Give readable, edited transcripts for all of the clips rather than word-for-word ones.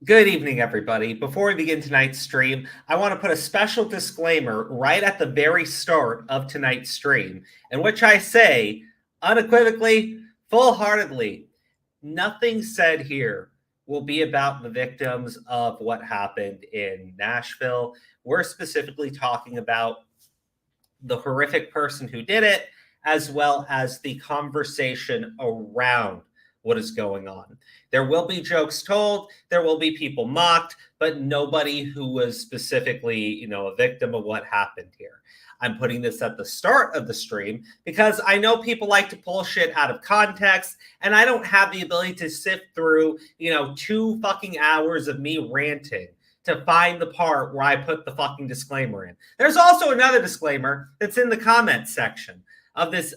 Good evening, everybody. Before we begin tonight's stream, I want to put a special disclaimer right at the very start of tonight's stream, in which I say, unequivocally, full-heartedly, nothing said here will be about the victims of what happened in Nashville. We're specifically talking about the horrific person who did it, as well as the conversation around what is going on. There will be jokes told, there will be people mocked, but nobody who was specifically, a victim of what happened here. I'm putting this at the start of the stream because I know people like to pull shit out of context, and I don't have the ability to sift through, 2 fucking hours of me ranting to find the part where I put the fucking disclaimer in. There's also another disclaimer that's in the comments section of this,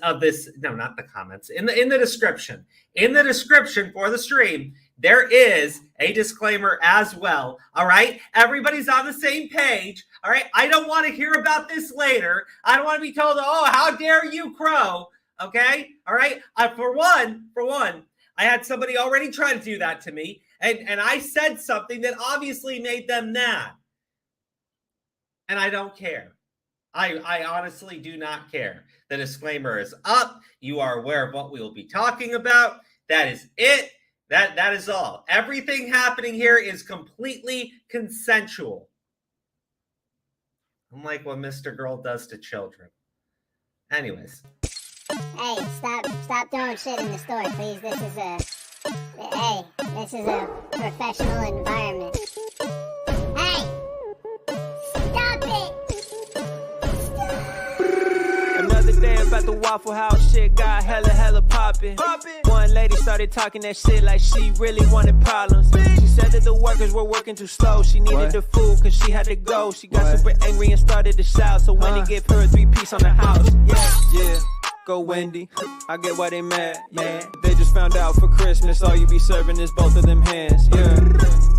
no, not the comments, in the description. In the description for the stream, there is a disclaimer as well. All right. Everybody's on the same page. All right. I don't want to hear about this later. I don't want to be told, oh, how dare you, Crow. Okay. All right. For one, I had somebody already try to do that to me. And I said something that obviously made them mad. And I don't care. I honestly do not care. The disclaimer is up. You are aware of what we will be talking about. That is it. That is all. Everything happening here is completely consensual. Unlike what Mr. Girl does to children. Anyways. Hey, stop throwing shit in the store, please. This is a professional environment. Hey! Stop it! Another day about the Waffle House shit got hella poppin'. One lady started talking that shit like she really wanted problems. She said that the workers were working too slow. She needed the food cause she had to go. She got super angry and started to shout. So Wendy gave her a 3-piece on the house. Yeah. Go Wendy, I get why they mad, yeah. They just found out for Christmas all you be serving is both of them hands, yeah.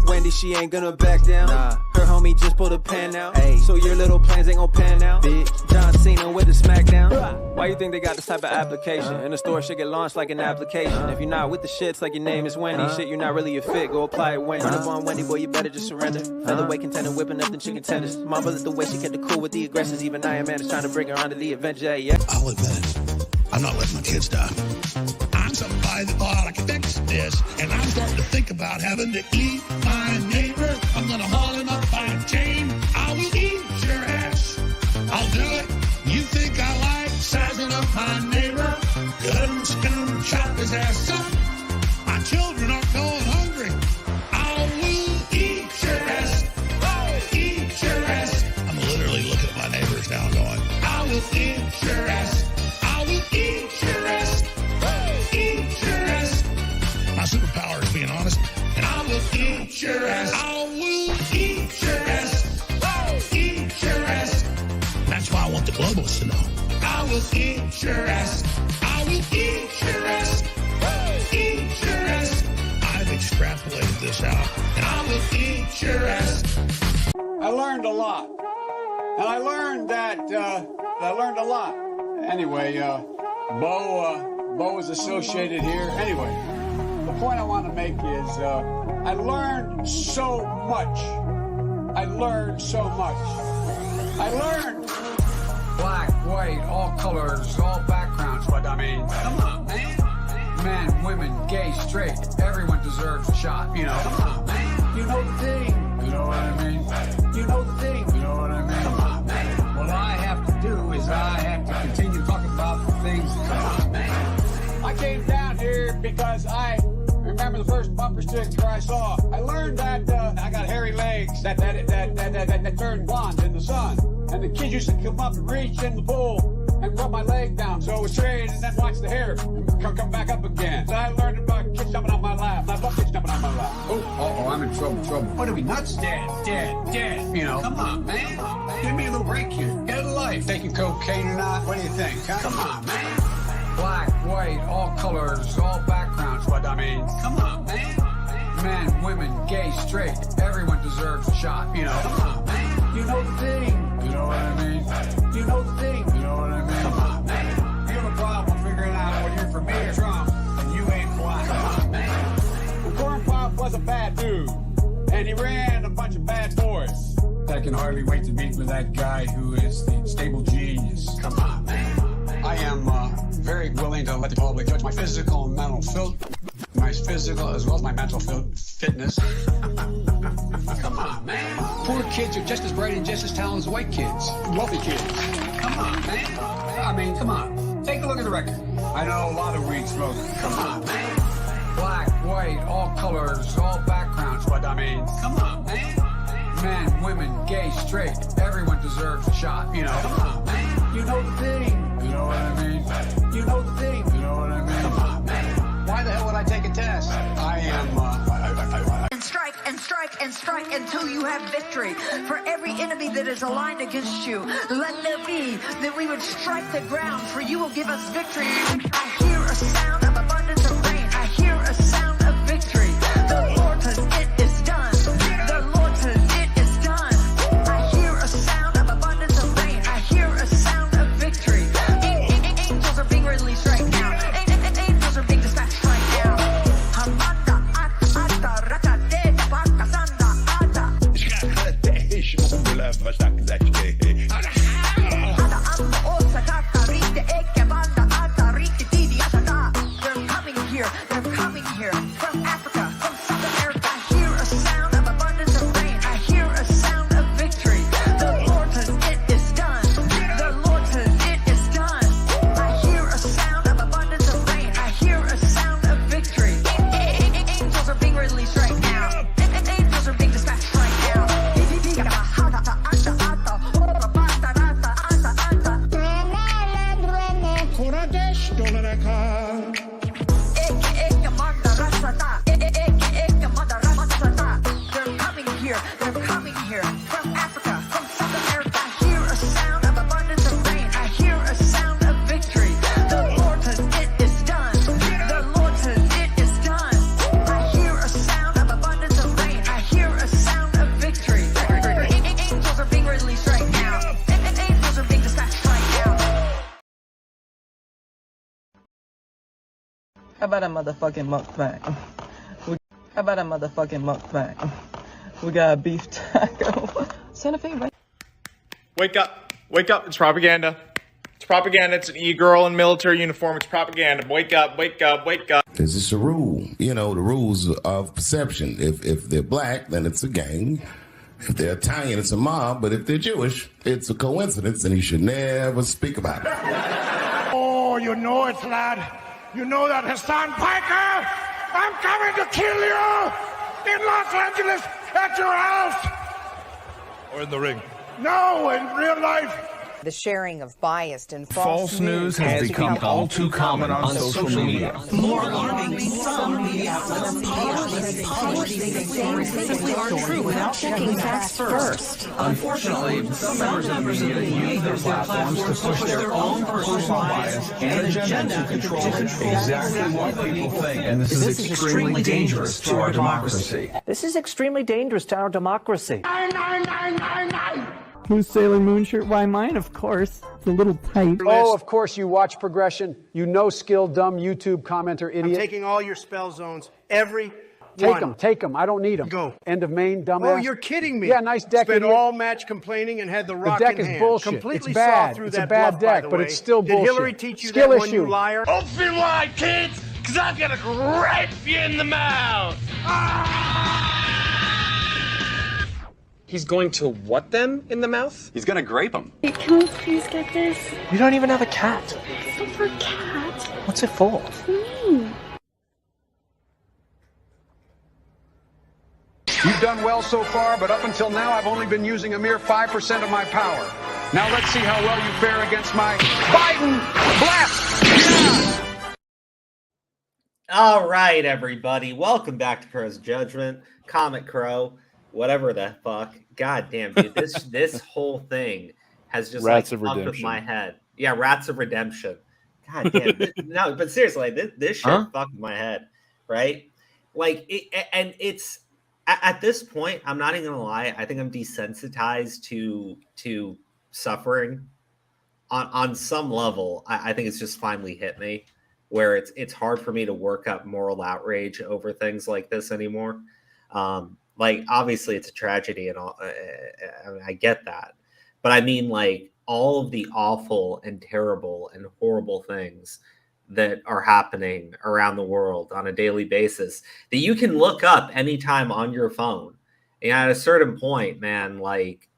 Wendy, she ain't gonna back down. Her homie just pulled a pen out. So your little plans ain't gonna pan out. Bitch. John Cena with the smackdown. Why you think they got this type of application? And the store should get launched like an application. If you're not with the shits like your name is Wendy, shit, you're not really a fit. Go apply it Wendy. Run up on Wendy, boy, you better just surrender. Featherweight contender, whipping up the chicken tenders. Mama lit the way she kept it cool with the aggressors. Even Iron Man is trying to bring her onto the Avenger, yeah. I'll admit it. I'm not letting my kids die. I'm somebody that thought I could fix this, and I'm starting to think about having to eat my neighbor. I'm gonna haul him up by a chain. I will eat your ass. I'll do it. You think I like sizing up my neighbor? Gonna chop his ass up. My children aren't going hungry. I will eat your ass. I'll eat your ass. I'm literally looking at my neighbors now going, I will eat your ass. Eat your ass. Eat your ass. My superpower is being honest. And I will eat your ass. I will eat your ass. Eat your ass. That's why I want the globalists to know. I will eat your ass. I will eat your ass. Eat your ass. I've extrapolated this out. And I will eat your ass. I learned a lot. And I learned that, a lot. Anyway, Bo is associated here. Anyway, the point I want to make is I learned so much. I learned black, white, all colors, all backgrounds. But I mean, come on, man. Men, women, gay, straight, everyone deserves a shot. Come on, man. You know the thing. You know what I mean? You know the thing. You know what I mean? Come on, man. What I have to do is I have to continue talking about the things. Come on, man. I came down here because I remember the first bumper sticker I saw. I learned that I got hairy legs that turned blonde in the sun. And the kids used to come up and reach in the pool and rub my leg down so it was straight and then watch the hair come back up again. So I learned about kids jumping on my lap, not kids jumping on my lap. Oh, I'm in trouble. What are we, nuts? Dead. Come on, man. Give me a little break here. Get a life. Taking cocaine or not? What do you think? Huh? Come on, man. Black, white, all colors, all backgrounds. But I mean, come on, man. Men, women, gay, straight, everyone deserves a shot. Come on, man. You know the thing. You know what I mean? You know the thing. You know what I mean? Come on, man. You have a problem figuring out whether you're for me or Trump, and you ain't black. Come on, man. The corn pop was a bad dude. and he ran a bunch of bad boys. I can hardly wait to meet with that guy who is the stable genius. Come on, man. I am very willing to let the public judge my physical and mental my physical as well as my mental fitness. Come on, man. Poor kids are just as bright and just as talented as white kids, wealthy kids. Come on, man. I mean, come on. Take a look at the record. I know a lot of weed smokers. Come on, man. Black, white, all colors, all backgrounds. But I mean, come on, man. Men, women, gay, straight, everyone deserves a shot. You know, come on, man. You know the thing. You know what I mean? You know the thing. You know what I mean? Come on, man. Why the hell would I take a test? I am, And strike and strike and strike until you have victory. For every enemy that is aligned against you, let there be that we would strike the ground, for you will give us victory. I hear a sound of abundance of rain. I hear a sound of victory. The Lord says it is done. The Lord says it is done. I hear a sound of abundance of rain. I hear a sound of victory. Angels are being released right now. Angels are being dispatched right now. They're coming here. They're coming here from Africa, from South America. I hear a sound of abundance of rain. I hear a sound of victory. The Lord says it is done. The Lord says it is done. I hear a sound of abundance of rain. I hear a sound of victory. Angels are being released right now. Angels are being dispatched right now. They're coming here. They're coming here from Africa, from South America. I hear a sound of abundance of rain. I hear a sound of victory. The Lord says it is done. The Lord says it is done. I hear a sound of abundance of rain. I hear a sound of victory. Angels are being released right now. Angels are being dispatched right now. How about a motherfucking mukbang? How about a motherfucking mukbang? We got a beef taco. Santa Fe, right? Wake up. Wake up. It's propaganda. It's propaganda. It's an e-girl in military uniform. It's propaganda. Wake up. Wake up. Wake up. There's just a rule, the rules of perception. If they're black, then it's a gang. If they're Italian, it's a mob. But if they're Jewish, it's a coincidence, and you should never speak about it. Oh, you know it, lad. You know that Hassan Piker? I'm coming to kill you in Los Angeles at your house. Or in the ring. No, in real life. The sharing of biased and False news has become all too common on social media. More alarmingly, some media outlets publish things that simply aren't true without checking facts first. Unfortunately, some members of the media use their platforms to push their own personal bias and agenda to control exactly what people think. And this is extremely dangerous to our democracy. This is extremely dangerous to our democracy. Who's Sailor Moon shirt? Why mine, of course. It's a little tight. Oh, of course you watch Progression. You know skill, dumb YouTube commenter, idiot. I'm taking all your spell zones. Every Take them. I don't need them. Go. End of main, dumbass. Oh, you're kidding me. Yeah, nice deck. Spent idiot. all match complaining and had the rock The deck in is hand. bullshit. Completely it's bad. saw through it's that a bad bluff, deck, by the but way. it's still bullshit. Did Hillary teach you skill that issue. one, you liar? Open wide, kids, because I'm going to rape you in the mouth. He's going to what them in the mouth? He's gonna grape him. Can we please get this? You don't even have a cat. It's not for a cat. What's it for? Me. You've done well so far, but up until now, I've only been using a mere 5% of my power. Now let's see how well you fare against my Biden blast. Yeah! All right, everybody. Welcome back to Crow's Judgment. Comet Crow, whatever the fuck. God damn, dude. This whole thing has just Rats like of fucked with Redemption. my head. Yeah, Rats of Redemption. God damn. No, but seriously, this shit fucked with my head, right? Like, it's at this point, I'm not even gonna lie. I think I'm desensitized to suffering on some level. I think it's just finally hit me where it's hard for me to work up moral outrage over things like this anymore. Like, obviously, it's a tragedy and all. I mean, I get that, but I mean, like, all of the awful and terrible and horrible things that are happening around the world on a daily basis that you can look up anytime on your phone. And at a certain point, man, like,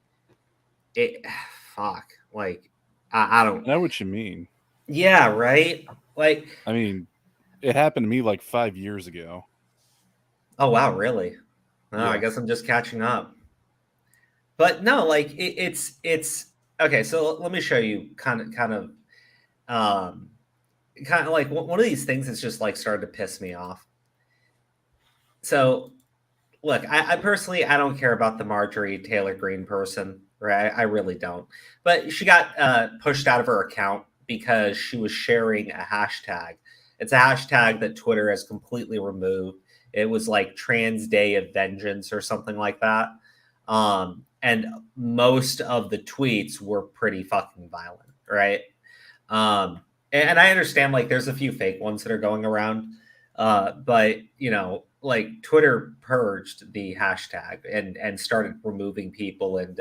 it, fuck, like, I don't I know what you mean. Yeah, right. Like, I mean, it happened to me like 5 years ago. oh wow, really? Oh, I Yeah. guess I'm just catching up. But no, like it's okay. So let me show you um, kind of like one of these things that's just like started to piss me off. So look, I personally I don't care about the Marjorie Taylor Greene person, right? I really don't. But she got pushed out of her account because she was sharing a hashtag. It's a hashtag that Twitter has completely removed. It was like Trans Day of Vengeance or something like that. And most of the tweets were pretty fucking violent, right? And I understand like there's a few fake ones that are going around, but you know, like Twitter purged the hashtag and started removing people and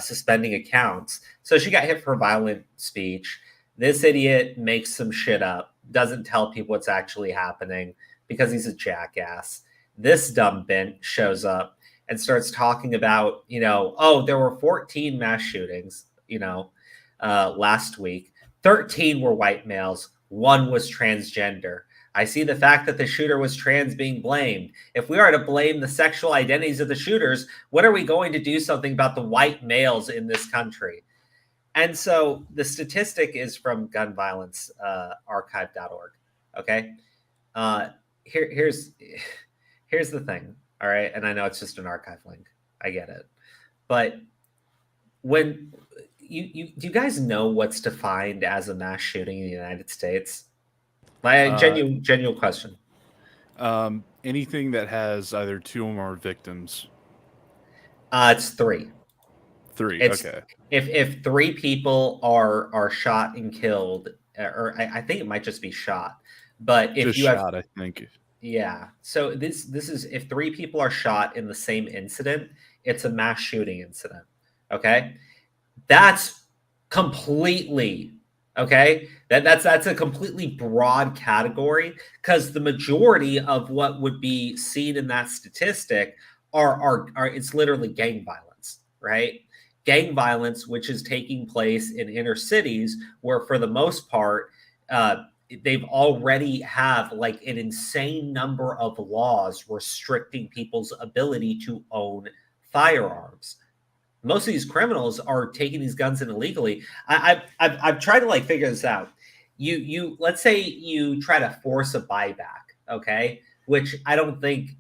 suspending accounts. So she got hit for violent speech. This idiot makes some shit up, doesn't tell people what's actually happening because he's a jackass. This dumb bint shows up and starts talking about, you know, oh, there were 14 mass shootings, you know, last week. 13 were white males. 1 was transgender. I see the fact that the shooter was trans being blamed. If we are to blame the sexual identities of the shooters, what are we going to do something about the white males in this country? And so the statistic is from gunviolencearchive.org. Okay. Here's the thing. All right. And I know it's just an archive link. I get it. But when do you guys know what's defined as a mass shooting in the United States? My genuine question. Anything that has either 2 or more victims. It's 3. 3. It's, okay. If 3 people are shot and killed, or I think it might just be shot, but if just you shot, have, I think. Yeah. So this is if 3 people are shot in the same incident, it's a mass shooting incident. Okay. That's completely okay. That's a completely broad category because the majority of what would be seen in that statistic are it's literally gang violence, right? Gang violence, which is taking place in inner cities, where for the most part, they've already have like an insane number of laws restricting people's ability to own firearms. Most of these criminals are taking these guns in illegally. I've tried to like figure this out. You let's say you try to force a buyback, okay? Which I don't think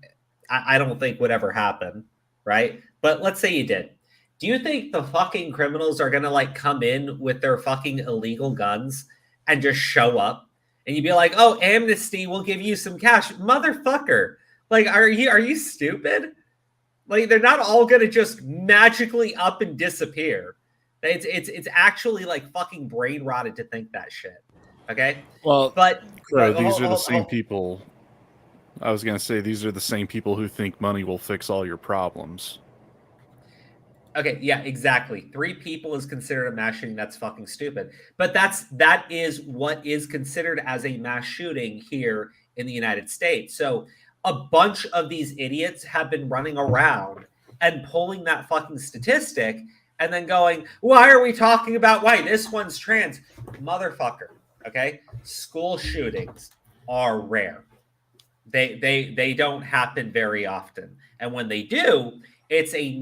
would ever happen, right? But let's say you did. Do you think the fucking criminals are gonna like come in with their fucking illegal guns and just show up and you'd be like, oh, amnesty will give you some cash, motherfucker? Like, are you stupid? Like, they're not all gonna just magically up and disappear. It's actually like fucking brain rotted to think that shit. Okay. Well, but these are the same people. I was gonna say these are the same people who think money will fix all your problems. Okay, yeah, exactly. 3 people is considered a mass shooting. That's fucking stupid. But that is what is considered as a mass shooting here in the United States. So a bunch of these idiots have been running around and pulling that fucking statistic and then going, why are we talking about white? This one's trans. Motherfucker. Okay? School shootings are rare. They don't happen very often. And when they do, it's a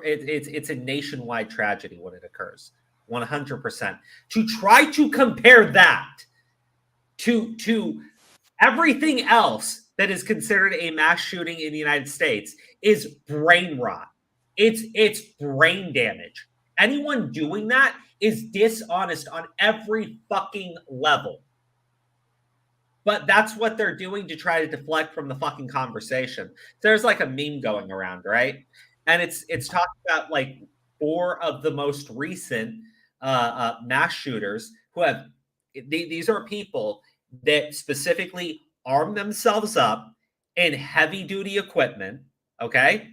it's a nationwide tragedy when it occurs. 100%. To try to compare that to everything else that is considered a mass shooting in the United States is brain rot. It's brain damage. Anyone doing that is dishonest on every fucking level. But that's what they're doing to try to deflect from the fucking conversation. There's like a meme going around, right? And it's talking about like 4 of the most recent mass shooters who have these are people that specifically arm themselves up in heavy duty equipment, okay,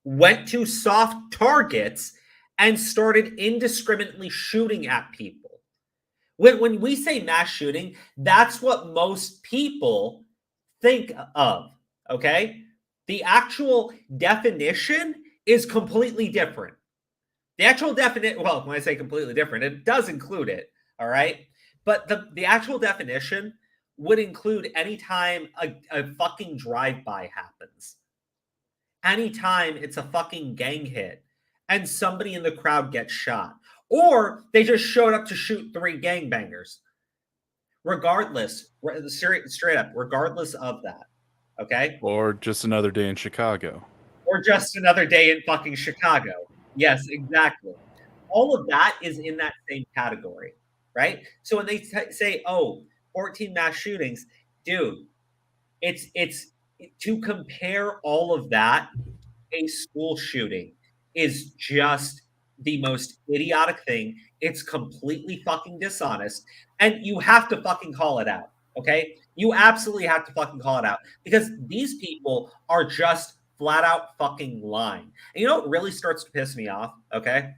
went to soft targets and started indiscriminately shooting at people. When we say mass shooting, that's what most people think of, okay? The actual definition is completely different. The actual definition, well, when I say completely different, it does include it, all right? But the actual definition would include anytime a fucking drive-by happens. Anytime it's a fucking gang hit and somebody in the crowd gets shot. Or they just showed up to shoot 3 gangbangers. Regardless, straight up, regardless of that, okay? Or just another day in Chicago. Or just another day in fucking Chicago. Yes, exactly. All of that is in that same category, right? So when they say, oh, 14 mass shootings, dude, it's to compare all of that, a school shooting is just the most idiotic thing. It's completely fucking dishonest. And you have to fucking call it out. Okay? You absolutely have to fucking call it out because these people are just flat out fucking lying. And you know what really starts to piss me off? Okay.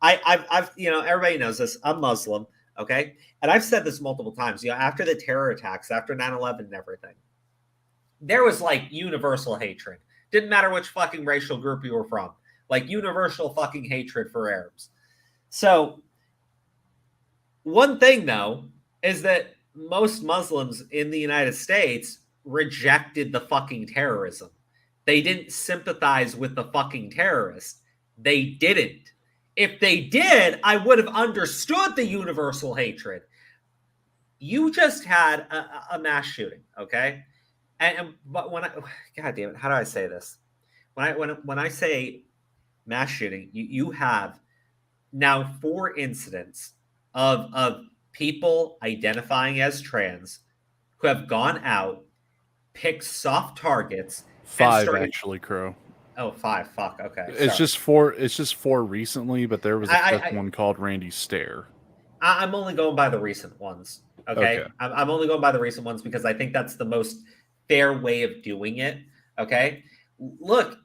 I've everybody knows this. I'm Muslim. Okay. And I've said this multiple times, after the terror attacks, after 9/11 and everything, there was like universal hatred. Didn't matter which fucking racial group you were from. Like universal fucking hatred for Arabs. So one thing though is that most Muslims in the United States rejected the fucking terrorism. They didn't sympathize with the fucking terrorists. They didn't. If they did, I would have understood the universal hatred. You just had a mass shooting, okay? But when God damn it, how do I say this? When I say mass shooting, you have now 4 incidents of people identifying as trans who have gone out, picked soft targets. 5 actually, Crow. Oh, 5. Fuck. Okay. It's just 4. It's just 4 recently, but there was a 5th one called Randy Stare. I'm only going by the recent ones. Okay. I'm only going by the recent ones because I think that's the most fair way of doing it. Okay. Look,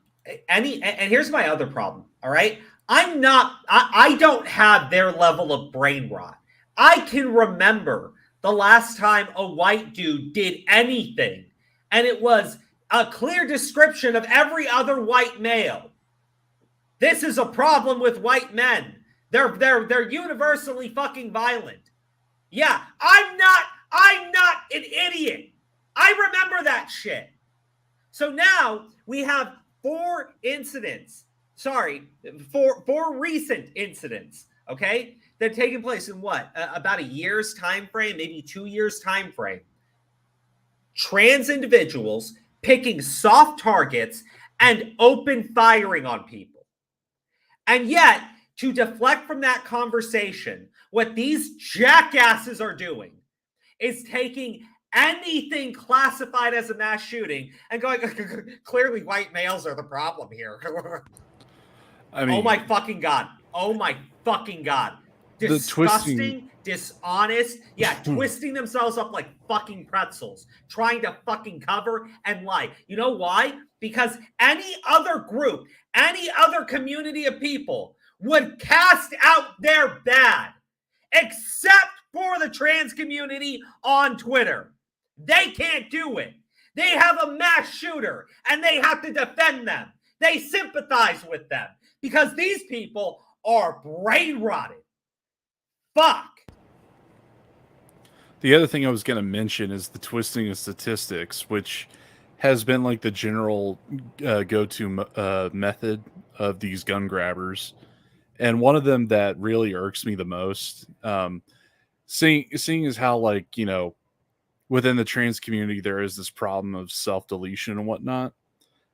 and here's my other problem. All right. I don't have their level of brain rot. I can remember the last time a white dude did anything, and it was a clear description of every other white male. This is a problem with white men. They're universally fucking violent. Yeah, I'm not an idiot. I remember that shit. So now we have 4 incidents. Sorry, 4 recent incidents, okay? That taken place in what? About a year's time frame, maybe 2 years time frame. Trans individuals picking soft targets and open firing on people. And yet, to deflect from that conversation, what these jackasses are doing is taking anything classified as a mass shooting and going, clearly white males are the problem here. I mean, oh my fucking God. Oh my fucking God. Disgusting, dishonest. Yeah, twisting themselves up like fucking pretzels, trying to fucking cover and lie. You know why? Because any other group, any other community of people would cast out their bad, except for the trans community on Twitter. They can't do it. They have a mass shooter and they have to defend them. They sympathize with them because these people are brain rotted. Fuck. The other thing I was going to mention is the twisting of statistics, which has been like the general go-to method of these gun grabbers. And one of them that really irks me the most, seeing is how, like, within the trans community, there is this problem of self-deletion and whatnot.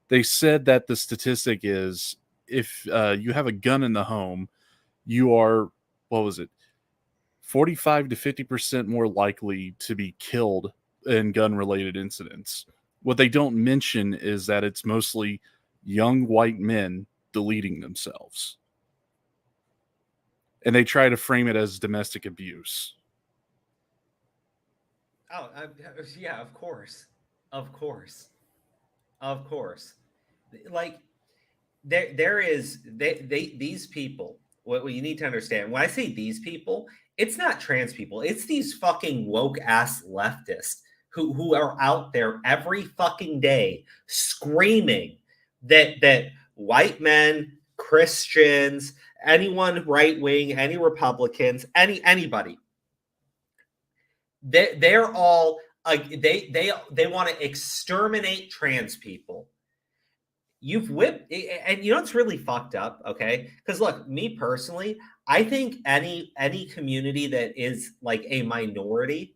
They said that the statistic is if you have a gun in the home, you are, 45 to 50% more likely to be killed in gun-related incidents. What they don't mention is that it's mostly young white men deleting themselves. And they try to frame it as domestic abuse. Oh, yeah, of course. Of course. Of course. like these people. What you need to understand when I say these people, it's not trans people. It's these fucking woke ass leftists who are out there every fucking day screaming that white men, Christians, anyone right wing, any Republicans, anybody, they're all they want to exterminate trans people. You've whipped, and you know it's really fucked up, okay? Because look, me personally, I think any community that is like a minority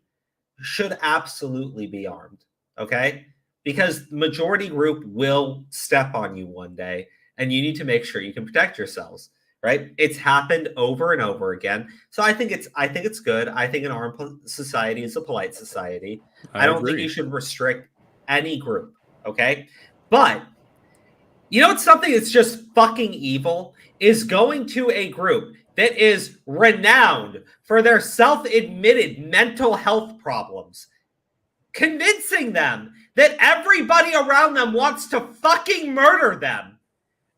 should absolutely be armed, okay? Because the majority group will step on you one day, and you need to make sure you can protect yourselves, right? It's happened over and over again. So I think it's good. I think an armed society is a polite society. I don't think you should restrict any group, okay? But you know what's something that's just fucking evil is going to a group that is renowned for their self-admitted mental health problems, convincing them that everybody around them wants to fucking murder them,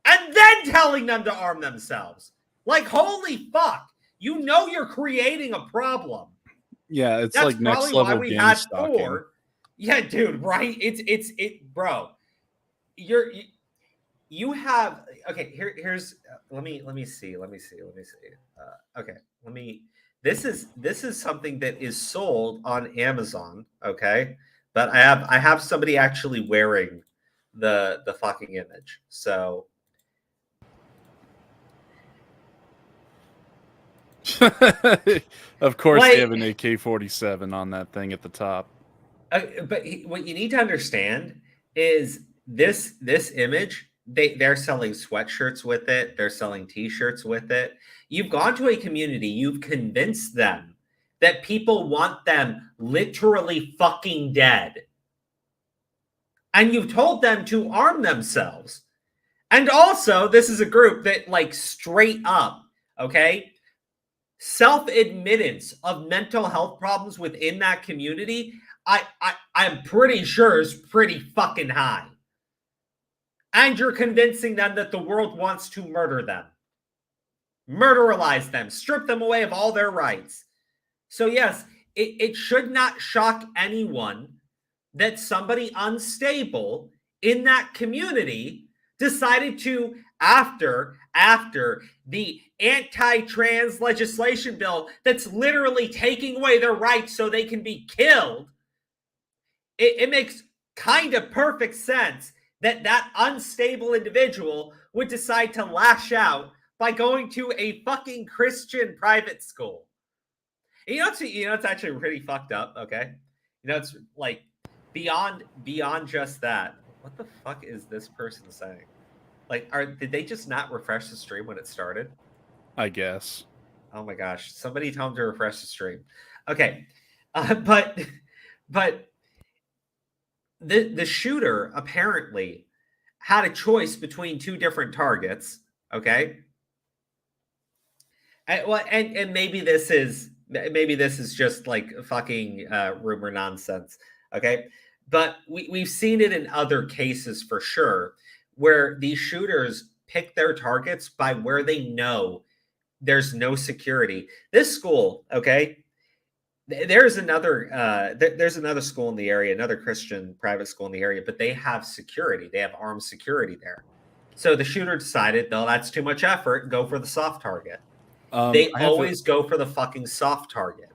and then telling them to arm themselves. Like, holy fuck. You know you're creating a problem. Yeah, it's That's like next probably level why we gang had stalking. 4. Yeah, dude, right? Bro. You have okay. Here's let me see. Okay, This is something that is sold on Amazon. Okay, but I have somebody actually wearing the fucking image. So Of course, like, they have an AK-47 on that thing at the top. But what you need to understand is this image. They're selling sweatshirts with it. They're selling T-shirts with it. You've gone to a community. You've convinced them that people want them literally fucking dead, and you've told them to arm themselves. And also, this is a group that, like, straight up, okay, self-admittance of mental health problems within that community, I'm pretty sure is pretty fucking high. And you're convincing them that the world wants to murder them, murderalize them, strip them away of all their rights. So yes, it should not shock anyone that somebody unstable in that community decided to, after the anti-trans legislation bill that's literally taking away their rights so they can be killed, it makes kind of perfect sense that unstable individual would decide to lash out by going to a fucking Christian private school. And it's actually really fucked up, okay? It's like beyond just that. What the fuck is this person saying? Like, did they just not refresh the stream when it started? I guess. Oh my gosh! Somebody tell them to refresh the stream. Okay, but the shooter apparently had a choice between 2 different targets. Okay, and maybe this is just like fucking rumor nonsense. Okay, but we've seen it in other cases for sure, where these shooters pick their targets by where they know there's no security. This school, okay, there's another school in the area, another Christian private school in the area, but they have security. They have armed security there. So the shooter decided, though, that's too much effort, go for the soft target. They always go for the fucking soft target.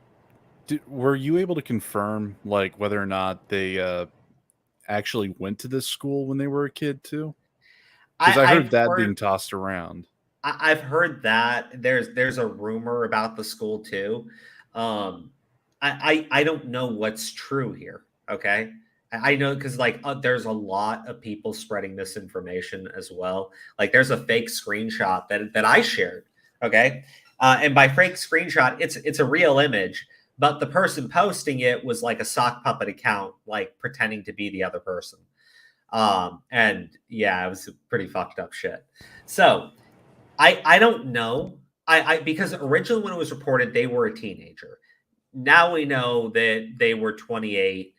Were you able to confirm, like, whether or not they actually went to this school when they were a kid too? Because I heard that being tossed around. I've heard that there's a rumor about the school too. I don't know what's true here. Okay, I know because there's a lot of people spreading misinformation as well. Like, there's a fake screenshot that I shared. Okay, and by fake screenshot, it's a real image, but the person posting it was like a sock puppet account, like pretending to be the other person. And yeah, it was pretty fucked up shit. So I don't know. Because originally when it was reported, they were a teenager. Now we know that they were 28.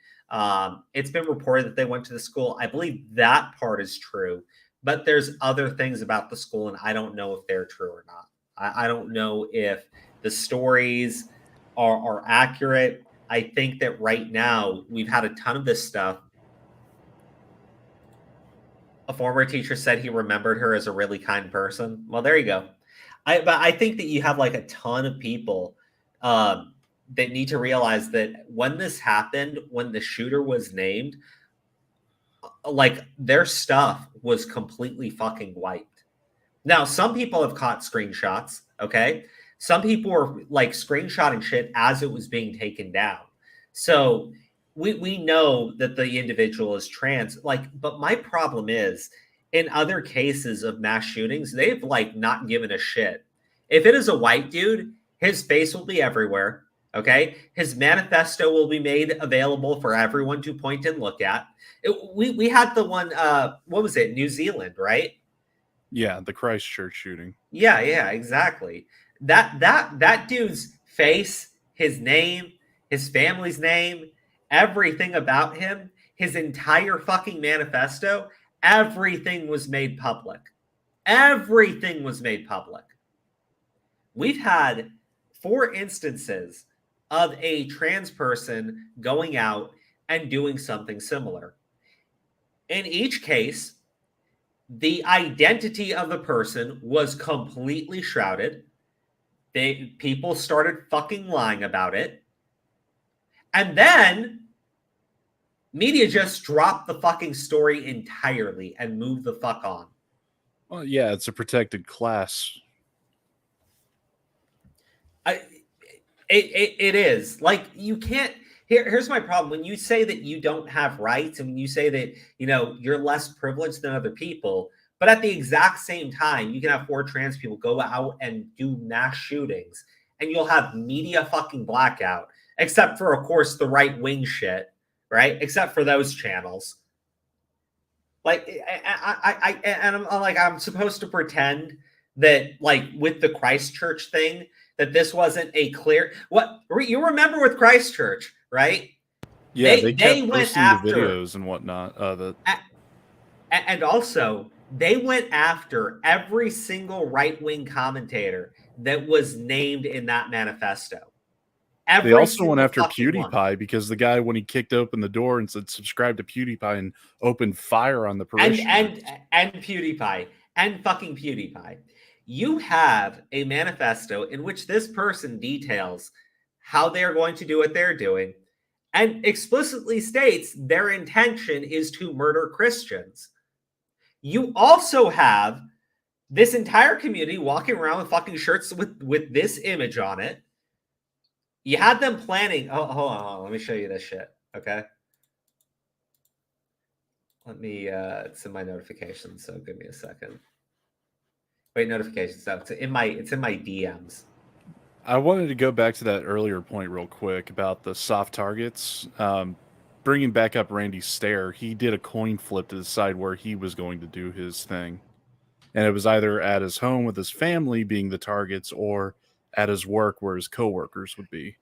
It's been reported that they went to the school. I believe that part is true, but there's other things about the school, and I don't know if they're true or not. I don't know if the stories are accurate. I think that right now we've had a ton of this stuff. A former teacher said he remembered her as a really kind person. Well, there you go. But I think that you have like a ton of people that need to realize that when this happened, when the shooter was named, like their stuff was completely fucking wiped. Now, some people have caught screenshots, okay? Some people were like screenshotting shit as it was being taken down. So we know that the individual is trans. Like, but my problem is in other cases of mass shootings, they've like not given a shit. If it is a white dude, his face will be everywhere. Okay. His manifesto will be made available for everyone to point and look at. We had the one, what was it? New Zealand, right? Yeah, the Christchurch shooting. Yeah, exactly. That dude's face, his name, his family's name, everything about him, his entire fucking manifesto, everything was made public. Everything was made public. We've had 4 instances of a trans person going out and doing something similar. In each case, the identity of the person was completely shrouded. People started fucking lying about it. And then media just dropped the fucking story entirely and moved the fuck on. Well, yeah, it's a protected class. It is. Like, you can't... Here's my problem. When you say that you don't have rights, and when you say that, you know, you're less privileged than other people, but at the exact same time, you can have 4 trans people go out and do mass shootings, and you'll have media fucking blackout, except for, of course, the right-wing shit, right? Except for those channels. Like, I'm supposed to pretend that, like, with the Christchurch thing, that this wasn't a clear... What you remember with Christchurch, right? Yeah, they kept posting the videos and whatnot of it. And also, they went after every single right-wing commentator that was named in that manifesto. They also went after PewDiePie because the guy, when he kicked open the door and said subscribe to PewDiePie, and opened fire on the parishioners. And PewDiePie and fucking PewDiePie. You have a manifesto in which this person details how they're going to do what they're doing and explicitly states their intention is to murder Christians. You also have this entire community walking around with fucking shirts with this image on it. You had them planning. Oh, hold on. Let me show you this shit. Okay. Let me, it's in my notifications. So give me a second. Wait, notifications. So it's in my DMs. I wanted to go back to that earlier point real quick about the soft targets. Bringing back up Randy Stair, he did a coin flip to decide where he was going to do his thing. And it was either at his home with his family being the targets, or at his work where his coworkers would be.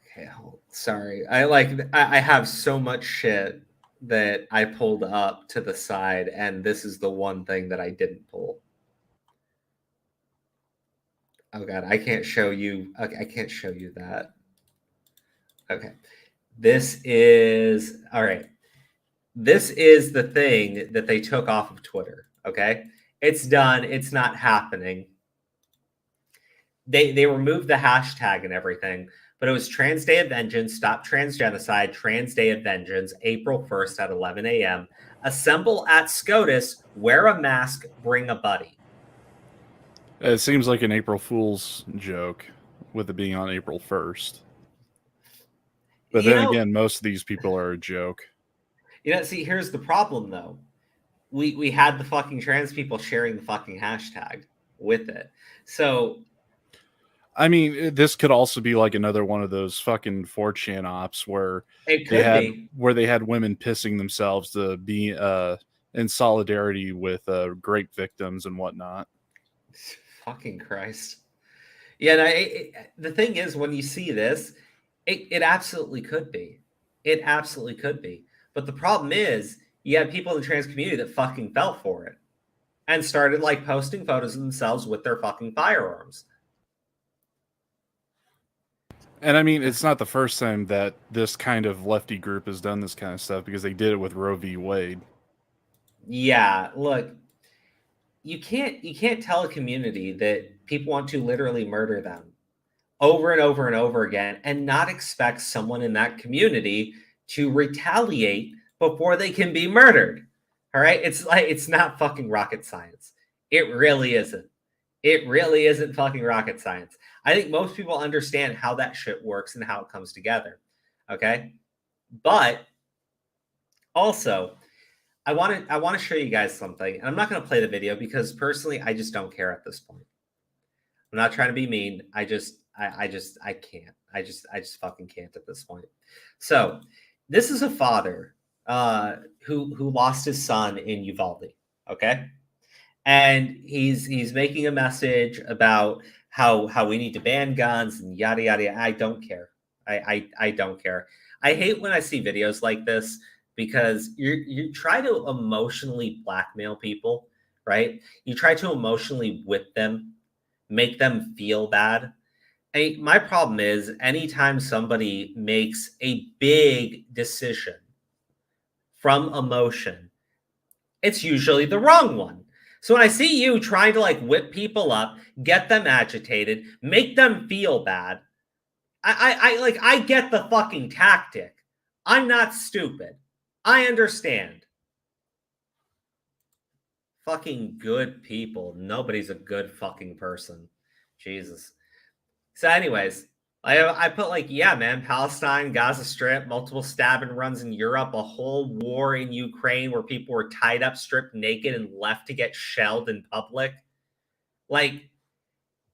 Okay, sorry. I have so much shit that I pulled up to the side, and this is the one thing that I didn't pull. Oh god, I can't show you. Okay, I can't show you that. Okay. This is all right. This is the thing that they took off of Twitter. Okay. It's done. It's not happening. They removed the hashtag and everything, but it was Trans Day of Vengeance, Stop Trans Genocide, Trans Day of Vengeance, April 1st at 11 a.m. Assemble at SCOTUS, wear a mask, bring a buddy. It seems like an April Fool's joke with it being on April 1st. But then again, most of these people are a joke. You know, see, here's the problem, though. We had the fucking trans people sharing the fucking hashtag with it. So... I mean, this could also be like another one of those fucking 4chan ops where they had women pissing themselves to be in solidarity with rape victims and whatnot. Fucking Christ. Yeah, no, the thing is, when you see this, it absolutely could be. It absolutely could be. But the problem is you had people in the trans community that fucking fell for it and started like posting photos of themselves with their fucking firearms. And I mean, it's not the first time that this kind of lefty group has done this kind of stuff, because they did it with Roe v. Wade. Yeah, look, you can't tell a community that people want to literally murder them over and over and over again and not expect someone in that community to retaliate before they can be murdered. All right? It's like, it's not fucking rocket science. It really isn't. It really isn't fucking rocket science. I think most people understand how that shit works and how it comes together. Okay? But also, I want to show you guys something. And I'm not going to play the video because personally, I just don't care at this point. I'm not trying to be mean. I can't. I just fucking can't at this point. So this is a father who lost his son in Uvalde. Okay. And he's making a message about how we need to ban guns and yada, yada, yada. I don't care. I don't care. I hate when I see videos like this because you try to emotionally blackmail people, right? You try to emotionally whip them, make them feel bad. My problem is anytime somebody makes a big decision from emotion, it's usually the wrong one. So when I see you trying to like whip people up, get them agitated, make them feel bad, I get the fucking tactic. I'm not stupid. I understand. Fucking good people. Nobody's a good fucking person. Jesus. So anyways, I put like, yeah, man, Palestine, Gaza Strip, multiple stabbing runs in Europe, a whole war in Ukraine where people were tied up, stripped naked, and left to get shelled in public. Like,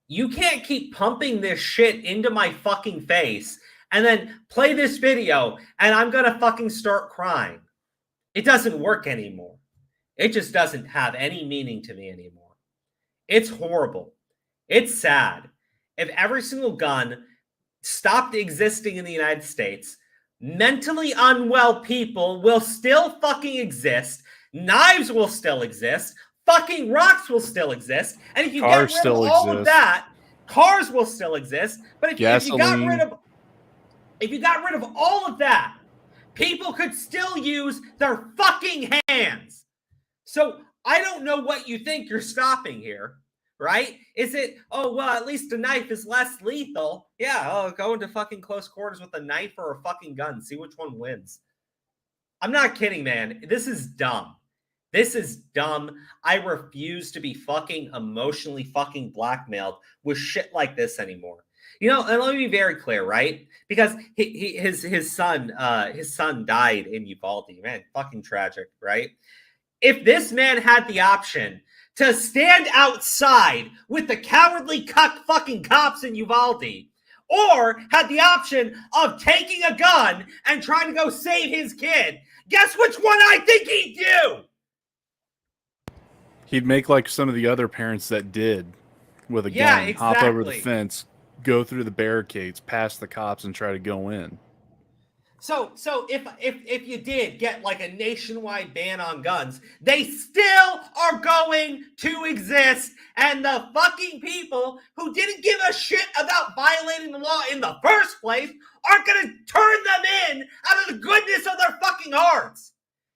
you can't keep pumping this shit into my fucking face and then play this video and I'm going to fucking start crying. It doesn't work anymore. It just doesn't have any meaning to me anymore. It's horrible. It's sad. If every single gun stopped existing in the United States, mentally unwell people will still fucking exist. Knives will still exist. Fucking rocks will still exist. And if you get rid of all of that, cars will still exist. But if you got rid of all of that, people could still use their fucking hands. So I don't know what you think you're stopping here. Right? Is it, oh, well, at least a knife is less lethal. Yeah, oh, go into fucking close quarters with a knife or a fucking gun. See which one wins. I'm not kidding, man. This is dumb. This is dumb. I refuse to be fucking emotionally fucking blackmailed with shit like this anymore. You know, and let me be very clear, right? Because his son died in Uvalde. Man, fucking tragic, right? If this man had the option to stand outside with the cowardly cuck fucking cops in Uvalde, or had the option of taking a gun and trying to go save his kid, guess which one I think he'd do? He'd make like some of the other parents that did with a gun, exactly. Hop over the fence, go through the barricades, past the cops, and try to go in. So if you did get like a nationwide ban on guns, they still are going to exist, and the fucking people who didn't give a shit about violating the law in the first place aren't going to turn them in out of the goodness of their fucking hearts.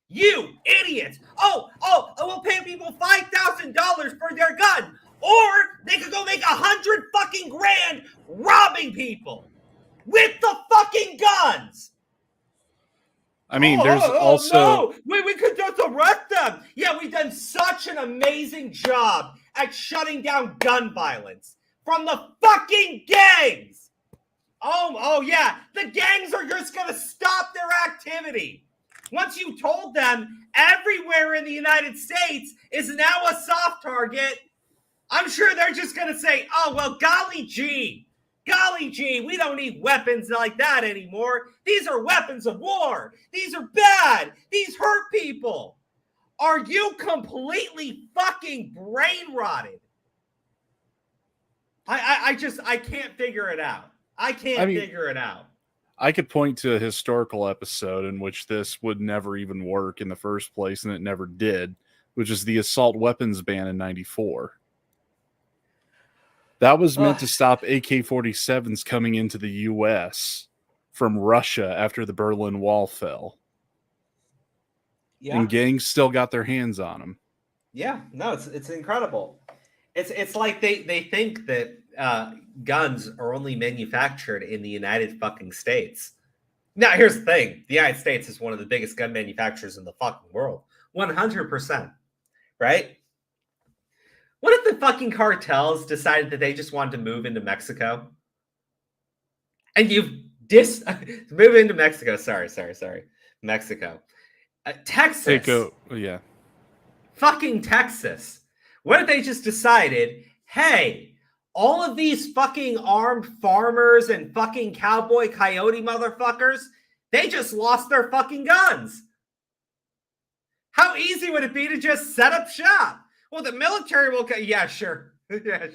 You idiots! We'll pay people $5,000 for their gun, or they could go make 100 fucking grand robbing people with the fucking guns. I mean, there's also... No. We could just arrest them. Yeah, we've done such an amazing job at shutting down gun violence from the fucking gangs. Oh yeah, the gangs are just going to stop their activity. Once you told them everywhere in the United States is now a soft target, I'm sure they're just going to say, oh, well, golly gee, we don't need weapons like that anymore. These are weapons of war. These are bad. These hurt people. Are you completely fucking brain rotted? I can't figure it out. I can't figure it out. I could point to a historical episode in which this would never even work in the first place, and it never did, which is the assault weapons ban in 94. That was meant to stop AK-47s coming into the U.S. from Russia after the Berlin Wall fell. Yeah. And gangs still got their hands on them. Yeah, no, it's incredible. It's like they think that guns are only manufactured in the United fucking States. Now, here's the thing. The United States is one of the biggest gun manufacturers in the fucking world. 100%. Right? What if the fucking cartels decided that they just wanted to move into Mexico? And move into Mexico. Sorry. Mexico. Texas. Yeah. Fucking Texas. What if they just decided, hey, all of these fucking armed farmers and fucking cowboy coyote motherfuckers, they just lost their fucking guns. How easy would it be to just set up shop? Well, the military will... Yeah, sure. Yeah,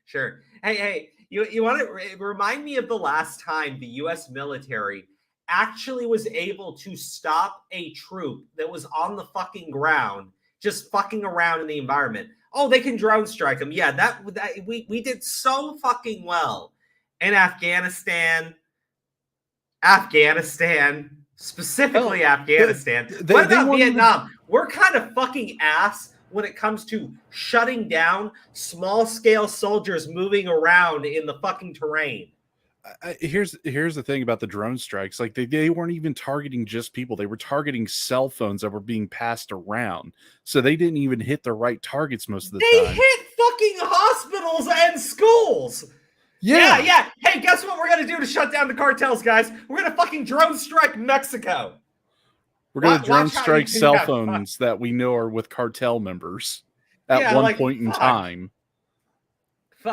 sure. Hey, you want to remind me of the last time the U.S. military actually was able to stop a troop that was on the fucking ground just fucking around in the environment. Oh, they can drone strike them. Yeah, that we did so fucking well in Afghanistan, specifically Afghanistan. What about Vietnam? We're kind of fucking ass when it comes to shutting down small-scale soldiers moving around in the fucking terrain. Here's the thing about the drone strikes. Like they weren't even targeting just people. They were targeting cell phones that were being passed around. So they didn't even hit the right targets most of the time. They hit fucking hospitals and schools. Yeah. Hey, guess what we're going to do to shut down the cartels, guys? We're going to fucking drone strike Mexico. We're going to drone strike cell phones that we know are with cartel members at one point in time.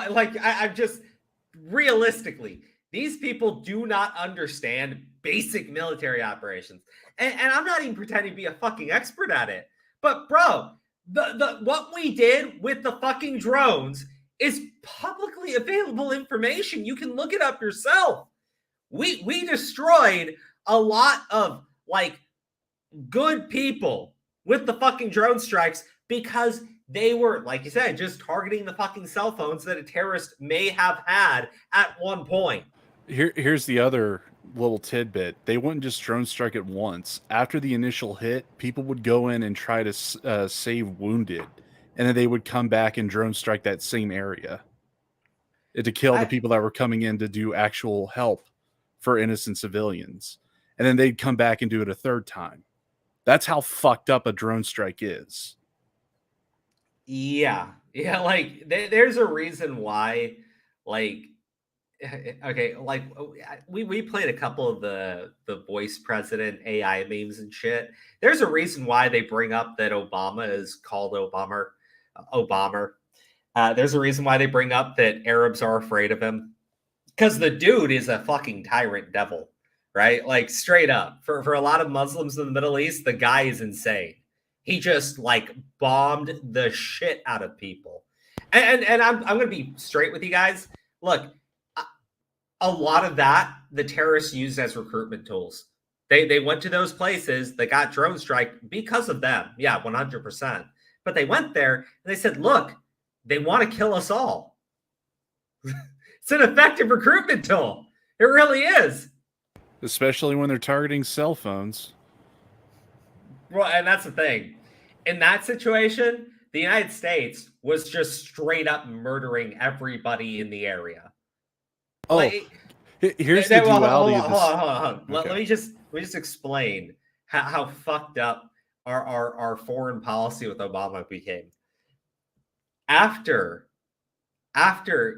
Like, I'm just... Realistically, these people do not understand basic military operations. And I'm not even pretending to be a fucking expert at it. But bro, the what we did with the fucking drones is publicly available information. You can look it up yourself. We destroyed a lot of like good people with the fucking drone strikes because they were, like you said, just targeting the fucking cell phones that a terrorist may have had at one point. Here's the other little tidbit. They wouldn't just drone strike it once. After the initial hit, people would go in and try to save wounded. And then they would come back and drone strike that same area to kill the people that were coming in to do actual help for innocent civilians. And then they'd come back and do it a third time. That's how fucked up a drone strike is. Yeah, like there's a reason why, like, okay, like we played a couple of the voice president AI memes and shit. There's a reason why they bring up that Obama is called Obama. There's a reason why they bring up that Arabs are afraid of him, because the dude is a fucking tyrant devil, right? Like straight up. For a lot of Muslims in the Middle East, the guy is insane. He just like bombed the shit out of people. And I'm going to be straight with you guys. Look, a lot of that the terrorists used as recruitment tools. They went to those places that got drone strike because of them. Yeah, 100%. But they went there and they said, look, they want to kill us all. It's an effective recruitment tool. It really is. Especially when they're targeting cell phones. Well, and that's the thing. In that situation, the United States was just straight up murdering everybody in the area. Oh, like, here's the duality of this. Hold on. Okay. Let me just explain how fucked up our foreign policy with Obama became. After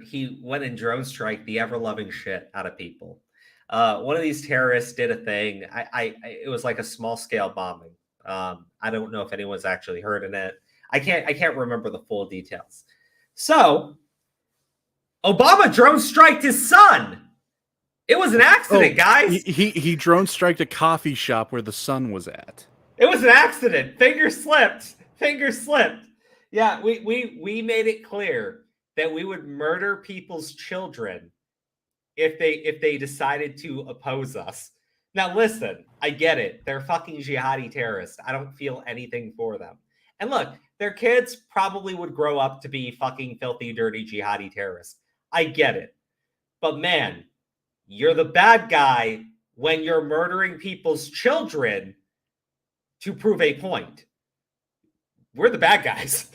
he went and drone strike the ever-loving shit out of people, one of these terrorists did a thing. It was like a small-scale bombing. I don't know if anyone's actually heard of it. I can't remember the full details. So Obama drone striked his son. It was an accident, guys. He drone striked a coffee shop where the son was at. It was an accident. Finger slipped. Yeah, we made it clear that we would murder people's children if they decided to oppose us. Now listen, I get it. They're fucking jihadi terrorists. I don't feel anything for them. And look, their kids probably would grow up to be fucking filthy, dirty jihadi terrorists. I get it. But man, you're the bad guy when you're murdering people's children to prove a point. We're the bad guys.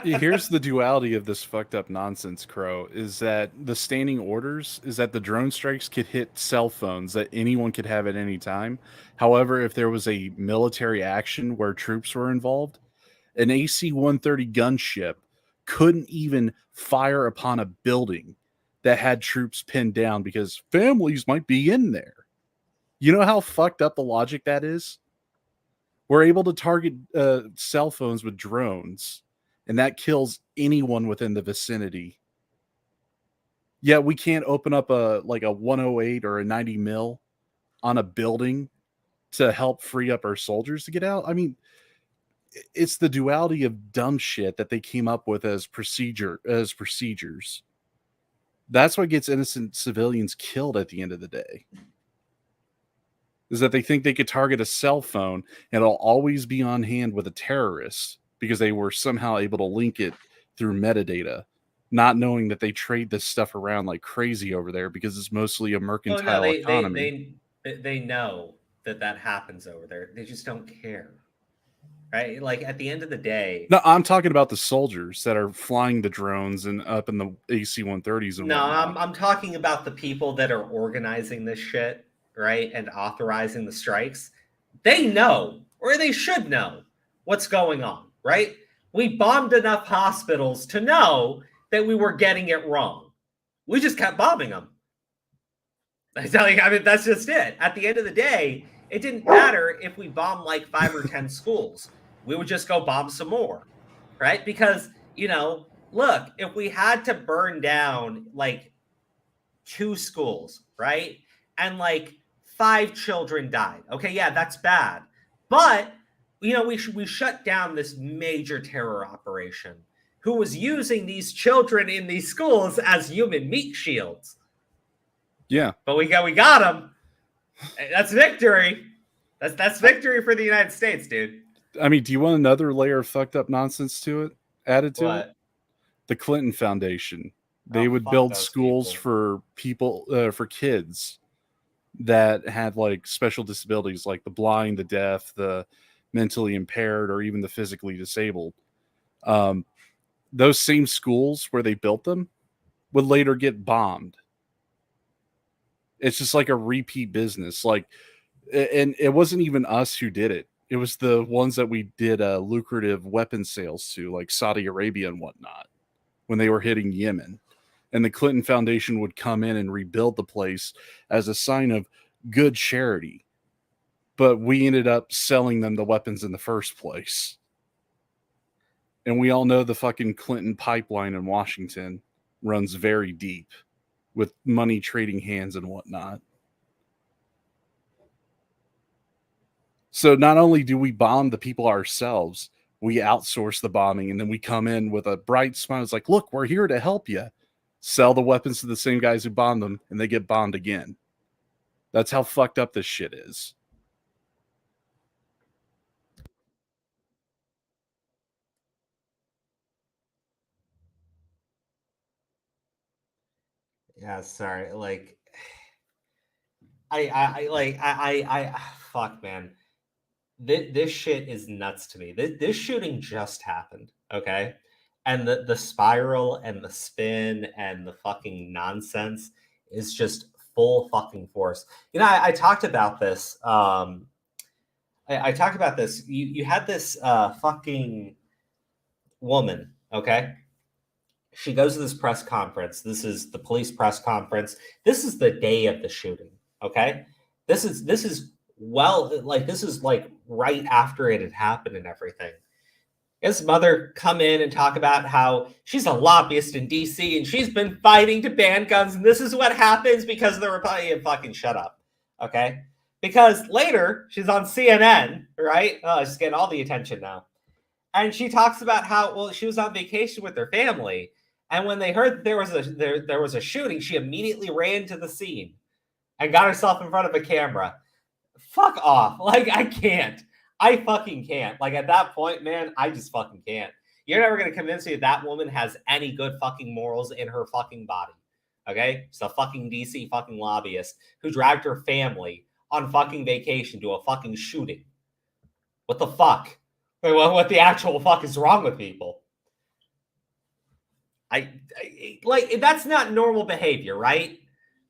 Here's the duality of this fucked up nonsense, Crow, is that the standing orders is that the drone strikes could hit cell phones that anyone could have at any time. However, if there was a military action where troops were involved, an AC-130 gunship couldn't even fire upon a building that had troops pinned down because families might be in there. You know how fucked up the logic that is? We're able to target cell phones with drones, and that kills anyone within the vicinity. Yet we can't open up a 108 or a 90 mil on a building to help free up our soldiers to get out. I mean, it's the duality of dumb shit that they came up with as procedures. That's what gets innocent civilians killed at the end of the day. Is that they think they could target a cell phone and it'll always be on hand with a terrorist because they were somehow able to link it through metadata, not knowing that they trade this stuff around like crazy over there because it's mostly a mercantile economy. They know that happens over there. They just don't care. Right? Like at the end of the day. No, I'm talking about the soldiers that are flying the drones and up in the AC-130s. And no, I'm talking about the people that are organizing this shit, right? And authorizing the strikes. They know, or they should know, what's going on, right? We bombed enough hospitals to know that we were getting it wrong. We just kept bombing them. I mean, that's just it. At the end of the day, it didn't matter if we bombed like 5 or 10 schools. We would just go bomb some more, right? Because, look, if we had to burn down like 2 schools, right? And like 5 children died. Okay, yeah, that's bad. But, we shut down this major terror operation who was using these children in these schools as human meat shields. Yeah. But we got them. That's victory. That's victory for the United States, dude. I mean, do you want another layer of fucked up nonsense added to it? The Clinton Foundation. They would build schools for people, for kids that had like special disabilities, like the blind, the deaf, the mentally impaired, or even the physically disabled. Those same schools where they built them would later get bombed. It's just like a repeat business. And it wasn't even us who did it. It was the ones that we did lucrative weapon sales to, like Saudi Arabia and whatnot, when they were hitting Yemen. And the Clinton Foundation would come in and rebuild the place as a sign of good charity. But we ended up selling them the weapons in the first place. And we all know the fucking Clinton pipeline in Washington runs very deep with money trading hands and whatnot. So not only do we bomb the people ourselves, we outsource the bombing, and then we come in with a bright smile. It's like, look, we're here to help you. Sell the weapons to the same guys who bombed them, and they get bombed again. That's how fucked up this shit is. Yeah, sorry. Fuck, man. This shit is nuts to me. This shooting just happened, okay? And the spiral and the spin and the fucking nonsense is just full fucking force. I talked about this. I talked about this. You had this fucking woman, okay? She goes to this press conference. This is the police press conference. This is the day of the shooting, okay? This is right after it had happened and everything. His mother come in and talk about how she's a lobbyist in DC and she's been fighting to ban guns, and this is what happens because of the Republican. Fucking shut up, okay? Because later she's on CNN, right? Oh, she's getting all the attention now, and she talks about how she was on vacation with her family, And when they heard that there was a shooting, she immediately ran to the scene and got herself in front of a camera. Fuck off. Like, I can't. I fucking can't. Like, at that point, man, I just fucking can't. You're never going to convince me that woman has any good fucking morals in her fucking body. Okay? She's a fucking DC fucking lobbyist who dragged her family on fucking vacation to a fucking shooting. What the fuck? Wait, what the actual fuck is wrong with people? I like, that's not normal behavior, right?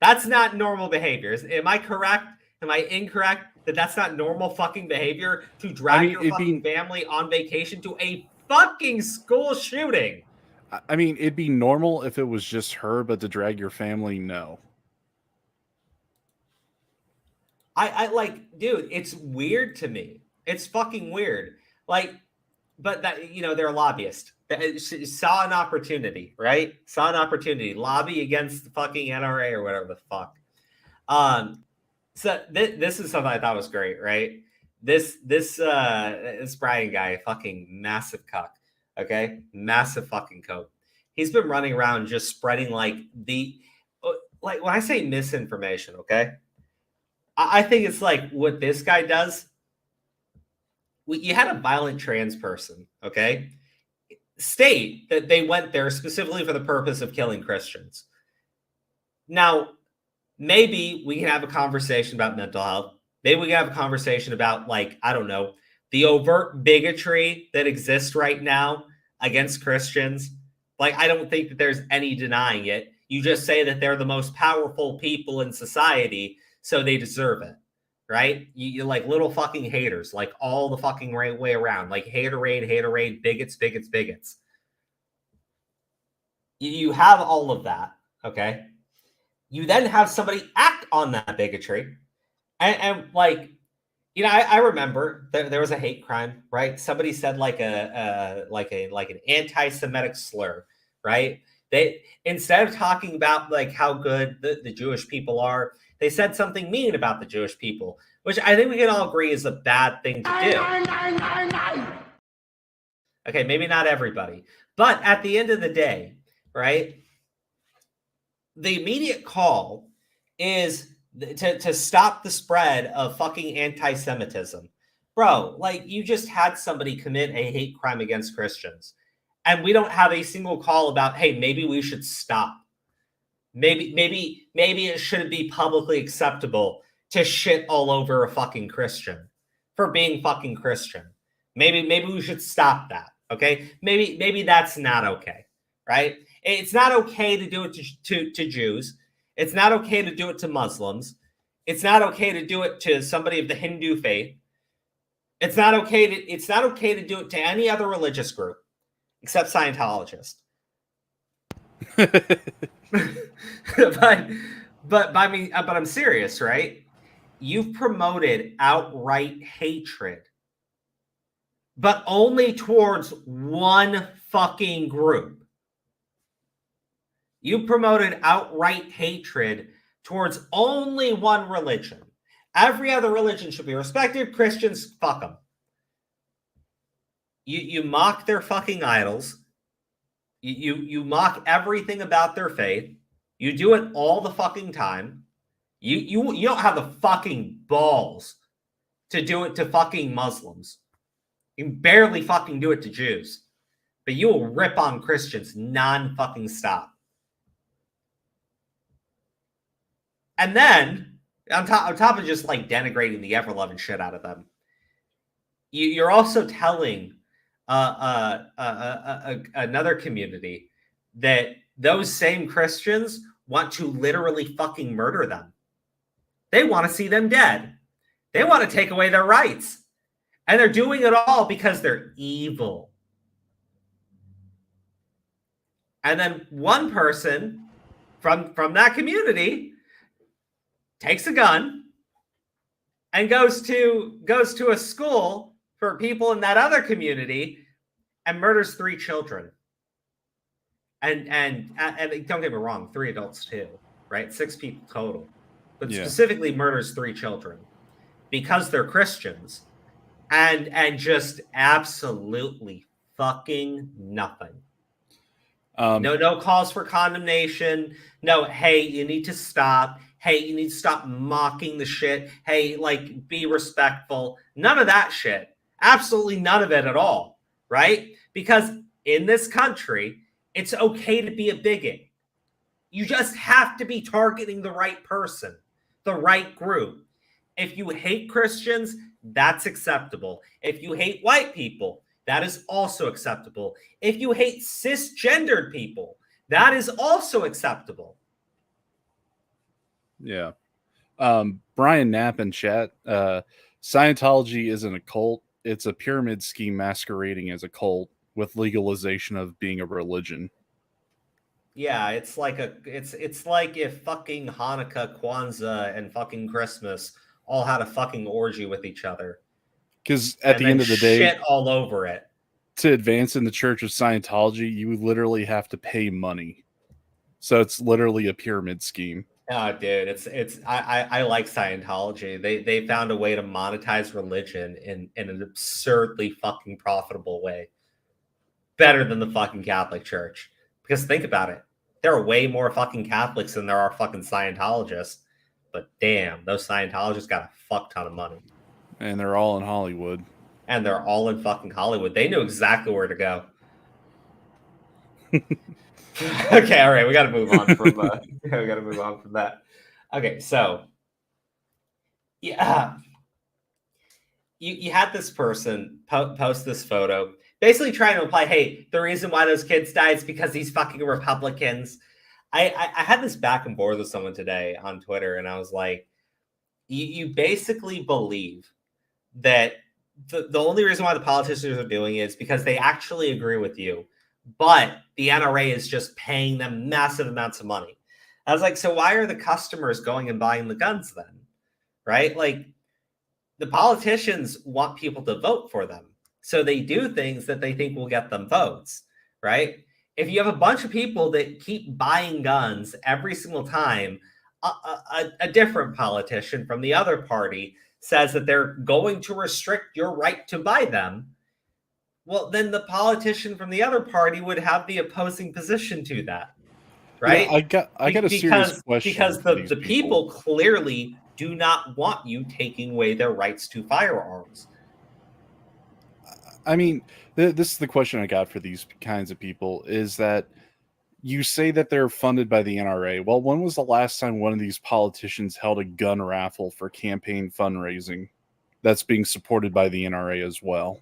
That's not normal behavior. Am I correct? Am I incorrect that that's not normal fucking behavior to drag your fucking family on vacation to a fucking school shooting? I mean, it'd be normal if it was just her, but to drag your family, no. I like, dude, it's weird to me. It's fucking weird. Like, but that, you know, they're a lobbyist. Saw an opportunity, right? Saw an opportunity. Lobby against the fucking NRA or whatever the fuck. So this is something I thought was great, right? This Brian guy, fucking massive cuck. Okay, massive fucking coke. He's been running around just spreading like when I say misinformation, okay, I think it's like what this guy does. You had a violent trans person, okay, state that they went there specifically for the purpose of killing Christians. Now, maybe we can have a conversation about mental health. Maybe we can have a conversation about, like, I don't know, the overt bigotry that exists right now against Christians. Like, I don't think that there's any denying it. You just say that they're the most powerful people in society, so they deserve it, right? You like little fucking haters, like all the fucking right way around, like haterade, bigots. You have all of that, okay? You then have somebody act on that bigotry, and like, you know, I remember there was a hate crime, right? Somebody said like an anti-Semitic slur, right? They, instead of talking about like how good the Jewish people are, they said something mean about the Jewish people, which I think we can all agree is a bad thing to do. Okay, maybe not everybody, but at the end of the day, right? The immediate call is to stop the spread of fucking anti-Semitism. Bro, like, you just had somebody commit a hate crime against Christians, and we don't have a single call about, hey, maybe we should stop. Maybe it shouldn't be publicly acceptable to shit all over a fucking Christian for being fucking Christian. Maybe we should stop that, okay? Maybe that's not okay, right? It's not okay to do it to Jews. It's not okay to do it to Muslims. It's not okay to do it to somebody of the Hindu faith. It's not okay to do it to any other religious group except Scientologists. but I'm serious, right? You've promoted outright hatred, but only towards one fucking group. You promoted outright hatred towards only one religion. Every other religion should be respected. Christians, fuck them. You mock their fucking idols. You mock everything about their faith. You do it all the fucking time. You don't have the fucking balls to do it to fucking Muslims. You can barely fucking do it to Jews. But you will rip on Christians non-fucking stop. And then, on top of just like denigrating the ever-loving shit out of them, you're also telling another community that those same Christians want to literally fucking murder them. They want to see them dead. They want to take away their rights. And they're doing it all because they're evil. And then one person from that community takes a gun and goes to a school for people in that other community and murders 3 children. And don't get me wrong, 3 adults too, right? 6 people total. But specifically murders 3 children because they're Christians and just absolutely fucking nothing. No calls for condemnation. No, hey, you need to stop. Hey, you need to stop mocking the shit. Hey, like, be respectful. None of that shit. Absolutely none of it at all, right? Because in this country, it's okay to be a bigot. You just have to be targeting the right person, the right group. If you hate Christians, that's acceptable. If you hate white people, that is also acceptable. If you hate cisgendered people, that is also acceptable. Yeah. Brian Knapp in chat, Scientology isn't a cult. It's a pyramid scheme masquerading as a cult with legalization of being a religion. Yeah, it's like if fucking Hanukkah, Kwanzaa, and fucking Christmas all had a fucking orgy with each other. Because at the end of the day, shit all over it. To advance in the Church of Scientology, you literally have to pay money. So it's literally a pyramid scheme. Oh, dude, I like Scientology. They found a way to monetize religion in an absurdly fucking profitable way. Better than the fucking Catholic Church. Because think about it. There are way more fucking Catholics than there are fucking Scientologists. But damn, those Scientologists got a fuck ton of money. And they're all in Hollywood. And they're all in fucking Hollywood. They knew exactly where to go. Okay, all right, we got to move on from that. Okay, so yeah, you had this person post this photo, basically trying to imply, hey, the reason why those kids died is because these fucking Republicans. I had this back and forth with someone today on Twitter, and I was like, you basically believe that the only reason why the politicians are doing it is because they actually agree with you, but the NRA is just paying them massive amounts of money. I was like, so why are the customers going and buying the guns then? Right? Like, the politicians want people to vote for them. So they do things that they think will get them votes, right? If you have a bunch of people that keep buying guns every single time, a different politician from the other party says that they're going to restrict your right to buy them, well, then the politician from the other party would have the opposing position to that, right? Yeah, I got a serious question. Because the people clearly do not want you taking away their rights to firearms. I mean, this is the question I got for these kinds of people, is that you say that they're funded by the NRA. Well, when was the last time one of these politicians held a gun raffle for campaign fundraising that's being supported by the NRA as well?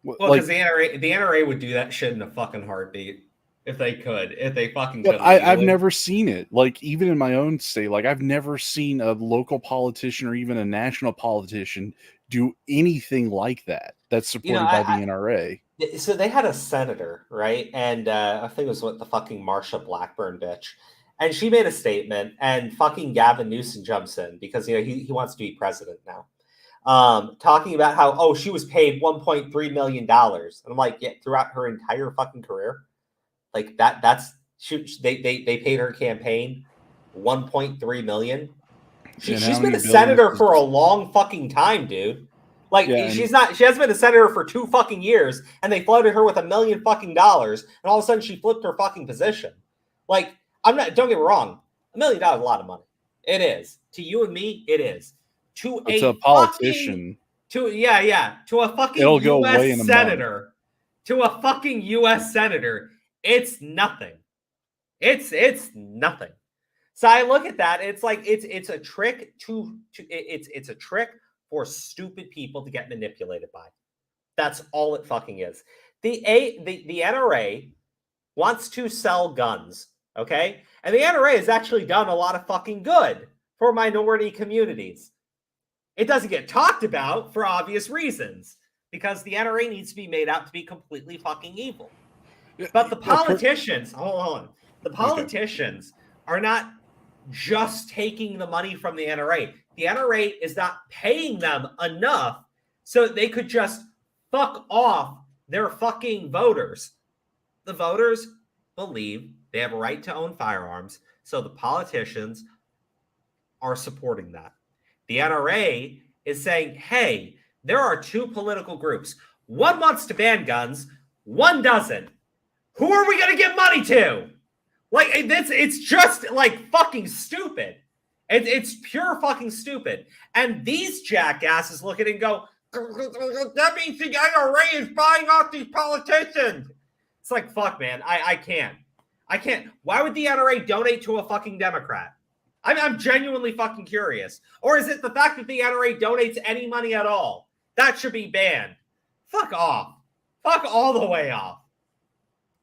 Well, because the NRA would do that shit in a fucking heartbeat if they could. If they fucking could. I've never seen it. Like, even in my own state, like, I've never seen a local politician or even a national politician do anything like that that's supported by the NRA. So they had a senator, right? And I think it was the fucking Marsha Blackburn bitch. And she made a statement, and fucking Gavin Newsom jumps in because, he wants to be president now. Talking about how, she was paid $1.3 million. And I'm like, yeah, throughout her entire fucking career? Like, they paid her campaign $1.3 million. She's been a senator for a long fucking time, dude. Like, she hasn't been a senator for 2 fucking years, and they flooded her with $1 million fucking dollars, and all of a sudden she flipped her fucking position. Like, don't get me wrong, $1 million is a lot of money. It is. To you and me, it is. To a politician. To a fucking US senator. To a fucking US senator, it's nothing. It's nothing. So I look at that, it's like it's a trick it's a trick for stupid people to get manipulated by. That's all it fucking is. The NRA wants to sell guns, okay? And the NRA has actually done a lot of fucking good for minority communities. It doesn't get talked about for obvious reasons, because the NRA needs to be made out to be completely fucking evil. But the politicians, hold on. The politicians are not just taking the money from the NRA. The NRA is not paying them enough so they could just fuck off their fucking voters. The voters believe they have a right to own firearms, so the politicians are supporting that. The NRA is saying, hey, there are 2 political groups. One wants to ban guns, one doesn't. Who are we going to give money to? Like, it's just like fucking stupid. It's pure fucking stupid. And these jackasses look at it and go, that means the IRA is buying off these politicians. It's like, fuck, man. I can't. Why would the NRA donate to a fucking Democrat? I'm genuinely fucking curious. Or is it the fact that the NRA donates any money at all? That should be banned. Fuck off. Fuck all the way off.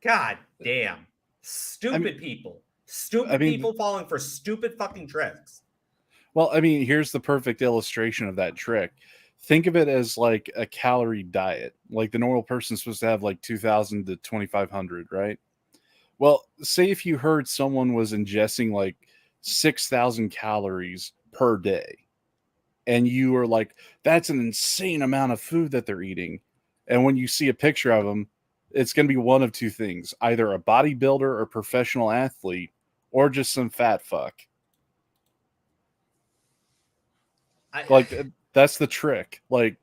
God damn. Stupid people. Stupid people falling for stupid fucking tricks. Well, I mean, here's the perfect illustration of that trick. Think of it as like a calorie diet. Like the normal person's supposed to have like 2,000 to 2,500, right? Well, say if you heard someone was ingesting like 6,000 calories per day, and you were like, that's an insane amount of food that they're eating. And when you see a picture of them, it's going to be one of two things, either a bodybuilder or professional athlete, or just some fat fuck. That's the trick. Like,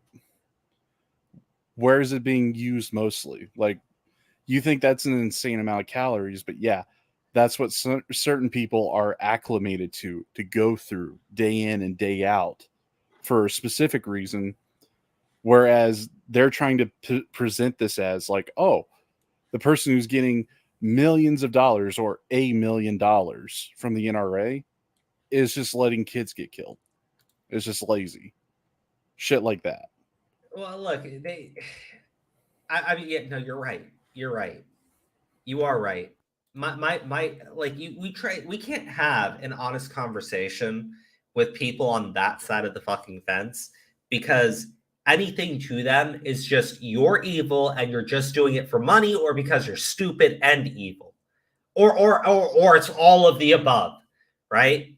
where is it being used mostly? Like, you think that's an insane amount of calories, but yeah, that's what certain people are acclimated to go through day in and day out for a specific reason. Whereas they're trying to present this as like, oh, the person who's getting millions of dollars or $1 million from the NRA is just letting kids get killed. It's just lazy. Shit like that. Well, look, I mean, yeah, no, you're right. You're right. You are right. We can't have an honest conversation with people on that side of the fucking fence, because anything to them is just you're evil and you're just doing it for money, or because you're stupid and evil, or it's all of the above, right?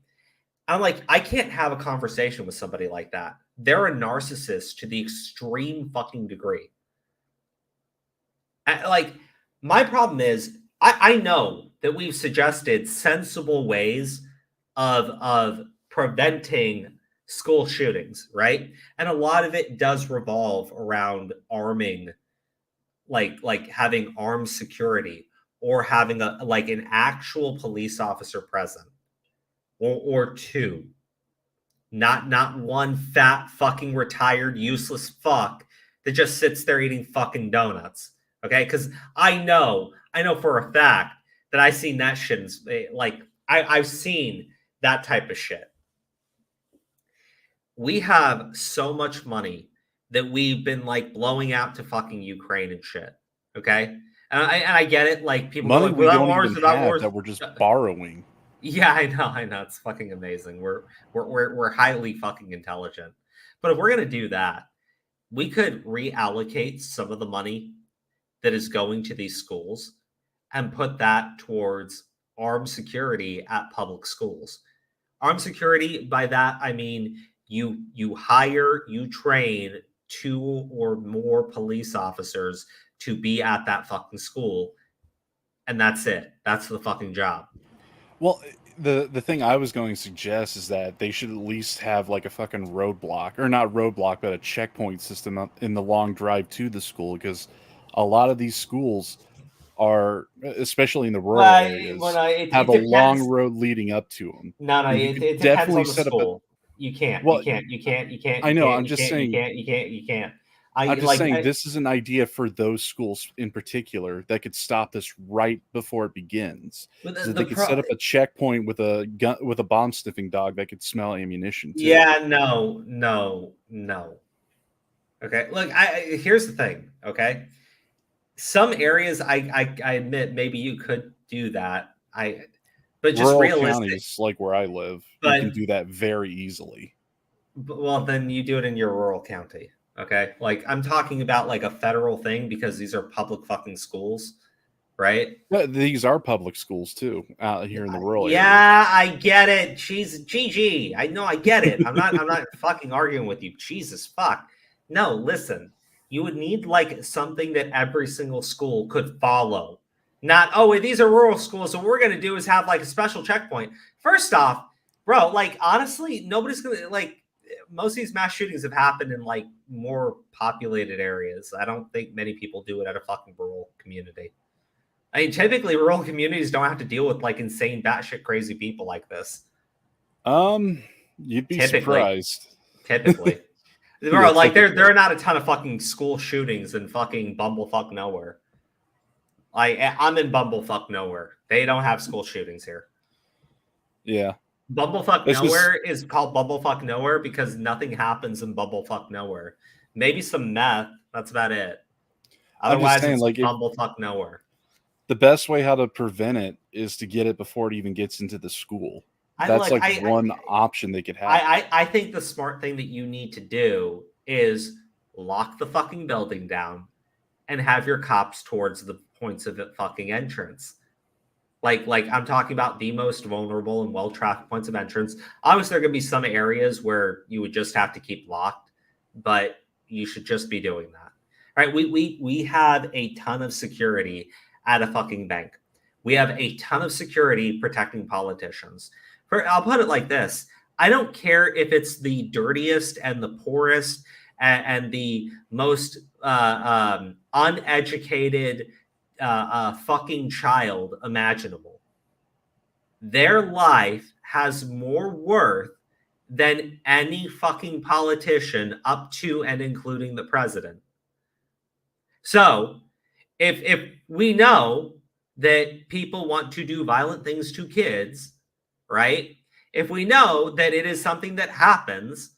I'm like, I can't have a conversation with somebody like that. They're a narcissist to the extreme fucking degree. Like, my problem is, I know that we've suggested sensible ways of preventing school shootings, right? And a lot of it does revolve around arming, like having armed security, or having an actual police officer present, or two, not one fat fucking retired useless fuck that just sits there eating fucking donuts. Okay, because I know for a fact that I've seen that shit. I've seen that type of shit. We have so much money that we've been like blowing out to fucking Ukraine and shit. Okay, and I get it. Like, people money are like, we don't wars, even have that we're just borrowing. Yeah, I know. It's fucking amazing. We're highly fucking intelligent. But if we're gonna do that, we could reallocate some of the money that is going to these schools and put that towards armed security at public schools. Armed security, by that I mean you train 2 or more police officers to be at that fucking school, and that's it. That's the fucking job. Well, the thing I was going to suggest is that they should at least have like a fucking roadblock, or not roadblock, but a checkpoint system in the long drive to the school, because a lot of these schools are, especially in the rural areas, have a long road leading up to them. No, it depends on the school. You can't. I know. I'm just saying. You can't. I'm just saying this is an idea for those schools in particular that could stop this right before it begins. So they could set up a checkpoint with a gun, with a bomb sniffing dog that could smell ammunition too. Yeah, no. Okay, look, here's the thing. Okay, some areas I admit maybe you could do that. But just rural realistic, counties like where I live, you can do that very easily. Well, then you do it in your rural county. Okay, like, I'm talking about like a federal thing, because these are public fucking schools, right? But these are public schools too, out here in the rural area. Yeah, I get it. GG. I know, I get it. I'm not fucking arguing with you. Jesus fuck. No, listen. You would need like something that every single school could follow. Not, oh, these are rural schools, so what we're gonna do is have like a special checkpoint. First off, bro, like, honestly, nobody's gonna, like, most of these mass shootings have happened in like more populated areas. I don't think many people do it at a fucking rural community. I mean, typically rural communities don't have to deal with like insane batshit crazy people like this. You'd be surprised. Typically. Bro, like there are not a ton of fucking school shootings in fucking bumblefuck nowhere. I'm in bumblefuck nowhere. They don't have school shootings here. Yeah. Bumblefuck nowhere is called bumblefuck nowhere because nothing happens in bumblefuck nowhere. Maybe some meth. That's about it. Otherwise, it's like bumblefuck nowhere. The best way how to prevent it is to get it before it even gets into the school. That's one option they could have. I think the smart thing that you need to do is lock the fucking building down and have your cops towards the points of fucking entrance. Like I'm talking about the most vulnerable and well-trafficked points of entrance. Obviously, there are going to be some areas where you would just have to keep locked, but you should just be doing that. All right, we have a ton of security at a fucking bank. We have a ton of security protecting politicians. I'll put it like this. I don't care if it's the dirtiest and the poorest and the most uneducated fucking child imaginable. Their life has more worth than any fucking politician up to and including the president. So if we know that people want to do violent things to kids, right? If we know that it is something that happens,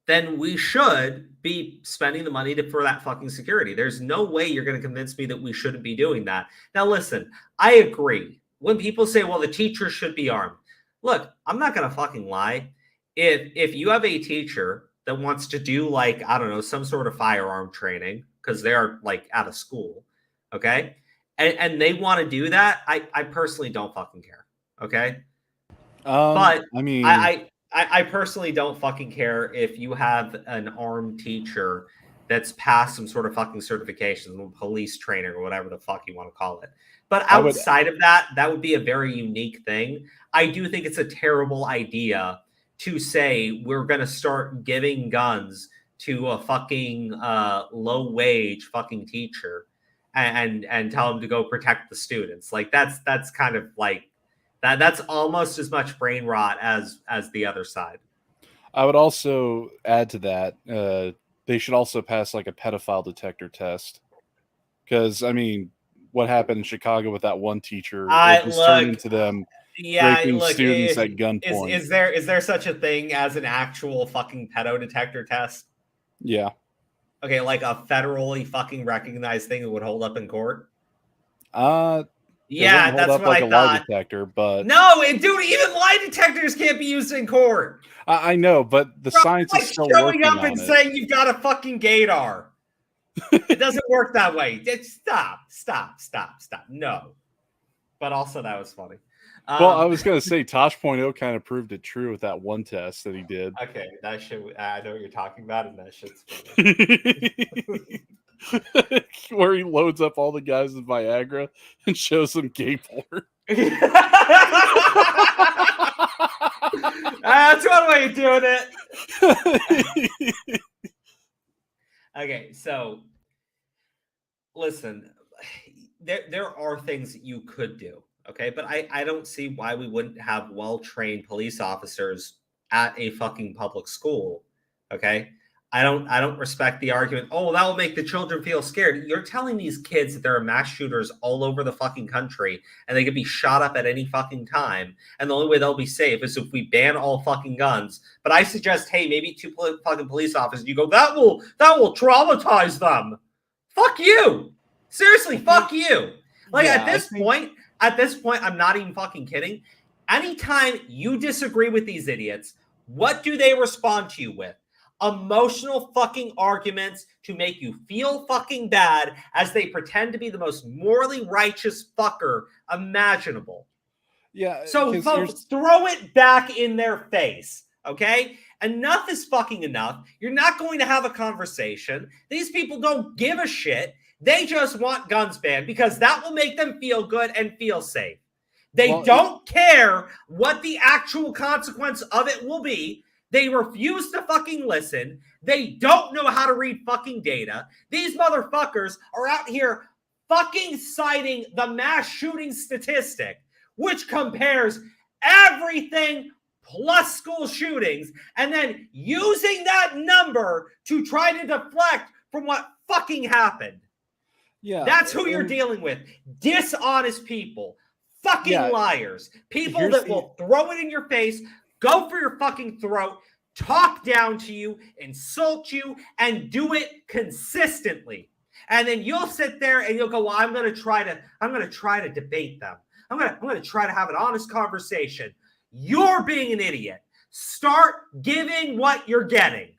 then we should be spending the money for that fucking security. There's no way you're going to convince me that we shouldn't be doing that. Now, listen, I agree. When people say, well, the teachers should be armed. Look, I'm not going to fucking lie. If you have a teacher that wants to do like, I don't know, some sort of firearm training, because they're like out of school, okay? And they want to do that, I personally don't fucking care, okay? But I mean, I personally don't fucking care if you have an armed teacher that's passed some sort of fucking certification, police training or whatever the fuck you want to call it. But outside of that, that would be a very unique thing. I do think it's a terrible idea to say we're going to start giving guns to a fucking low wage fucking teacher and tell them to go protect the students. Like that's kind of like that's almost as much brain rot as the other side. I would also add to that, they should also pass like a pedophile detector test. Because, I mean, what happened in Chicago with that one teacher, it was turned into them raping students at gunpoint. Is there such a thing as an actual fucking pedo detector test? Yeah. Okay, like a federally fucking recognized thing that would hold up in court? Yeah, that's what I thought. Lie detector, but no, dude, even lie detectors can't be used in court. I know, but the science is still working on it. Showing up and saying you've got a fucking gaydar. It doesn't work that way. Stop. No. But also, that was funny. Well, I was going to say, Tosh.0 kind of proved it true with that one test that he did. Okay, that shit, I know what you're talking about, and that shit's funny. Where he loads up all the guys in Viagra and shows them gay porn. That's one way of doing it. Okay, so listen, there are things that you could do, okay? But I don't see why we wouldn't have well-trained police officers at a fucking public school, okay? I don't respect the argument, oh, that will make the children feel scared. You're telling these kids that there are mass shooters all over the fucking country and they could be shot up at any fucking time. And the only way they'll be safe is if we ban all fucking guns. But I suggest, hey, maybe 2 fucking police officers. You go, that will traumatize them. Fuck you. Seriously, fuck you. Like at this point, I'm not even fucking kidding. Anytime you disagree with these idiots, what do they respond to you with? Emotional fucking arguments to make you feel fucking bad as they pretend to be the most morally righteous fucker imaginable. Yeah. So folks, throw it back in their face, okay? Enough is fucking enough. You're not going to have a conversation. These people don't give a shit. They just want guns banned because that will make them feel good and feel safe. They don't care what the actual consequence of it will be. They refuse to fucking listen. They don't know how to read fucking data. These motherfuckers are out here fucking citing the mass shooting statistic, which compares everything plus school shootings, and then using that number to try to deflect from what fucking happened. Yeah. That's who you're dealing with. Dishonest people. Fucking liars. People that will throw it in your face, go for your fucking throat, talk down to you, insult you, and do it consistently. And then you'll sit there and you'll go, well, I'm going to try to debate them. I'm going to try to have an honest conversation. You're being an idiot. Start giving what you're getting.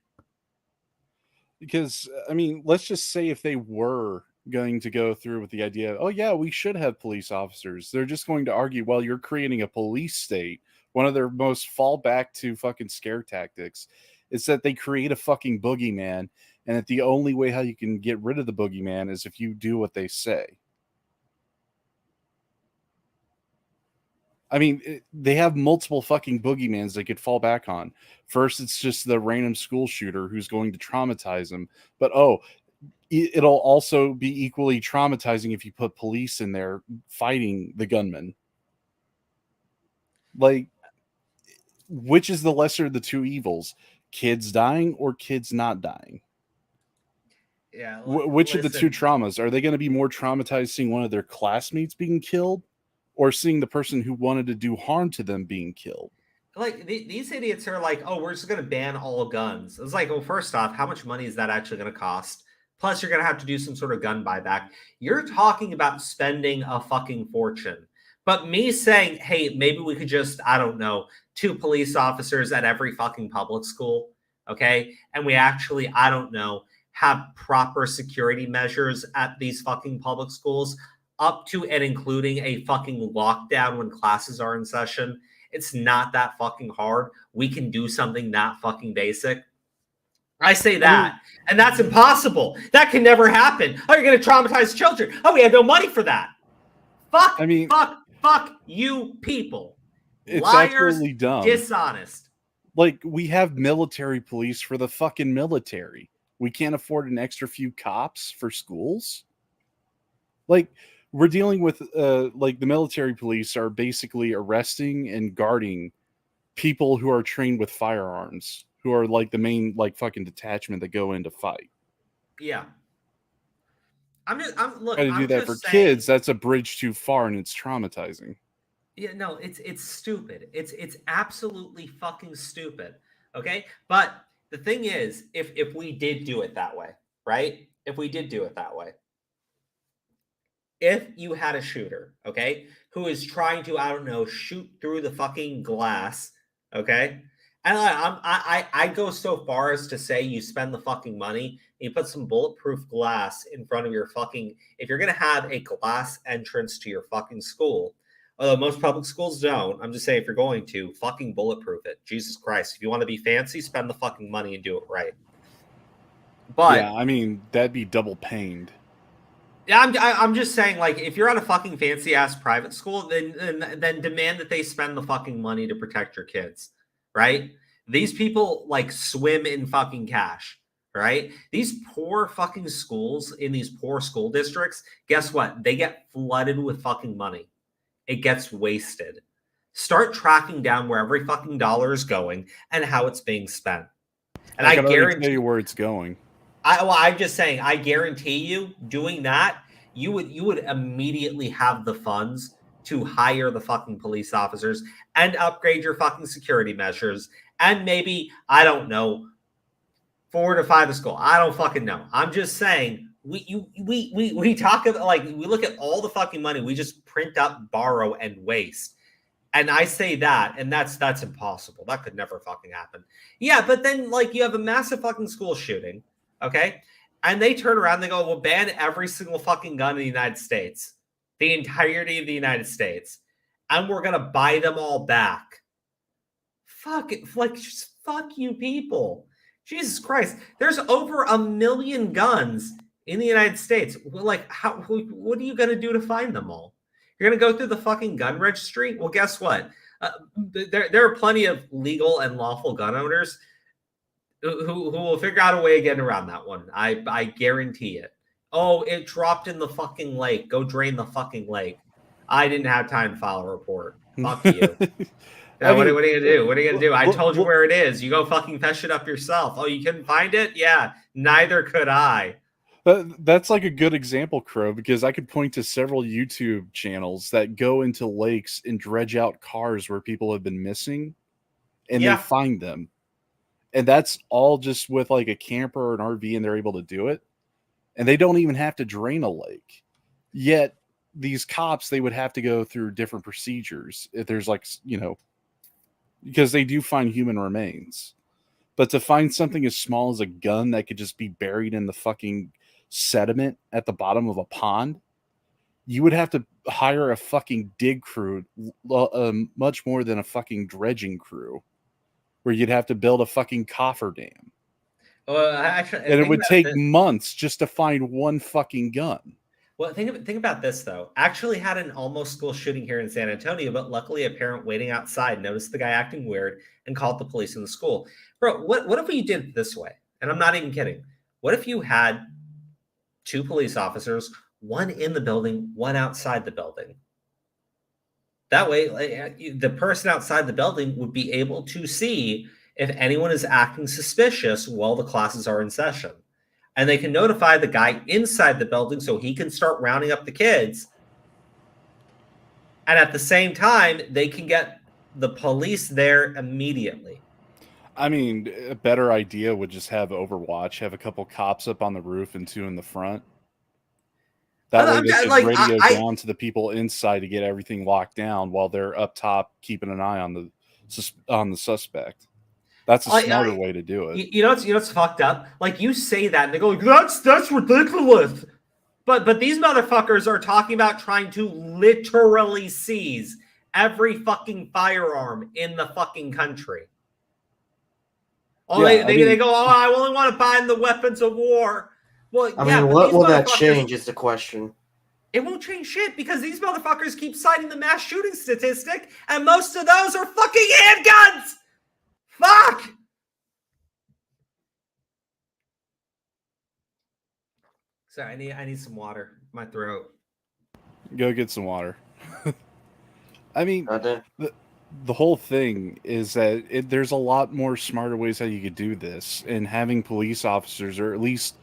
Because, I mean, let's just say if they were going to go through with the idea, oh yeah, we should have police officers. They're just going to argue, well, you're creating a police state. One of their most fallback to fucking scare tactics is that they create a fucking boogeyman, and that the only way how you can get rid of the boogeyman is if you do what they say. I mean, they have multiple fucking boogeymans they could fall back on. First, it's just the random school shooter who's going to traumatize them. But, it'll also be equally traumatizing if you put police in there fighting the gunman. Like, which is the lesser of the two evils? Kids dying or kids not dying? Yeah. Which of the two traumas? Are they going to be more traumatized seeing one of their classmates being killed, or seeing the person who wanted to do harm to them being killed? Like, these idiots are like, oh, we're just going to ban all guns. It's like, well, first off, how much money is that actually going to cost? Plus, you're going to have to do some sort of gun buyback. You're talking about spending a fucking fortune. But me saying, hey, maybe we could just, I don't know, 2 police officers at every fucking public school, okay? And we actually, I don't know, have proper security measures at these fucking public schools, up to and including a fucking lockdown when classes are in session. It's not that fucking hard. We can do something that fucking basic. I say that, and that's impossible. That can never happen. Oh, you're going to traumatize children. Oh, we have no money for that. Fuck, fuck you people. It's Liars, absolutely dumb. Dishonest. Like, we have military police for the fucking military. We can't afford an extra few cops for schools. Like, we're dealing with, like, the military police are basically arresting and guarding people who are trained with firearms, who are like the main like fucking detachment that go in to fight. Yeah. I'm Try to do that for kids. That's a bridge too far, and it's traumatizing. Yeah, no, it's stupid. It's absolutely fucking stupid. Okay, but the thing is, if we did do it that way, right? If we did do it that way, if you had a shooter, okay, who is trying to, I don't know, shoot through the fucking glass, okay. And I go so far as to say you spend the fucking money, you put some bulletproof glass in front of your fucking, if you're going to have a glass entrance to your fucking school, although most public schools don't, I'm just saying if you're going to, fucking bulletproof it. Jesus Christ. If you want to be fancy, spend the fucking money and do it right. But yeah, I mean, that'd be double pained. Yeah, I'm just saying, like, if you're at a fucking fancy ass private school, then demand that they spend the fucking money to protect your kids. Right? These people like swim in fucking cash, right? These poor fucking schools in these poor school districts, guess what? They get flooded with fucking money. It gets wasted. Start tracking down where every fucking dollar is going and how it's being spent. And I guarantee you where it's going. I'm just saying, I guarantee you doing that, you would immediately have the funds to hire the fucking police officers and upgrade your fucking security measures. And maybe, I don't know, fortify the school. I don't fucking know. I'm just saying, we talk about, like, we look at all the fucking money we just print up, borrow, and waste. And I say that, and that's impossible. That could never fucking happen. Yeah, but then, like, you have a massive fucking school shooting, okay? And they turn around and they go, we'll ban every single fucking gun in the United States. The entirety of the United States, and we're gonna buy them all back. Fuck it, like, just fuck you people. Jesus Christ, there's over 1 million guns in the United States. Like, what are you gonna do to find them all? You're gonna go through the fucking gun registry? Well, guess what? There are plenty of legal and lawful gun owners who will figure out a way of getting around that one. I guarantee it. Oh, it dropped in the fucking lake. Go drain the fucking lake. I didn't have time to file a report. Fuck you. Now, what are you gonna do? What are you gonna do? I told you where it is. You go fucking fetch it up yourself. Oh, you couldn't find it? Yeah, neither could I. That's like a good example, Crow, because I could point to several YouTube channels that go into lakes and dredge out cars where people have been missing, and they find them. And that's all just with like a camper or an RV, and they're able to do it. And they don't even have to drain a lake. Yet these cops, they would have to go through different procedures if there's like, you know, because they do find human remains. But to find something as small as a gun that could just be buried in the fucking sediment at the bottom of a pond, you would have to hire a fucking dig crew, much more than a fucking dredging crew, where you'd have to build a fucking cofferdam. Actually, and it would take months just to find one fucking gun. Well, think about this, though. Actually had an almost school shooting here in San Antonio, but luckily a parent waiting outside noticed the guy acting weird and called the police in the school. Bro, what if we did it this way? And I'm not even kidding. What if you had 2 police officers, one in the building, one outside the building? That way, the person outside the building would be able to see if anyone is acting suspicious while the classes are in session. And they can notify the guy inside the building so he can start rounding up the kids. And at the same time, they can get the police there immediately. I mean, a better idea would just have Overwatch, have a couple cops up on the roof and 2 in the front. That way they could radio down to the people inside to get everything locked down while they're up top keeping an eye on the suspect. That's a smarter way to do it. You know what's fucked up? Like, you say that and they go, that's ridiculous. But these motherfuckers are talking about trying to literally seize every fucking firearm in the fucking country. Oh, yeah, they go, oh, I only want to buy the weapons of war. Well, I mean, what will that change is the question. It won't change shit because these motherfuckers keep citing the mass shooting statistic, and most of those are fucking handguns. Fuck! Sorry, I need some water. My throat. Go get some water. I mean, the whole thing is that there's a lot more smarter ways how you could do this, and having police officers or at least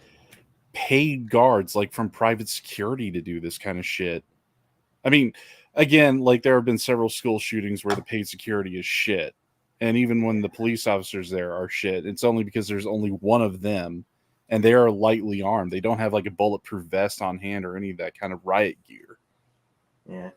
paid guards like from private security to do this kind of shit. I mean, again, like there have been several school shootings where the paid security is shit. And even when the police officers there are shit, it's only because there's only one of them and they are lightly armed. They don't have like a bulletproof vest on hand or any of that kind of riot gear. Yeah.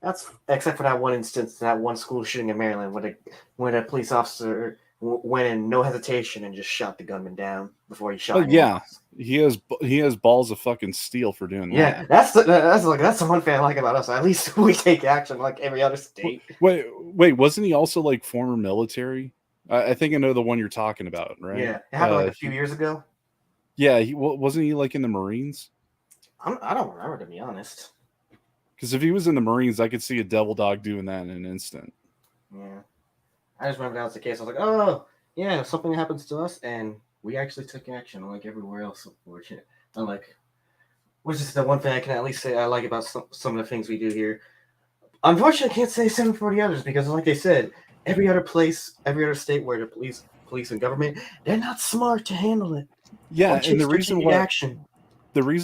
That's except for that one instance, that one school shooting in Maryland when a police officer went in no hesitation and just shot the gunman down before he shot him. Yeah. He has balls of fucking steel for doing that. Yeah, that's the one thing I like about us. At least we take action like every other state. Wait, wasn't he also like former military? I think I know the one you're talking about, right? Yeah, it happened like a few years ago. Yeah, wasn't he like in the Marines? I don't remember, to be honest. Because if he was in the Marines, I could see a devil dog doing that in an instant. Yeah, I just remember that was the case. I was like, oh yeah, something happens to us and we actually took action, like everywhere else, unfortunately. Which is the one thing I can at least say I like about some of the things we do here. Unfortunately, I can't say same for the others because, like I said, every other place, every other state where the police and government, they're not smart to handle it. Yeah, and the reason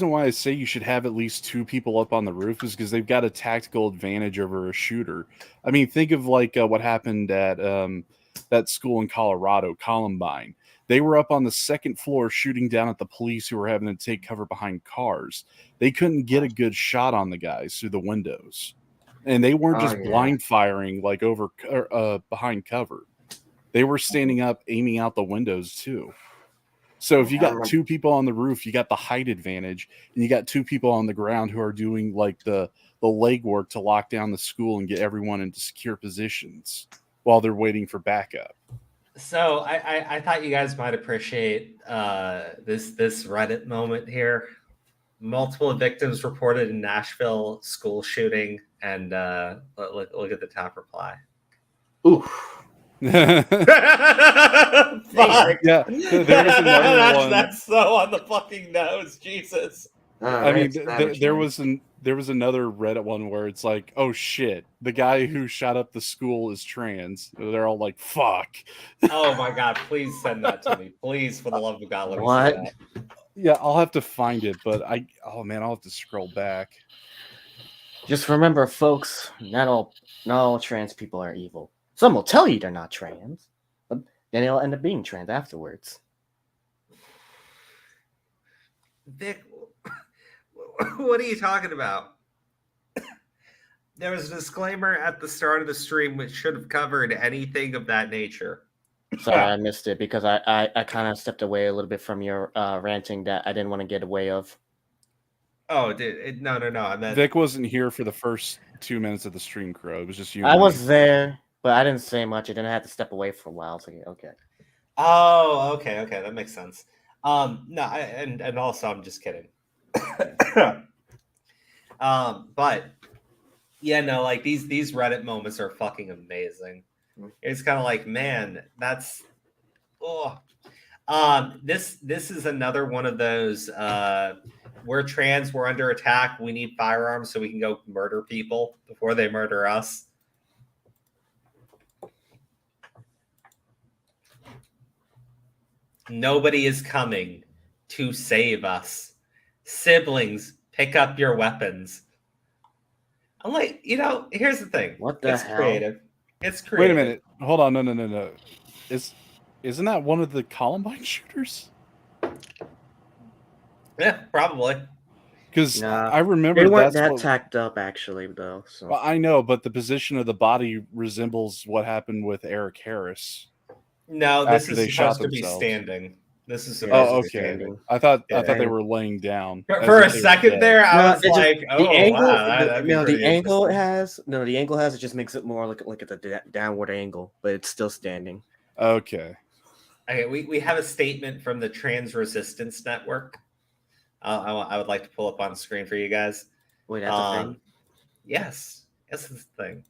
why I say you should have at least 2 people up on the roof is because they've got a tactical advantage over a shooter. I mean, think of like what happened at that school in Colorado, Columbine. They were up on the 2nd floor shooting down at the police who were having to take cover behind cars. They couldn't get a good shot on the guys through the windows. And they weren't just blind firing like over behind cover. They were standing up, aiming out the windows too. So if you got 2 people on the roof, you got the height advantage, and you got 2 people on the ground who are doing like the legwork to lock down the school and get everyone into secure positions while they're waiting for backup. So I thought you guys might appreciate this Reddit moment here. Multiple victims reported in Nashville school shooting, and look at the top reply. Oof. Fuck. Yeah, there was another one. That's so on the fucking nose, Jesus. I mean, there was another Reddit one where it's like, oh shit, the guy who shot up the school is trans. They're all like, fuck. Oh my god, please send that to me. Please, for the love of God, let me What? see that. Yeah, I'll have to find it, but I'll have to scroll back. Just remember, folks, not all trans people are evil. Some will tell you they're not trans, but then they'll end up being trans afterwards. Vic, what are you talking about? There was a disclaimer at the start of the stream which should have covered anything of that nature. Sorry, I missed it because I kind of stepped away a little bit from your ranting that I didn't want to get away of. Oh, dude, no. I meant Vic wasn't here for the first 2 minutes of the stream, Crow. It was just you. I was there, but I didn't say much. I didn't have to step away for a while. So okay. Oh, okay, that makes sense. No, and also I'm just kidding. But yeah, no, like these Reddit moments are fucking amazing. It's kind of like, man, that's this is another one of those we're trans, we're under attack, we need firearms so we can go murder people before they murder us. Nobody is coming to save us. Siblings, pick up your weapons. I'm like, here's the thing. What the hell? Creative. It's creative. Wait a minute. Hold on. No. Isn't that one of the Columbine shooters? Yeah, probably. Because I remember they weren't that's tacked up actually, though. So. Well, I know, but the position of the body resembles what happened with Eric Harris. No, this is supposed to be standing. This is supposed to be standing. I thought they were laying down. For a second there, I was like, the angle, wow. The angle it has it just makes it more like at the downward angle, but it's still standing. Okay. Okay, we have a statement from the Trans Resistance Network. I would like to pull up on screen for you guys. Wait, that's a thing? Yes, it's the thing.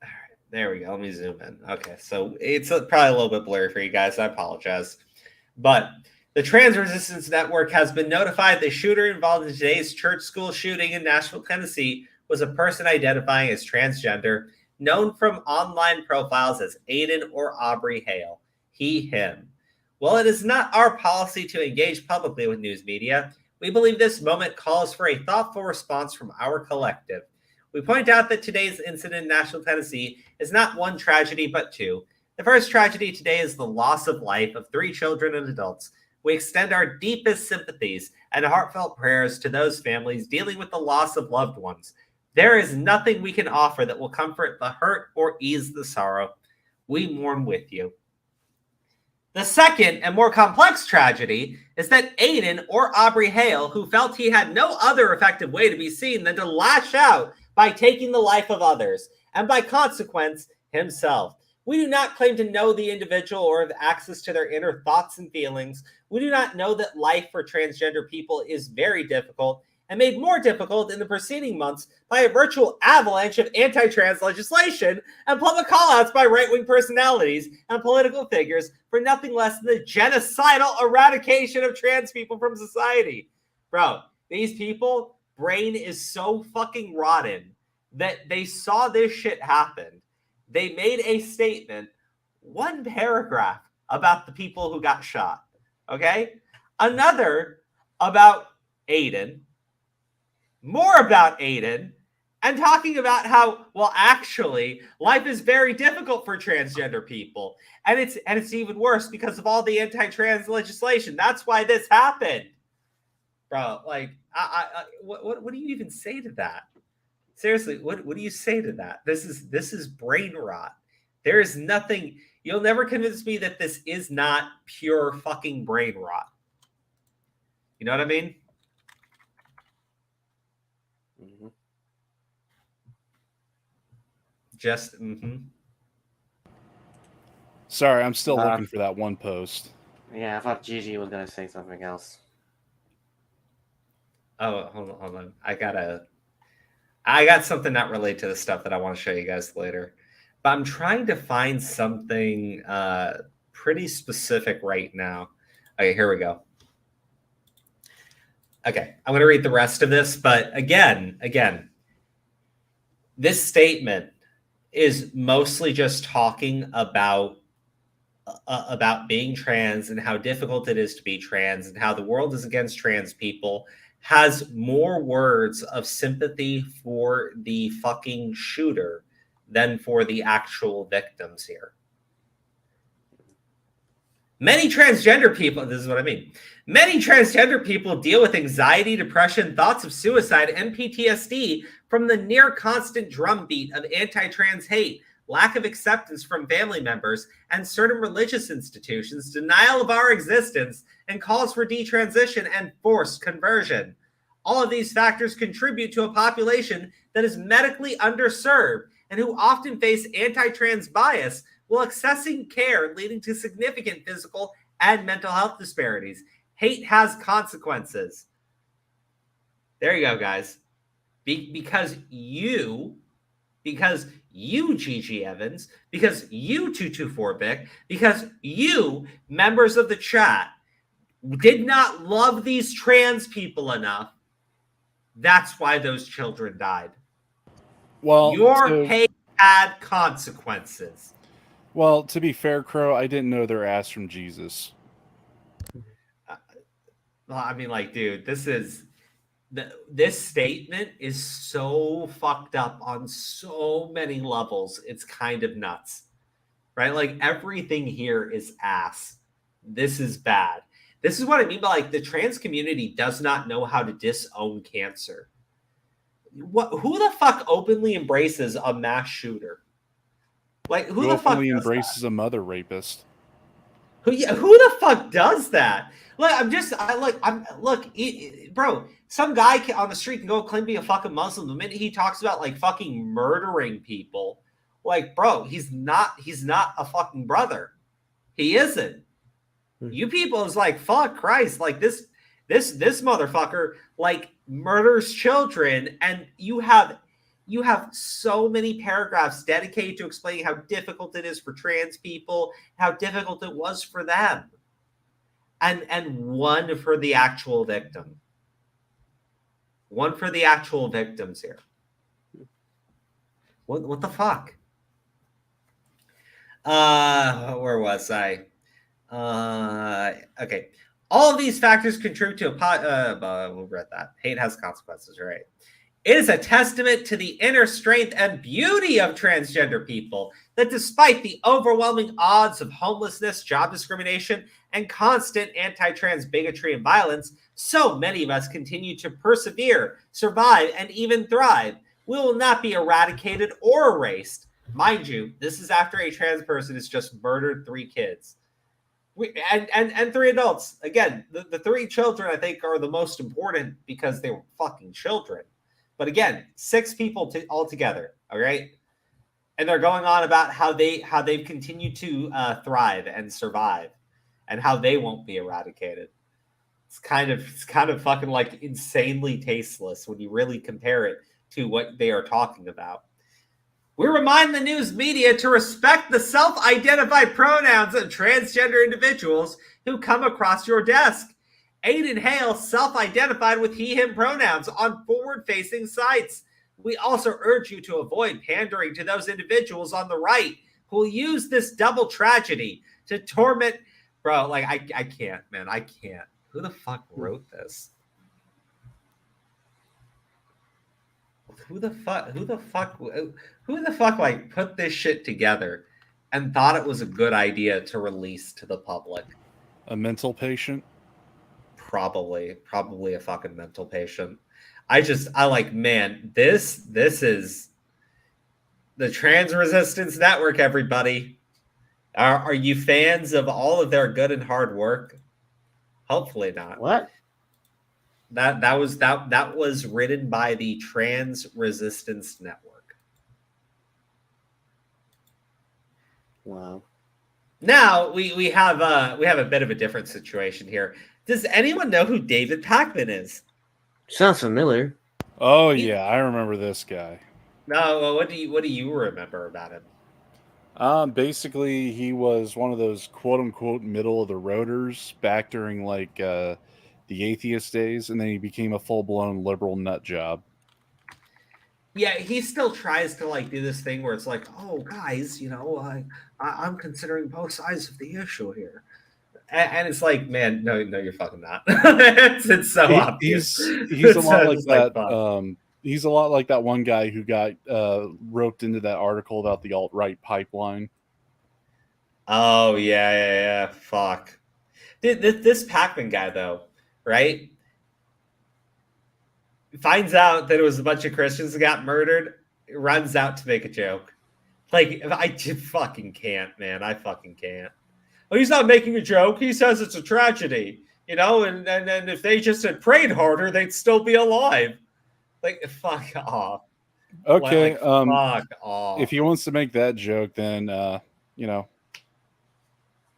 All right, there we go. Let me zoom in. Okay, so it's probably a little bit blurry for you guys. I apologize. But the Trans Resistance Network has been notified the shooter involved in today's church school shooting in Nashville, Tennessee, was a person identifying as transgender, known from online profiles as Aiden or Aubrey Hale, he, him. While it is not our policy to engage publicly with news media, we believe this moment calls for a thoughtful response from our collective. We point out that today's incident in Nashville, Tennessee is not one tragedy, but two. The first tragedy today is the loss of life of 3 children and adults. We extend our deepest sympathies and heartfelt prayers to those families dealing with the loss of loved ones. There is nothing we can offer that will comfort the hurt or ease the sorrow. We mourn with you. The second and more complex tragedy is that Aiden or Aubrey Hale, who felt he had no other effective way to be seen than to lash out by taking the life of others, and by consequence, himself. We do not claim to know the individual or have access to their inner thoughts and feelings. We do not know that life for transgender people is very difficult and made more difficult in the preceding months by a virtual avalanche of anti-trans legislation and public call-outs by right-wing personalities and political figures for nothing less than the genocidal eradication of trans people from society. Bro, these people, brain is so fucking rotten that they saw this shit happen. They made a statement, 1 paragraph about the people who got shot, okay? Another about Aiden, more about Aiden, and talking about how, well, actually, life is very difficult for transgender people. And it's even worse because of all the anti-trans legislation. That's why this happened. Bro, like, what do you even say to that? Seriously, what do you say to that? This is brain rot. There is nothing, you'll never convince me that this is not pure fucking brain rot. You know what I mean? Mm-hmm. Sorry, I'm still looking for that one post. Yeah, I thought Gigi was gonna say something else. Oh, hold on. I got something not related to the stuff that I want to show you guys later. But I'm trying to find something pretty specific right now. Okay, here we go. Okay, I'm going to read the rest of this, but again, this statement is mostly just talking about being trans and how difficult it is to be trans and how the world is against trans people, has more words of sympathy for the fucking shooter than for the actual victims here. Many transgender people, this is what I mean. Many transgender people deal with anxiety, depression, thoughts of suicide, and PTSD from the near constant drumbeat of anti-trans hate, lack of acceptance from family members and certain religious institutions, denial of our existence, and calls for detransition and forced conversion. All of these factors contribute to a population that is medically underserved and who often face anti-trans bias while accessing care, leading to significant physical and mental health disparities. Hate has consequences. There you go, guys. Because you, Gigi Evans, because you, 224Bic, because you, members of the chat, did not love these trans people enough, that's why those children died. Well, your hate had consequences. Well, to be fair, Crow, I didn't know their ass from Jesus. I mean, like, dude, this statement is so fucked up on so many levels. It's kind of nuts, right? Like, everything here is ass. This is bad. This is what I mean by, like, the trans community does not know how to disown cancer. Who the fuck openly embraces a mass shooter? Like, who the fuck embraces a mother rapist? Who the fuck does that? Like, bro, some guy on the street can go claim to be a fucking Muslim. The minute he talks about, like, fucking murdering people, like, bro, he's not a fucking brother. He isn't. You people is like, fuck Christ, like, this motherfucker, like, murders children, and you have so many paragraphs dedicated to explaining how difficult it is for trans people, how difficult it was for them, and one for the actual victim. One for the actual victims here. What the fuck? Where was I? Okay. All of these factors contribute to we'll read that. Hate has consequences, right? It is a testament to the inner strength and beauty of transgender people that despite the overwhelming odds of homelessness, job discrimination, and constant anti-trans bigotry and violence, so many of us continue to persevere, survive, and even thrive. We will not be eradicated or erased. Mind you, this is after a trans person has just murdered 3 kids. And 3 adults. Again, the 3 children, I think, are the most important because they were fucking children. But again, 6 people altogether, all right? And they're going on about how they've continued to thrive and survive and how they won't be eradicated. It's kind of fucking, like, insanely tasteless when you really compare it to what they are talking about. We remind the news media to respect the self-identified pronouns of transgender individuals who come across your desk. Aiden Hale self-identified with he, him pronouns on forward-facing sites. We also urge you to avoid pandering to those individuals on the right who will use this double tragedy to torment. Bro, like, I can't, man. I can't. Who the fuck wrote this? Who the fuck like put this shit together and thought it was a good idea to release to the public? A mental patient? Probably a fucking mental patient. I like, man, this is the Trans Resistance Network, everybody. Are you fans of all of their good and hard work? Hopefully not. What? That was written by the Trans Resistance Network. Wow. Now we have a bit of a different situation here. Does anyone know who David Pakman is? Sounds familiar. Oh yeah, I remember this guy. No, well, what do you remember about him? Basically, he was one of those quote unquote middle of the roaders back during like the the atheist days, and then he became a full-blown liberal nut job. Yeah, he still tries to like do this thing where it's like, oh, guys, I'm considering both sides of the issue here, and it's like, man, no, you're fucking not. it's so obvious. He's a lot like It's that. He's a lot like that one guy who got roped into that article about the alt-right pipeline. Oh yeah. Fuck. Dude, this Pac-Man guy though, right? Finds out that it was a bunch of Christians that got murdered, runs out to make a joke. Like, I just fucking can't, man. I fucking can't. Well, he's not making a joke. He says it's a tragedy, and if they just had prayed harder, they'd still be alive. Like, fuck off. Okay. Fuck off. If he wants to make that joke, then,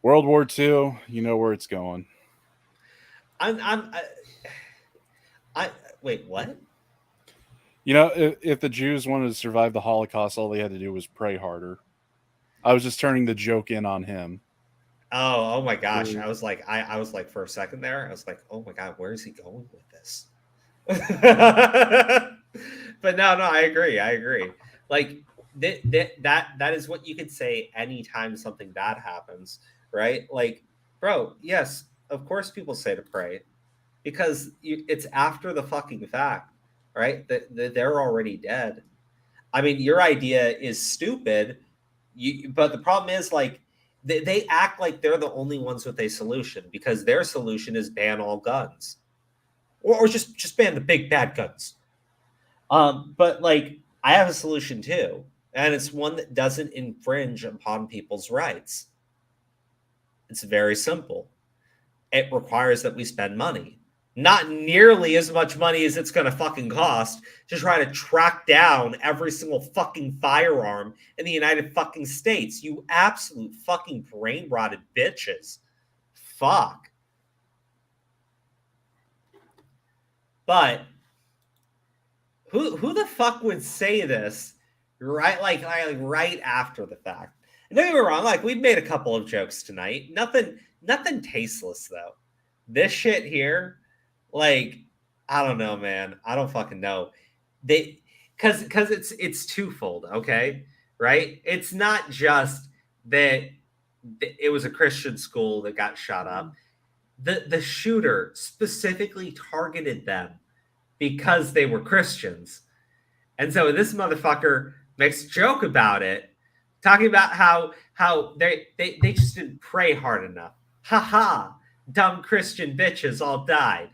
World War II, you know where it's going. Wait, what? If the Jews wanted to survive the Holocaust, all they had to do was pray harder. I was just turning the joke in on him. Oh my gosh. I was like, for a second there, I was like, oh my God, where is he going with this? But no, I agree. Like that is what you could say anytime something bad happens, right? Like, bro, yes, of course people say to pray, because it's after the fucking fact, right? That they're already dead. I mean, your idea is stupid, but the problem is, like, they act like they're the only ones with a solution, because their solution is ban all guns, or just ban the big bad guns. But like, I have a solution too, and it's one that doesn't infringe upon people's rights. It's very simple. It requires that we spend money. Not nearly as much money as it's going to fucking cost to try to track down every single fucking firearm in the United fucking States. You absolute fucking brain rotted bitches. Fuck. But who the fuck would say this right like right after the fact? And don't get me wrong, like, we've made a couple of jokes tonight. Nothing tasteless though. This shit here, like, I don't know, man. I don't fucking know. Because it's twofold, okay? Right? It's not just that it was a Christian school that got shot up. The shooter specifically targeted them because they were Christians. And so this motherfucker makes a joke about it, talking about how they just didn't pray hard enough. Ha ha. Dumb Christian bitches all died.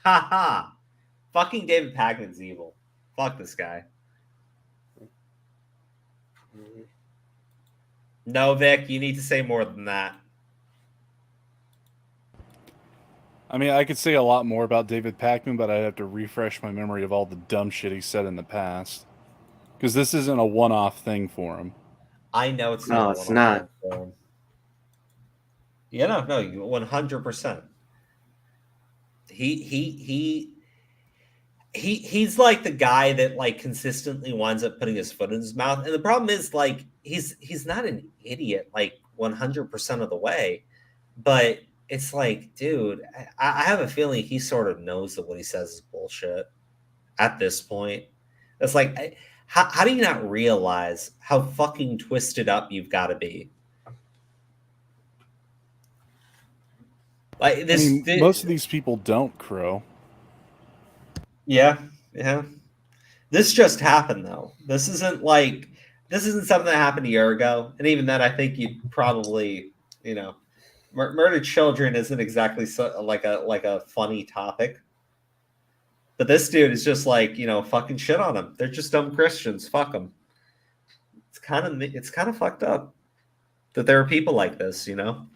Ha ha. Fucking David Packman's evil. Fuck this guy. No, Vic, you need to say more than that. I mean, I could say a lot more about David Packman, but I'd have to refresh my memory of all the dumb shit he said in the past. Because this isn't a one-off thing for him. I know it's not. No, it's not. Yeah, no, 100%. He's like the guy that, like, consistently winds up putting his foot in his mouth. And the problem is, like, he's not an idiot, like, 100% of the way. But it's like, dude, I have a feeling he sort of knows that what he says is bullshit at this point. It's like, how do you not realize how fucking twisted up you've got to be? Like, this, I mean, most of these people don't, Crow. Yeah. This just happened, though. This isn't something that happened a year ago. And even then, I think you'd probably, murdered children isn't exactly like a funny topic. But this dude is just like, fucking shit on them. They're just dumb Christians. Fuck them. It's kind of fucked up that there are people like this, Well,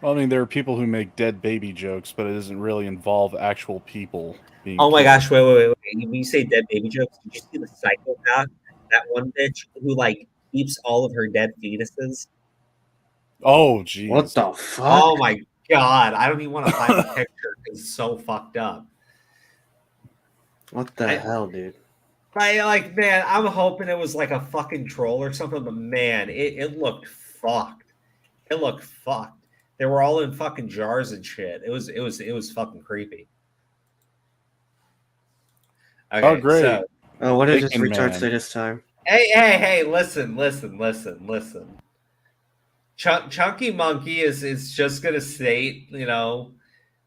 I mean, there are people who make dead baby jokes, but it doesn't really involve actual people being Oh my killed. gosh, wait. When you say dead baby jokes, did you see the psychopath, that one bitch who, like, keeps all of her dead fetuses? Oh, geez. What the fuck? Oh my God. I don't even want to find the picture because it's so fucked up. What the hell, dude? Like, man, I'm hoping it was like a fucking troll or something, but man, it looked fucked. It looked fucked. They were all in fucking jars and shit. It was fucking creepy. Okay, Oh, great. so what did this Bacon retard Man. say this time? hey, listen. Chunky Monkey is just gonna state,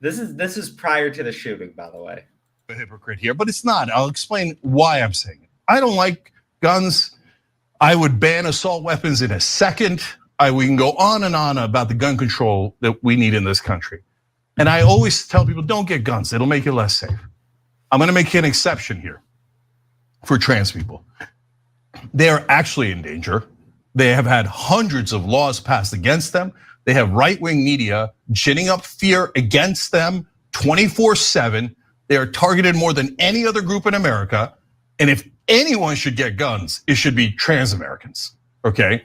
this is prior to the shooting, by the way. A hypocrite here, but it's not. I'll explain why I'm saying it. I don't like guns. I would ban assault weapons in a second. We can go on and on about the gun control that we need in this country. And I always tell people, don't get guns. It'll make you less safe. I'm gonna make an exception here for trans people. They are actually in danger. They have had hundreds of laws passed against them. They have right-wing media ginning up fear against them 24/7. They are targeted more than any other group in America. And if anyone should get guns, it should be trans Americans, okay?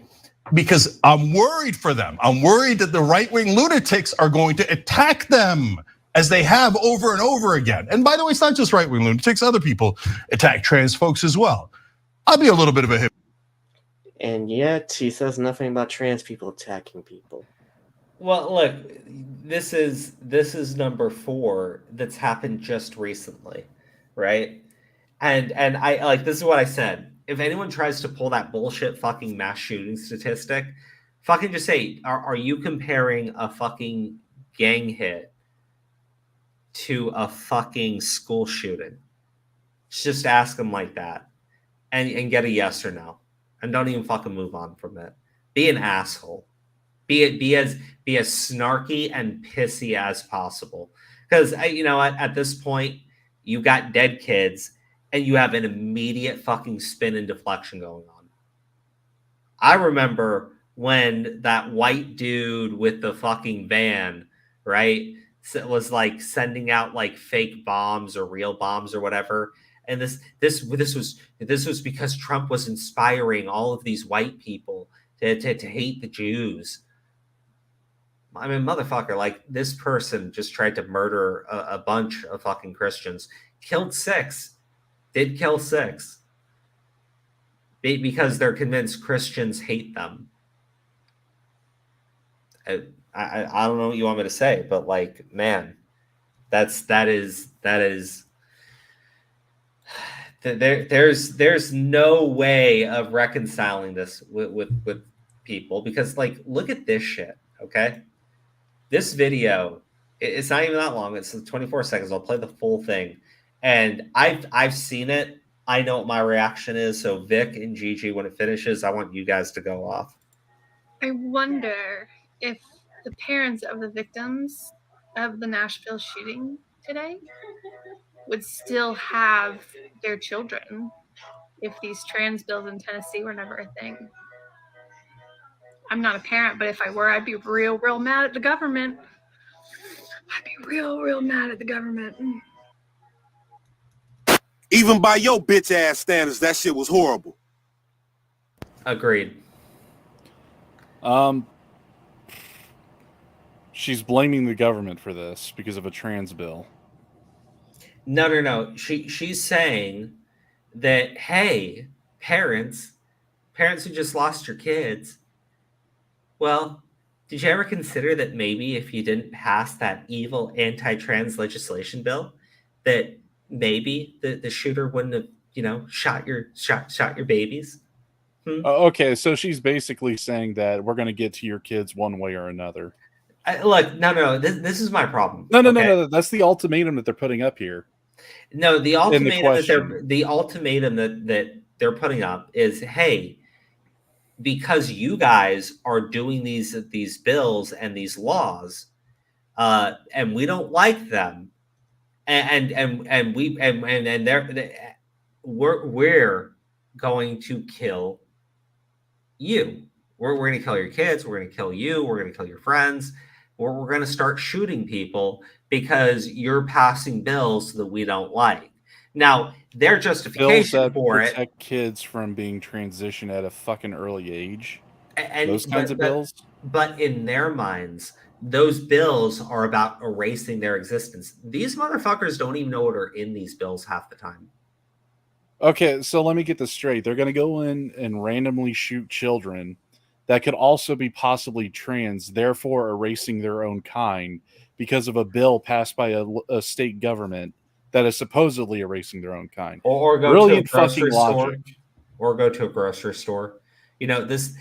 Because I'm worried for them. I'm worried that the right-wing lunatics are going to attack them as they have over and over again. And by the way, it's not just right-wing lunatics, other people attack trans folks as well. I'll be a little bit of a hypocrite. And yet he says nothing about trans people attacking people. Well, look, this is number 4 that's happened just recently, right? And I like, this is what I said. If anyone tries to pull that bullshit fucking mass shooting statistic, fucking just say, are you comparing a fucking gang hit to a fucking school shooting? Just ask them like that and get a yes or no. And don't even fucking move on from it. Be an asshole. Be as snarky and pissy as possible. Because at this point, you got dead kids and you have an immediate fucking spin and deflection going on. I remember when that white dude with the fucking van, right, was like sending out like fake bombs or real bombs or whatever. And this was because Trump was inspiring all of these white people to hate the Jews. I mean, motherfucker, like this person just tried to murder a bunch of fucking Christians, killed 6, did kill 6, because they're convinced Christians hate them. I don't know what you want me to say, but like, man, that is. There's no way of reconciling this with people, because like, look at this shit, okay? This video, it's not even that long. It's 24 seconds. I'll play the full thing, and I've seen it. I know what my reaction is. So Vic and Gigi, when it finishes, I want you guys to go off. I wonder if the parents of the victims of the Nashville shooting today would still have their children if these trans bills in Tennessee were never a thing. I'm not a parent, but if I were, I'd be real mad at the government. I'd be real mad at the government. Even by your bitch ass standards, that shit was horrible. Agreed. She's blaming the government for this because of a trans bill. No. She's saying that, hey, parents who just lost your kids, well, did you ever consider that maybe if you didn't pass that evil anti-trans legislation bill, that maybe the shooter wouldn't have, shot your babies? Okay, so she's basically saying that we're going to get to your kids one way or another. Look, no. This is my problem. No. That's the ultimatum that they're putting up here. No, the ultimatum that they're putting up is, hey, because you guys are doing these bills and these laws, and we don't like them, we're going to kill you. We're going to kill your kids. We're going to kill you. We're going to kill your friends. We're going to start shooting people because you're passing bills that we don't like. Now, their justification bills that for protect kids from being transitioned at a fucking early age. Those kinds of bills. But in their minds, those bills are about erasing their existence. These motherfuckers don't even know what are in these bills half the time. Okay, so let me get this straight. They're going to go in and randomly shoot children that could also be possibly trans, therefore erasing their own kind because of a bill passed by a state government that is supposedly erasing their own kind. Or go Brilliant to a grocery fucking store. logic. Or go to a grocery store. You know, this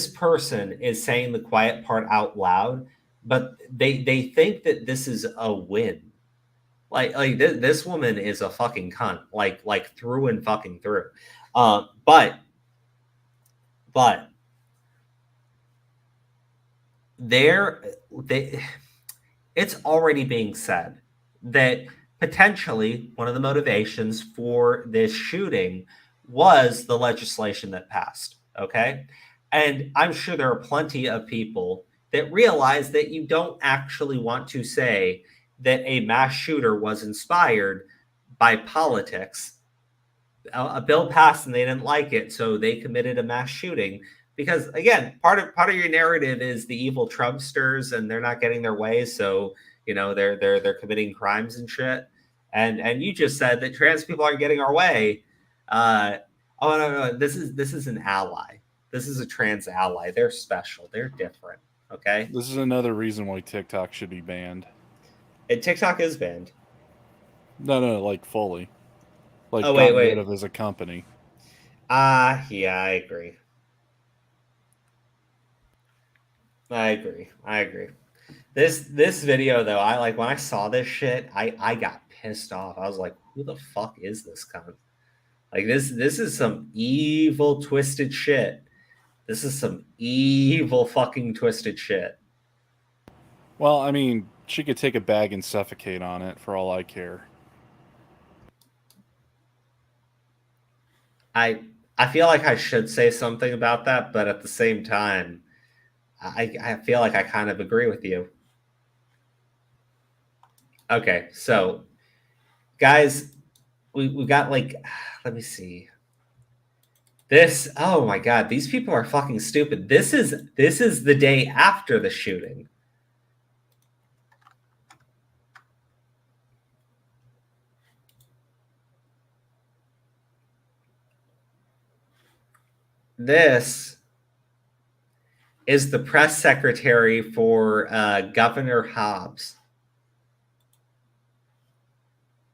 person is saying the quiet part out loud, but they think that this is a win. Like this woman is a fucking cunt, like through and fucking through. But it's already being said that potentially one of the motivations for this shooting was the legislation that passed. Okay. And I'm sure there are plenty of people that realize that you don't actually want to say that a mass shooter was inspired by politics. A bill passed and they didn't like it, so they committed a mass shooting. Because again, part of your narrative is the evil Trumpsters and they're not getting their way, so you know they're committing crimes and shit. And you just said that trans people aren't getting our way. Oh no, this is an ally. This is a trans ally. They're special. They're different. Okay. This is another reason why TikTok should be banned. And TikTok is banned. No, like fully. Like wait. rid of as a company. Yeah, I agree. This video though, I like when I saw this shit, I got pissed off. I was like, who the fuck is this cunt? Like this is some evil twisted shit. This is some evil fucking twisted shit. Well, I mean, she could take a bag and suffocate on it for all I care. I feel like I should say something about that, but at the same time, I feel like I kind of agree with you. Okay, so guys, we got like, let me see. This, oh my god, these people are fucking stupid. This is the day after the shooting. This is the press secretary for Governor Hobbs.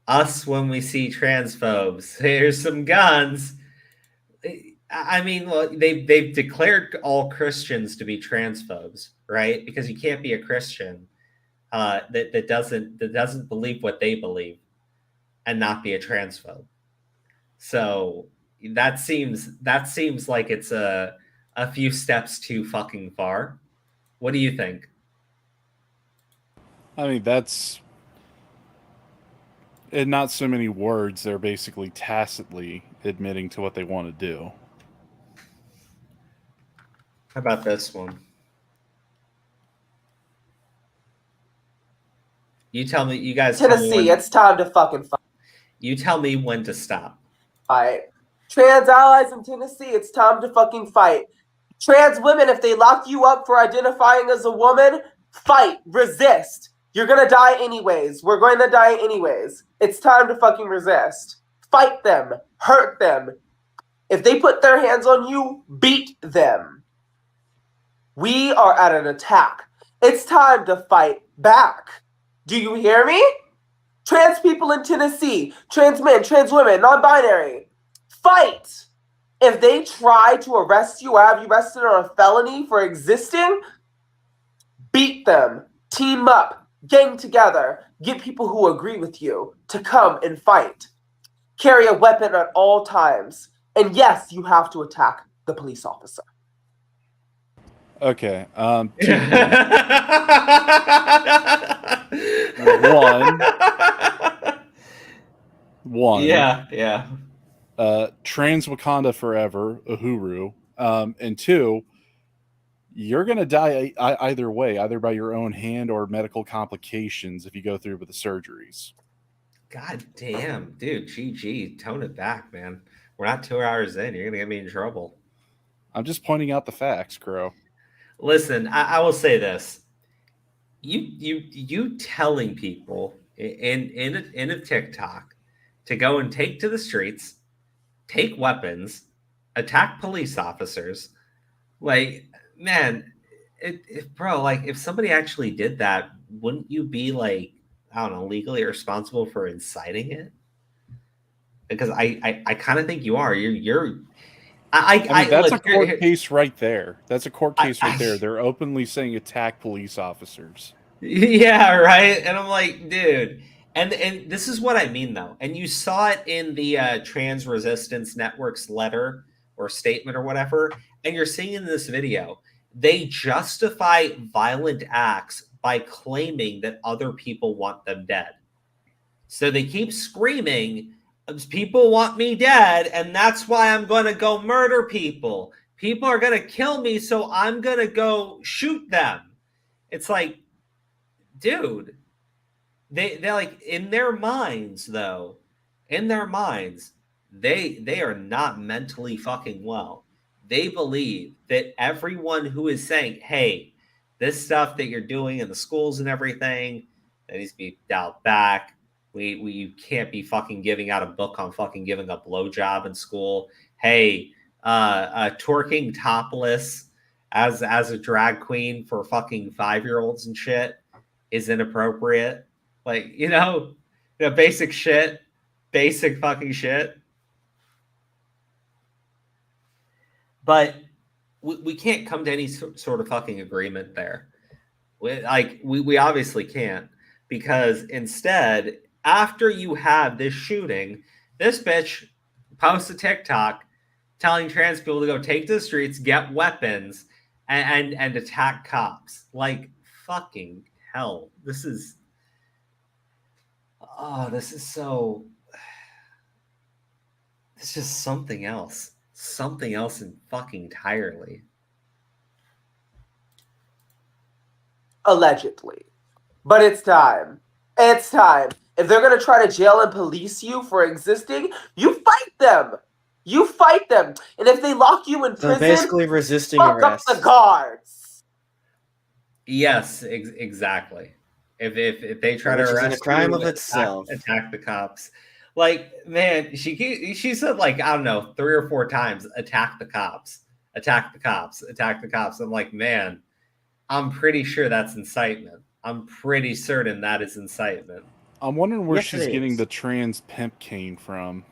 Us when we see transphobes. Here's some guns. I mean, well, they've declared all Christians to be transphobes, right? Because you can't be a Christian that doesn't believe what they believe and not be a transphobe. So that seems like it's a few steps too fucking far. What do you think? I mean, that's in not so many words. They're basically tacitly admitting to what they want to do. How about this one? You tell me, you guys. Tennessee, it's time to fucking fight. You tell me when to stop. Fight. Trans allies in Tennessee, it's time to fucking fight. Trans women, if they lock you up for identifying as a woman, fight, resist. You're gonna die anyways. We're going to die anyways. It's time to fucking resist. Fight them. Hurt them. If they put their hands on you, beat them. We are at an attack. It's time to fight back. Do you hear me? Trans people in Tennessee, trans men, trans women, non-binary, fight. If they try to arrest you or have you arrested on a felony for existing, beat them, team up, gang together, get people who agree with you to come and fight. Carry a weapon at all times. And yes, you have to attack the police officer. Okay. One. Yeah. Trans Wakanda forever, Uhuru. And two, you're gonna die either way, either by your own hand or medical complications if you go through with the surgeries. God damn, dude. GG, tone it back, man. We're not 2 hours in. You're gonna get me in trouble. I'm just pointing out the facts, Crow. Listen, I will say this. You telling people in a TikTok to go and take to the streets, take weapons, attack police officers, like, man, bro, like if somebody actually did that, wouldn't you be like I don't know, legally responsible for inciting it? Because I kind of think you are. I mean, that's look, a court case right there. That's a court case right there. They're openly saying attack police officers. Yeah, right. And I'm like, dude. And this is what I mean, though. And you saw it in the Trans Resistance Network's letter or statement or whatever. And you're seeing in this video, they justify violent acts by claiming that other people want them dead. So they keep screaming, people want me dead, and that's why I'm going to go murder people. People are going to kill me, so I'm going to go shoot them. It's like, dude, they're like, in their minds, though, they are not mentally fucking well. They believe that everyone who is saying, hey, this stuff that you're doing in the schools and everything, that needs to be dialed back. You can't be fucking giving out a book on fucking giving a blowjob in school. Hey, twerking topless as a drag queen for fucking 5-year-olds and shit is inappropriate. Like, basic shit, basic fucking shit. But we can't come to any sort of fucking agreement there. We obviously can't, because instead, after you have this shooting, this bitch posts a TikTok telling trans people to go take to the streets, get weapons, and attack cops. Like, fucking hell. This is so... It's just something else. Something else entirely. Allegedly. But it's time. It's time. If they're going to try to jail and police you for existing, you fight them. You fight them. And if they lock you in prison, basically resisting fuck arrest. up the guards. Yes, exactly. If they try to arrest a crime you, of itself. Attack the cops. Like, man, she said, like, I don't know, 3 or 4 times, attack the cops, attack the cops, attack the cops. I'm like, man, I'm pretty sure that's incitement. I'm pretty certain that is incitement. I'm wondering where she's getting the trans pimp cane from.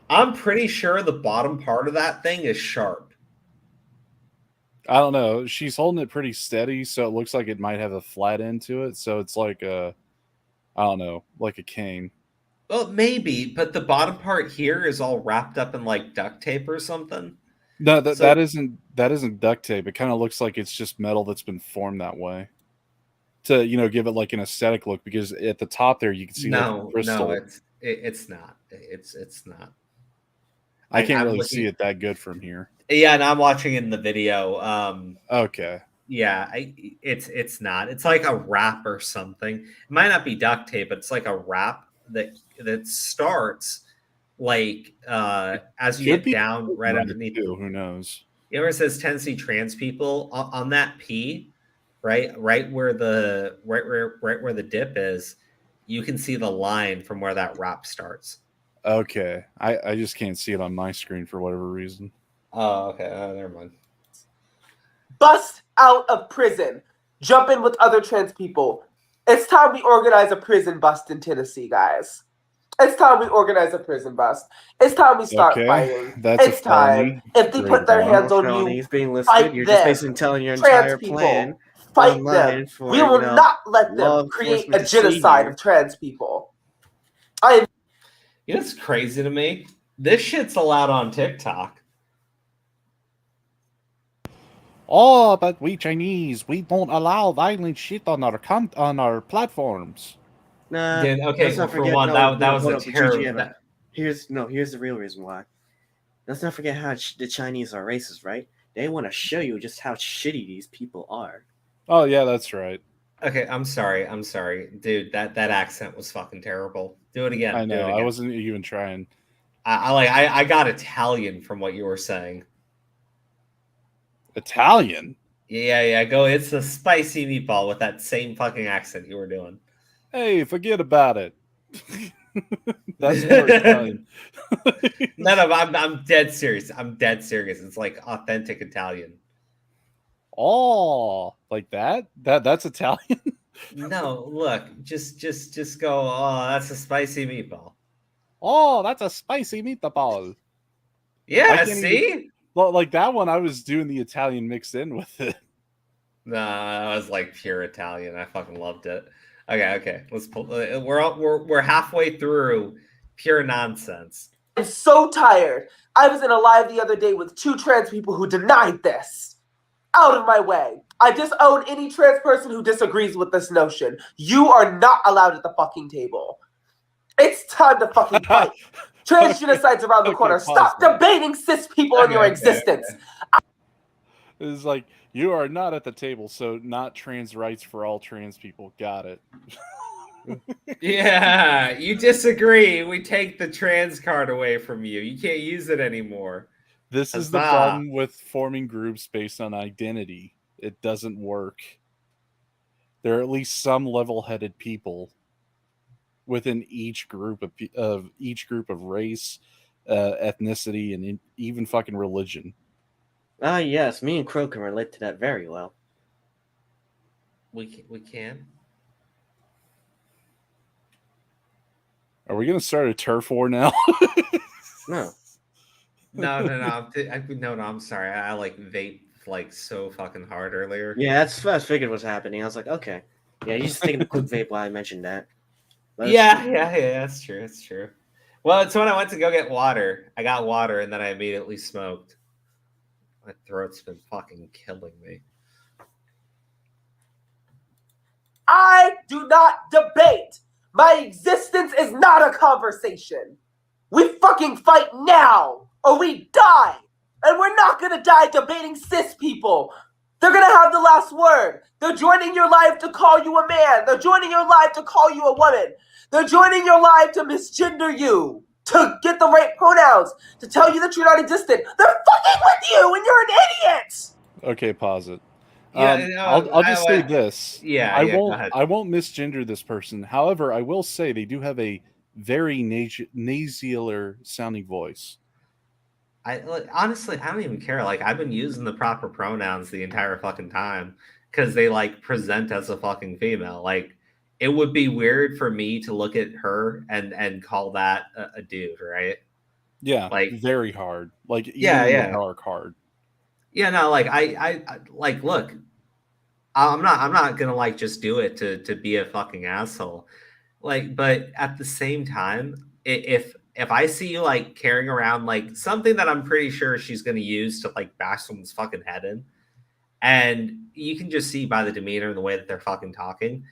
I'm pretty sure the bottom part of that thing is sharp. I don't know. She's holding it pretty steady, so it looks like it might have a flat end to it. So it's like I don't know, like a cane. Well, maybe, but the bottom part here is all wrapped up in like duct tape or something. No, that isn't duct tape. It kind of looks like it's just metal that's been formed that way to give it like an aesthetic look. Because at the top there, you can see like crystal. No, it's not. It's not. I can't really see it that good from here. Yeah, and I'm watching it in the video. Okay. Yeah, it's not. It's like a wrap or something. It might not be duct tape, but it's like a wrap that starts like as you get down right underneath. Who knows? You know where it says Tennessee trans people on that P, right where the dip is, you can see the line from where that wrap starts. Okay, I just can't see it on my screen for whatever reason. Oh, okay. Never mind. Bust out of prison. Jump in with other trans people. It's time we organize a prison bust in Tennessee, guys. It's time we organize a prison bust. It's time we start fighting. It's time. If they put their hands on you, being listed, fight you're them. just basically telling your Trans entire people, plan. fight them. We will not let them create a genocide of trans people. It's crazy to me. This shit's allowed on TikTok. Oh, but we Chinese, we don't allow violent shit on our platforms. Nah. Dude, okay, let's not for forget, one, that was a terrible. GG, here's the real reason why. Let's not forget how the Chinese are racist, right? They want to show you just how shitty these people are. Oh yeah, that's right. Okay, I'm sorry, dude. That accent was fucking terrible. Do it again. I know. Do it again. I wasn't even trying. I got Italian from what you were saying. Italian? Yeah. Go. It's a spicy meatball with that same fucking accent you were doing. Hey, forget about it. That's more Italian. No, I'm dead serious. It's like authentic Italian. Oh, like that? That's Italian? No, look, just go. Oh, that's a spicy meatball. Oh, that's a spicy meatball. Yeah, I can't see? even, well, like that one, I was doing the Italian mixed in with it. No, I was like pure Italian. I fucking loved it. Okay. Let's pull. We're halfway through pure nonsense. I'm so tired. I was in a live the other day with 2 trans people who denied this. Out of my way. I disown any trans person who disagrees with this notion. You are not allowed at the fucking table. It's time to fucking fight. Trans genocide's around the corner. Stop debating cis people in your existence. It's like, you are not at the table, so not trans rights for all trans people. Got it. Yeah, you disagree. We take the trans card away from you. You can't use it anymore. This is the problem with forming groups based on identity. It doesn't work. There are at least some level-headed people within each group of race, ethnicity, and even fucking religion. Ah, yes, me and Crow can relate to that very well. We can. Are we going to start a turf war now? No. No. I'm sorry. I like vape like so fucking hard earlier. Yeah, that's what I figured was happening. I was like, okay. Yeah, you just taking a quick vape while I mentioned that. Yeah, that's true. That's true. Well, it's when I went to go get water. I got water and then I immediately smoked. My throat's been fucking killing me. I do not debate. My existence is not a conversation. We fucking fight now, or we die. And we're not gonna die debating cis people. They're gonna have the last word. They're joining your life to call you a man. They're joining your life to call you a woman. They're joining your life to misgender you, to get the right pronouns, to tell you that you're not existent. They're fucking with you, and you're an idiot. Okay, pause it. Yeah, I'll just say this. Yeah, Go ahead. I won't misgender this person. However, I will say they do have a very nasiler sounding voice. Honestly, I don't even care. Like, I've been using the proper pronouns the entire fucking time because they like present as a fucking female. Like, it would be weird for me to look at her and call that a dude, right? Yeah, like very hard. Like, yeah, dark hard. Yeah, no, like I like look. I'm not gonna like just do it to be a fucking asshole. Like, but at the same time, if I see you like carrying around like something that I'm pretty sure she's gonna use to like bash someone's fucking head in, and you can just see by the demeanor and the way that they're fucking talking.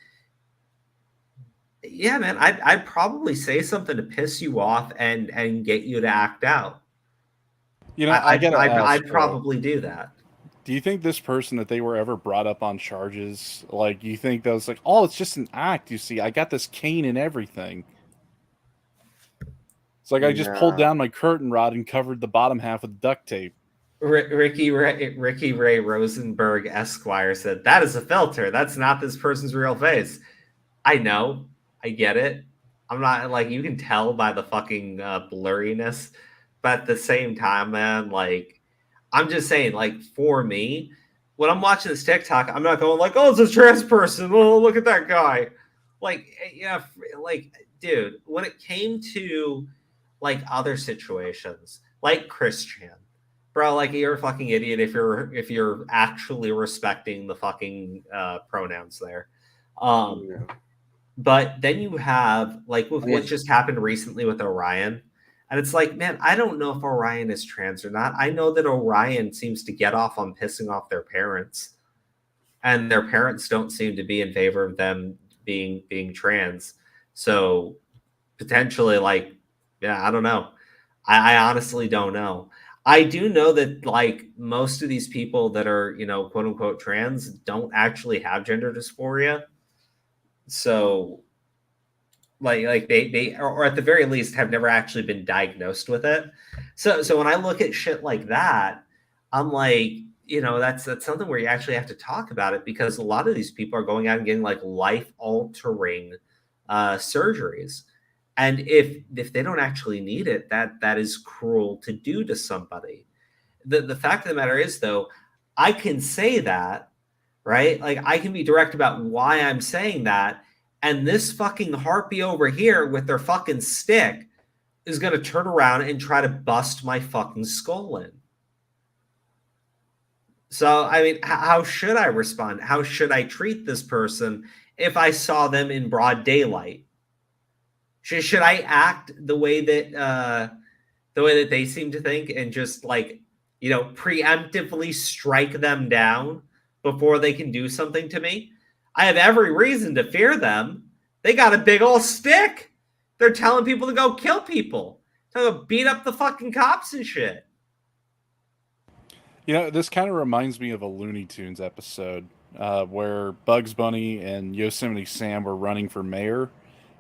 Yeah, man, I'd probably say something to piss you off and get you to act out. You know, I'd probably do that. Do you think this person, that they were ever brought up on charges, like, you think that was like, oh, it's just an act, you see, I got this cane and everything. It's like I just pulled down my curtain rod and covered the bottom half with duct tape. Ricky Ray Rosenberg Esquire said, that is a filter. That's not this person's real face. I know. I get it. I'm not like, you can tell by the fucking blurriness. But at the same time, man, like, I'm just saying, like, for me, when I'm watching this TikTok, I'm not going like, oh, it's a trans person. Oh, look at that guy. Like, yeah, like, dude, when it came to like other situations, like Christian, bro, like, you're a fucking idiot if you're actually respecting the fucking pronouns there. But then you have like with what just happened recently with Orion. And it's like, man, I don't know if Orion is trans or not. I know that Orion seems to get off on pissing off their parents. And their parents don't seem to be in favor of them being trans. So potentially, like, yeah, I don't know. I honestly don't know. I do know that like most of these people that are, you know, quote unquote trans don't actually have gender dysphoria. So like they or at the very least have never actually been diagnosed with it. So when I look at shit like that, I'm like, you know, that's something where you actually have to talk about it, because a lot of these people are going out and getting like life altering surgeries. And if they don't actually need it, that is cruel to do to somebody. The fact of the matter is, though, I can say that, right? Like, I can be direct about why I'm saying that, and this fucking harpy over here with their fucking stick is going to turn around and try to bust my fucking skull in. So, I mean, how should I respond? How should I treat this person if I saw them in broad daylight? Should I act the way that they seem to think and just like, preemptively strike them down before they can do something to me? I have every reason to fear them. They got a big old stick. They're telling people to go kill people, to go beat up the fucking cops and shit. This kind of reminds me of a Looney Tunes episode where Bugs Bunny and Yosemite Sam were running for mayor,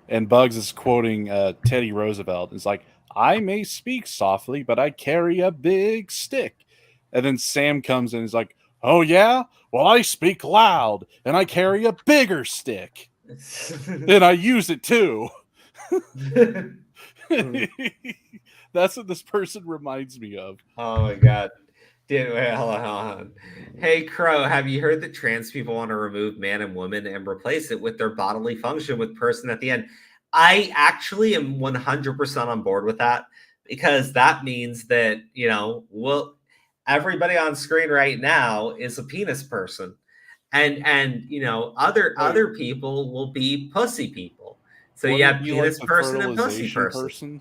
and Bugs is quoting Teddy Roosevelt. It's like, I may speak softly, but I carry a big stick. And then Sam comes in and is like, oh yeah? Well, I speak loud, and I carry a bigger stick. And I use it too. That's what this person reminds me of. Oh my god. Dude, wait, hold on. Hey, Crow, have you heard that trans people want to remove man and woman and replace it with their bodily function with person at the end? I actually am 100% on board with that, because that means that, everybody on screen right now is a penis person. And other people will be pussy people. So you have penis person and pussy person.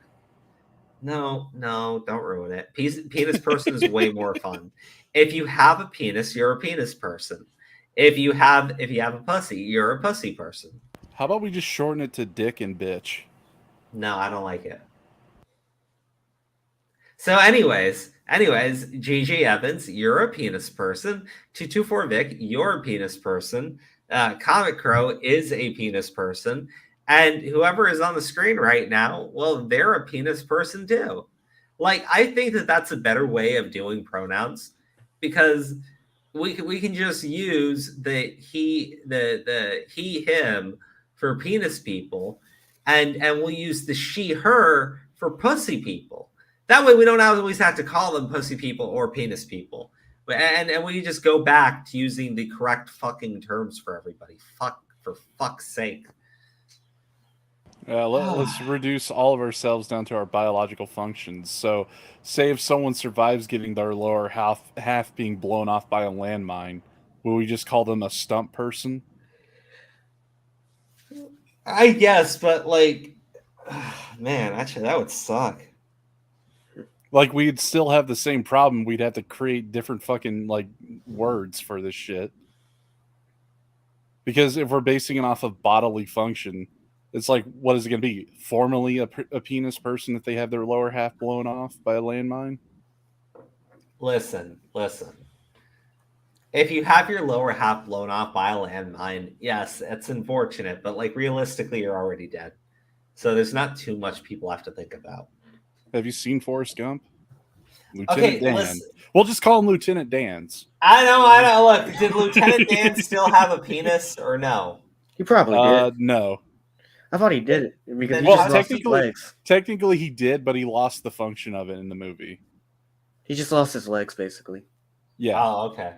No, don't ruin it. Penis person is way more fun. If you have a penis, you're a penis person. If you have a pussy, you're a pussy person. How about we just shorten it to dick and bitch? No, I don't like it. So anyways, GG Evans, you're a penis person. 224 Vic, you're a penis person. Comic Crow is a penis person. And whoever is on the screen right now, well, they're a penis person too. Like, I think that that's a better way of doing pronouns, because we can just use the he, him for penis people, and we'll use the she, her for pussy people. That way we don't always have to call them pussy people or penis people. And we just go back to using the correct fucking terms for everybody. For fuck's sake. Let's reduce all of ourselves down to our biological functions. So, say if someone survives getting their lower half being blown off by a landmine, will we just call them a stump person? I guess, but like, man, actually, that would suck. Like, we'd still have the same problem. We'd have to create different fucking like words for this shit. Because if we're basing it off of bodily function, it's like, what is it going to be? Formally a penis person if they have their lower half blown off by a landmine? Listen. If you have your lower half blown off by a landmine, yes, it's unfortunate, but like realistically, you're already dead. So there's not too much people have to think about. Have you seen Forrest Gump? Lieutenant Dan. Listen. We'll just call him Lieutenant Dan's. I know. Look, did Lieutenant Dan still have a penis or no? He probably did. No. I thought he did it because he just lost his legs. Technically, he did, but he lost the function of it in the movie. He just lost his legs, basically. Yeah. Oh, okay.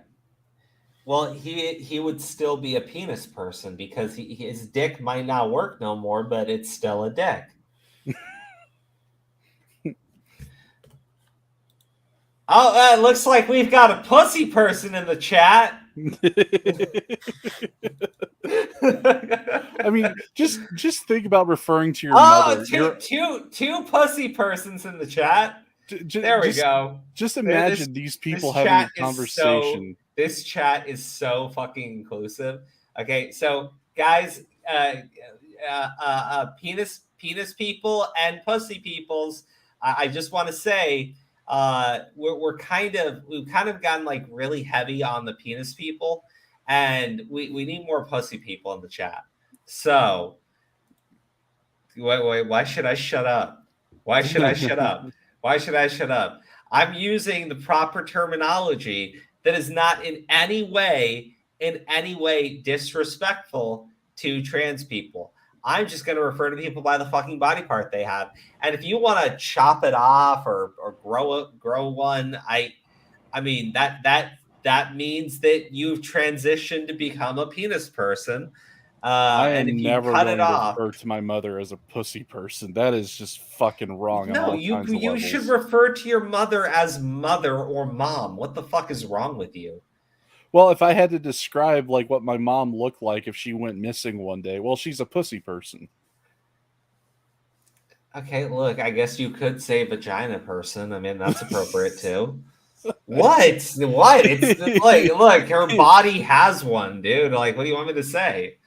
Well, he would still be a penis person because his dick might not work no more, but it's still a dick. Oh, it looks like we've got a pussy person in the chat. I mean, just think about referring to your mother. Two pussy persons in the chat. There we go. Just imagine these people having a conversation. This chat is so fucking inclusive. Okay, so guys, penis people and pussy peoples. I just want to say, we've kind of gotten like really heavy on the penis people, and we need more pussy people in the chat. So why should I shut up? Why should I shut up? Why should I shut up? I'm using the proper terminology that is not in any way disrespectful to trans people. I'm just going to refer to people by the fucking body part they have. And if you want to chop it off or grow one, I mean that that means that you've transitioned to become a penis person. I And am if you never cut going it to off, refer to my mother as a pussy person. That is just fucking wrong on no, all you kinds of you levels. should refer to your mother as mother or mom. What the fuck is wrong with you? Well, if I had to describe like what my mom looked like if she went missing one day, well, she's a pussy person. Okay, look, I guess you could say vagina person. I mean, that's appropriate too. What? What? It's like, look, her body has one, dude. Like, what do you want me to say?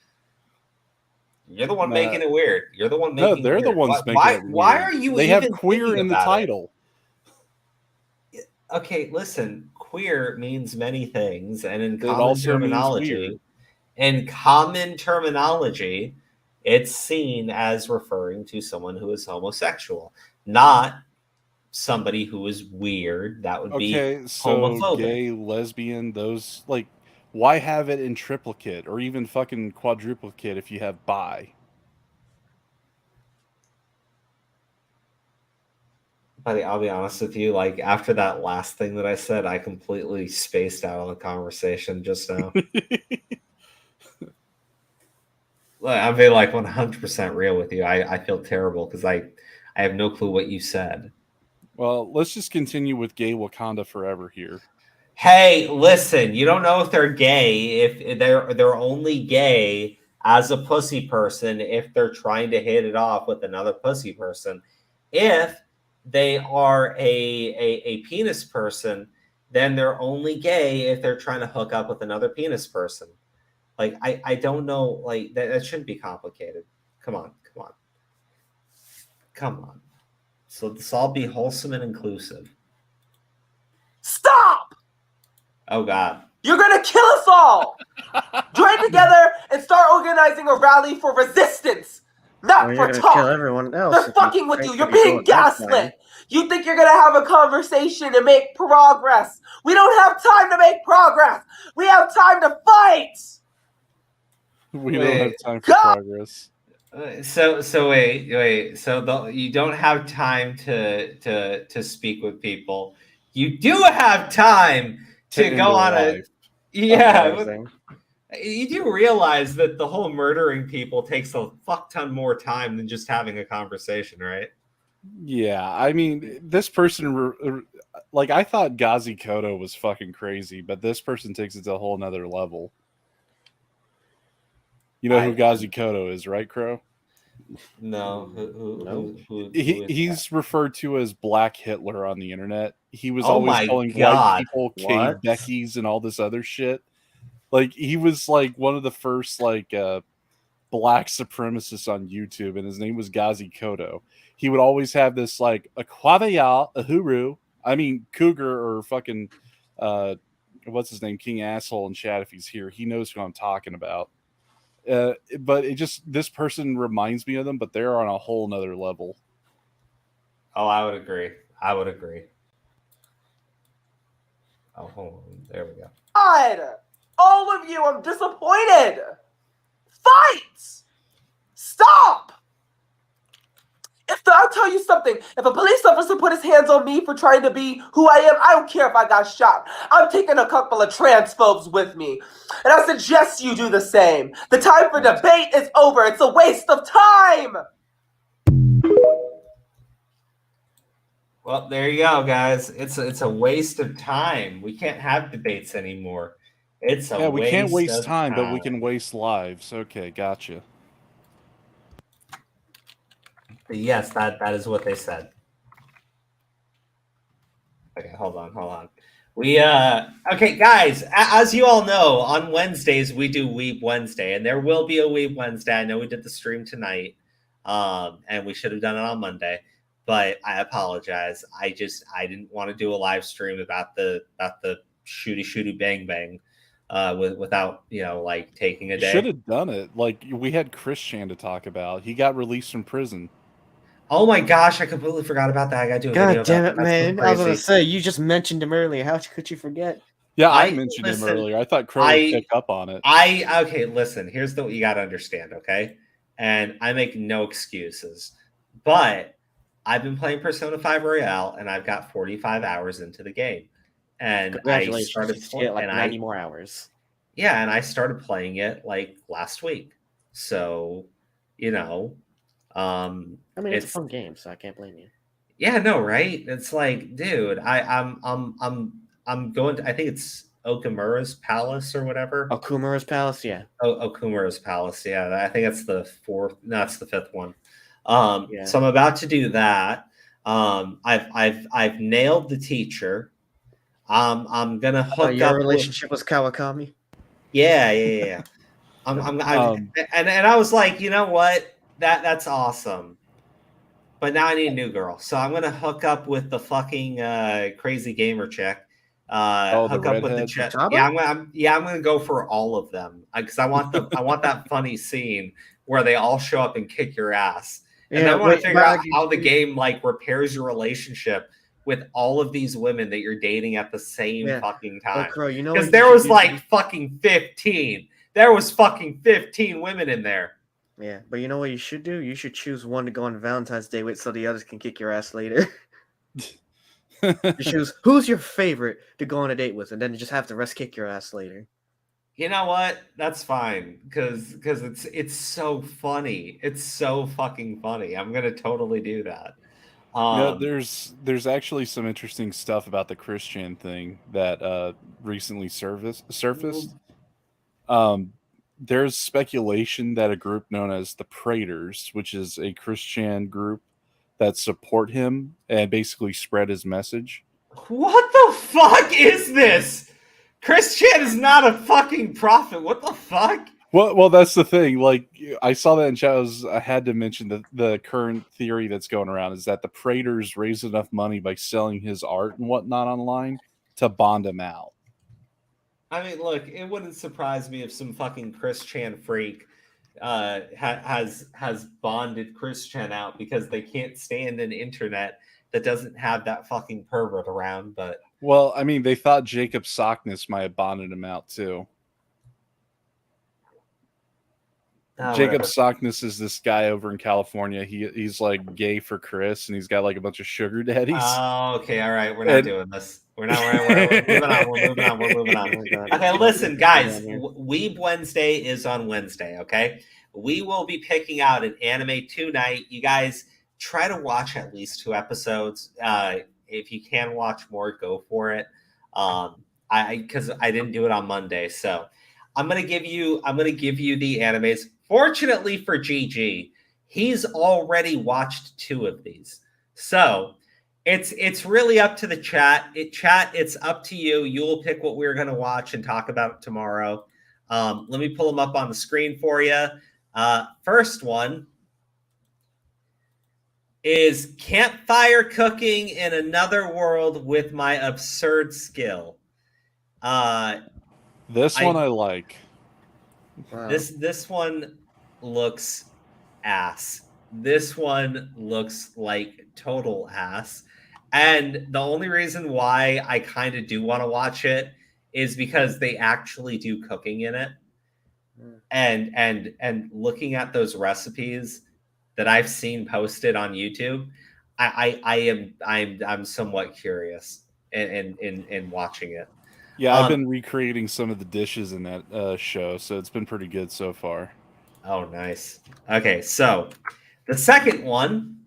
You're the one making it weird. You're the one making they're it the weird. ones making Why, it weird. why are you They even have queer thinking in the about it? title. Okay, listen, queer means many things, and in It common also means terminology, it's seen as referring to someone who is homosexual, not somebody who is weird. That would Okay, be so homophobic. gay, lesbian, those like, why have it in triplicate or even fucking quadruplicate if you have bi? Buddy, I'll be honest with you. Like after that last thing that I said, I completely spaced out on the conversation just now. Look, I'm being like 100% real with you. I feel terrible because I have no clue what you said. Well, let's just continue with gay Wakanda forever here. Hey, listen, you don't know if they're gay if they're only gay as a pussy person if they're trying to hit it off with another pussy person. If they are a penis person, then they're only gay if they're trying to hook up with another penis person. Like I don't know, like that shouldn't be complicated. Come on. So this all be wholesome and inclusive. Stop! Oh God. You're gonna kill us all! Join together and start organizing a rally for resistance, not Well, for you're gonna talk. kill everyone else. They're if you fucking with think you. that You're you're being going that gaslit. way. You think you're gonna have a conversation and make progress. We don't have time to make progress. We have time to fight. We don't have time for progress. So wait. So you don't have time to speak with people. You do have time to go on a Uprising. You do realize that the whole murdering people takes a fuck ton more time than just having a conversation, right? Yeah, I mean, this person, like, I thought Ghazi Koto was fucking crazy, but this person takes it to a whole nother level. You know who Ghazi Koto is, right, Crow? No. Who He's referred to as Black Hitler on the internet. He was Oh always my calling God. white people cave What? Beckies and all this other shit. Like, he was like one of the first like black supremacists on YouTube, and his name was Ghazi Koto. He would always have this like a quavaya, a huru. I mean, Cougar or fucking what's his name, King Asshole in chat if he's here. He knows who I'm talking about. But it just, this person reminds me of them, but they're on a whole nother level. Oh, I would agree. Oh, hold on. There we go. God, all of you, I'm disappointed. Fight! Stop! I'll tell you something. If a police officer put his hands on me for trying to be who I am, I don't care if I got shot. I'm taking a couple of transphobes with me. And I suggest you do the same. The time for debate is over. It's a waste of time. Well, there you go, guys. It's a waste of time. We can't have debates anymore. It's a We can't waste of time, but we can waste lives. Okay, gotcha. Yes, that is what they said. Okay, hold on. We okay, guys, as you all know, on Wednesdays we do Weeb Wednesday, and there will be a Weeb Wednesday. I know we did the stream tonight, and we should have done it on Monday, but I apologize. I didn't want to do a live stream about the shooty bang bang without like taking a day. Should have done it. Like, we had Chris Chan to talk about. He got released from prison. Oh my gosh, I completely forgot about that. I got to do a video. God damn it, That's so man. I was gonna crazy. say, you just mentioned him earlier. How could you forget? Yeah, I mentioned him earlier. I thought Crow would pick up on it. Okay, listen, here's what you got to understand, okay? And I make no excuses, but I've been playing Persona 5 Royale, and I've got 45 hours into the game. and Congratulations, you get like 90 more hours. Yeah, and I started playing it like last week. So, you know, I mean, it's a fun game, so I can't blame you. Yeah, no, right? It's like, dude, I'm going to, I think it's Okumura's Palace or whatever. Okumura's Palace, yeah. Okumura's Palace, yeah. I think that's the fourth. No, that's the fifth one. Yeah. So I'm about to do that. I've nailed the teacher. I'm gonna hook your up relationship was Kawakami. Yeah. And I was like, you know what? That's awesome. But now I need a new girl, so I'm gonna hook up with the fucking crazy gamer chick. Hook up with the chick. Yeah, I'm gonna go for all of them because I want that funny scene where they all show up and kick your ass. And then I want to figure out how the game like repairs your relationship with all of these women that you're dating at the same fucking time. Because there was like fucking 15. There was fucking 15 women in there. Yeah, but you know what you should do? You should choose one to go on Valentine's Day with so the others can kick your ass later. You choose who's your favorite to go on a date with, and then you just have the rest kick your ass later. You know what? That's fine because it's so funny. It's so fucking funny. I'm gonna totally do that. There's actually some interesting stuff about the Christian thing that recently surfaced. There's speculation that a group known as the Praetors, which is a Christian group that support him and basically spread his message. What the fuck is this? Christian is not a fucking prophet. What the fuck? Well, that's the thing. Like, I saw that in chat. I had to mention the current theory that's going around is that the Praetors raised enough money by selling his art and whatnot online to bond him out. I mean, look, it wouldn't surprise me if some fucking Christian freak has bonded Christian out because they can't stand an internet that doesn't have that fucking pervert around. But well, I mean, they thought Jacob Sockness might have bonded him out too. Jacob Sockness is this guy over in California. He's like gay for Chris, and he's got like a bunch of sugar daddies. Oh, okay, all right, we're not doing this. We're moving on. Okay, listen, guys. Weeb Wednesday is on Wednesday. Okay, we will be picking out an anime tonight. You guys try to watch at least 2 episodes. If you can watch more, go for it. Because I didn't do it on Monday, so I'm gonna give you the animes. Fortunately for GG, he's already watched 2 of these, so it's really up to the chat. It's up to you. You'll pick what we're gonna watch and talk about tomorrow. Let me pull them up on the screen for you. First one is campfire cooking in another world with my absurd skill. This one I like. Wow. This one looks ass. This one looks like total ass. And the only reason why I kind of do want to watch it is because they actually do cooking in it. And looking at those recipes that I've seen posted on YouTube, I'm somewhat curious in watching it. Yeah, I've been recreating some of the dishes in that show, so it's been pretty good so far. Oh, nice. Okay, so the second one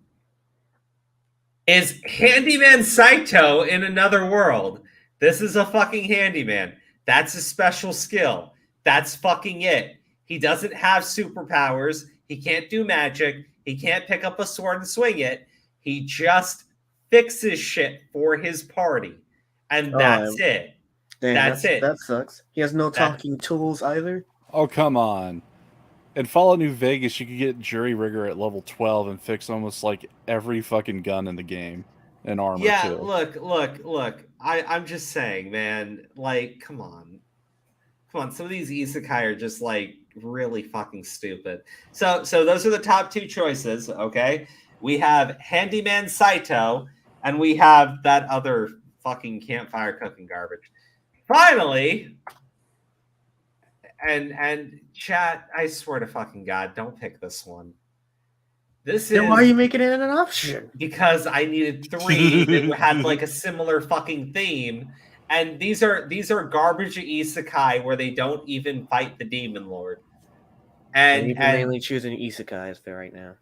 is Handyman Saito in Another World. This is a fucking handyman. That's a special skill. That's fucking it. He doesn't have superpowers. He can't do magic. He can't pick up a sword and swing it. He just fixes shit for his party. And that's it. Damn, that's it. That sucks. He has no talking tools either. Oh, come on. In Fallout New Vegas, you could get Jury Rigger at level 12 and fix almost like every fucking gun in the game and armor yeah, too. Look. I'm just saying, man, like, come on. Some of these isekai are just like really fucking stupid. So those are the top 2 choices, okay? We have Handyman Saito, and we have that other fucking campfire cooking garbage. Finally, and chat, I swear to fucking God, don't pick this one. Then why are you making it an option? Because I needed 3 that had like a similar fucking theme, And these are garbage isekai where they don't even fight the demon lord. And you've been mainly choosing isekais for right now.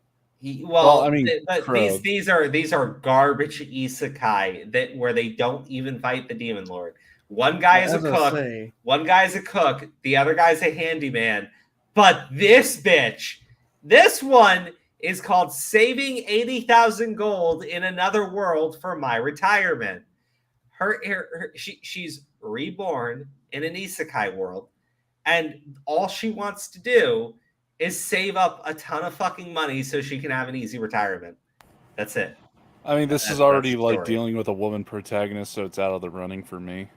Well, I mean, but these are garbage isekai that where they don't even fight the demon lord. One guy is a cook. One guy's a cook. The other guy's a handyman. But this bitch, this one is called Saving 80,000 Gold in Another World for My Retirement. She's reborn in an isekai world, and all she wants to do is save up a ton of fucking money so she can have an easy retirement. That's it. I mean, this is already like dealing with a woman protagonist, so it's out of the running for me.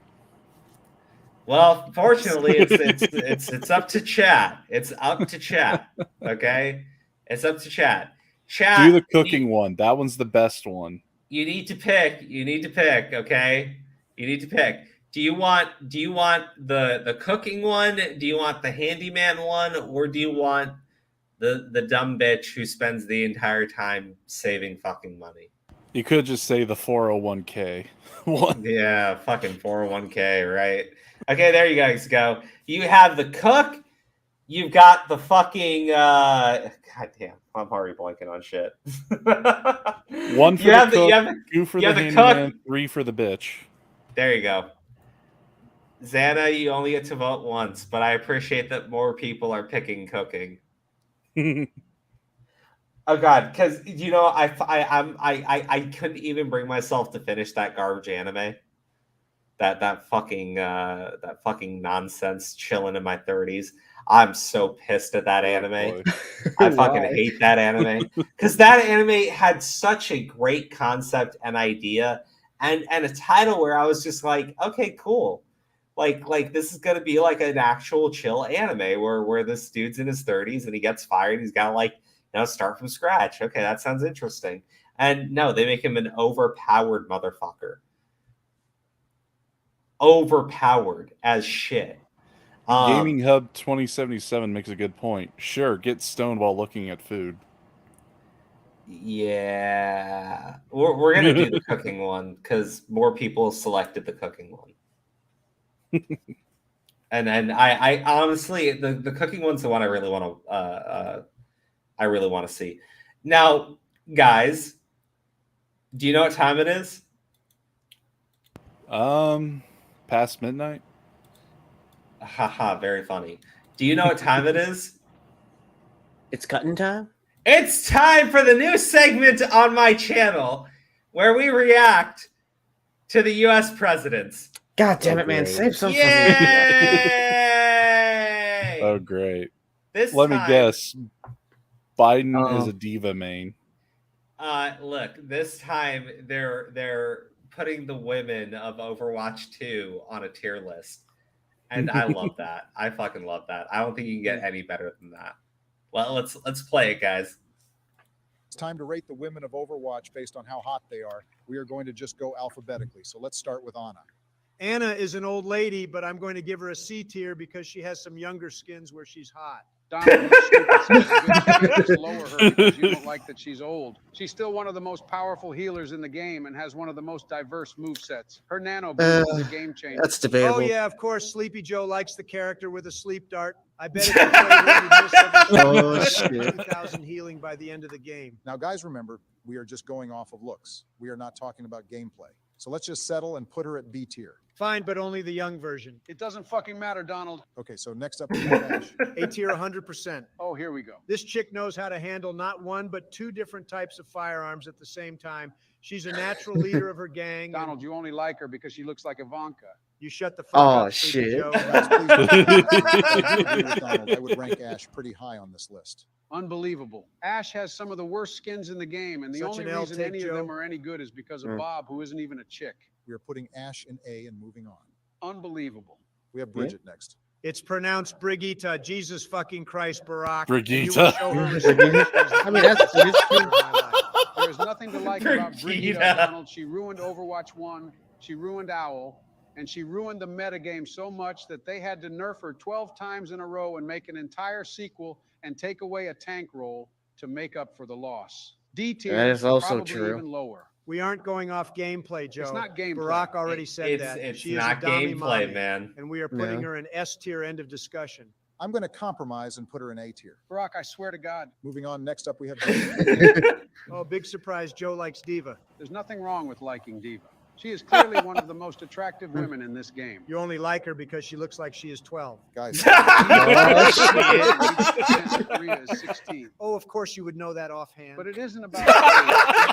Well, fortunately, it's up to chat. It's up to chat. Okay, it's up to chat. Chat. Do the cooking one. That one's the best one. You need to pick. You need to pick. Okay, you need to pick. Do you want the cooking one? Do you want the handyman one, or do you want the dumb bitch who spends the entire time saving fucking money? You could just say the 401k one. Yeah, fucking 401k, right? Okay, there you guys go. You have the cook. You've got the fucking God damn, I'm already blanking on shit. One for the cook, two for the handyman, three for the bitch. There you go. Xana, you only get to vote once, but I appreciate that more people are picking cooking. Oh God, because you know I couldn't even bring myself to finish that garbage anime. That fucking nonsense chilling in my 30s. I'm so pissed at that anime. I fucking hate that anime because that anime had such a great concept and idea and a title where I was just like, okay, cool. Like this is gonna be like an actual chill anime where this dude's in his 30s and he gets fired. He's got to like, you know, start from scratch. Okay, that sounds interesting. And no, they make him an overpowered motherfucker. Overpowered as shit. Gaming Hub 2077 makes a good point. Sure, get stoned while looking at food. Yeah, we're gonna do the cooking one because more people selected the cooking one. And I honestly, the cooking one's the one I really want to see. Now, guys, do you know what time it is? Past midnight. Haha, very funny. Do you know what time it is? It's cutting time? It's time for the new segment on my channel where we react to the U.S. presidents. God damn it, man. Save some for me. Yay! Oh, great. Let me guess. Biden is a diva main. Look, this time they're putting the women of Overwatch 2 on a tier list. And I love that. I fucking love that. I don't think you can get any better than that. Well, let's play it, guys. It's time to rate the women of Overwatch based on how hot they are. We are going to just go alphabetically. So let's start with Ana. Anna is an old lady, but I'm going to give her a C tier because she has some younger skins where she's hot. Donald, you stupid son of a bitch. You can't just lower her because you don't like that she's old. She's still one of the most powerful healers in the game and has one of the most diverse movesets. Her nano boost is a game changer. That's debatable. Oh yeah, of course, Sleepy Joe likes the character with a sleep dart. I bet if you played her, you'd miss every 2,000 healing by the end of the game. Now, guys, remember, we are just going off of looks. We are not talking about gameplay. So let's just settle and put her at B tier. Fine, but only the young version. It doesn't fucking matter, Donald. Okay, so next up is Ash. A tier 100%. Oh, here we go. This chick knows how to handle not one, but two different types of firearms at the same time. She's a natural leader of her gang. Donald, you only like her because she looks like Ivanka. You shut the fuck up. Oh, shit. Donald, I would rank Ash pretty high on this list. Unbelievable. Ash has some of the worst skins in the game, and the only reason any of them are any good is because of Bob, who isn't even a chick. We are putting Ash in A and moving on. Unbelievable. We have Bridget next. It's pronounced Brigitte. Jesus fucking Christ, Barack. Brigitte. I mean, that's true. There's nothing to like about Brigitte, Donald. She ruined Overwatch 1. She ruined Owl. And she ruined the metagame so much that they had to nerf her 12 times in a row and make an entire sequel and take away a tank role to make up for the loss. D tier that is also probably true. Even lower. We aren't going off gameplay, Joe. It's not gameplay. Barack already said that. It's she not is a Dami gameplay, mommy, man. and we are putting No. her in S tier. End of discussion. I'm going to compromise and put her in A tier. Barack, I swear to God. Moving on, next up we have Oh, big surprise. Joe likes Diva. There's nothing wrong with liking Diva. She is clearly one of the most attractive women in this game. You only like her because she looks like she is 12. Guys. Korea is 16. Oh, of course you would know that offhand. But it isn't about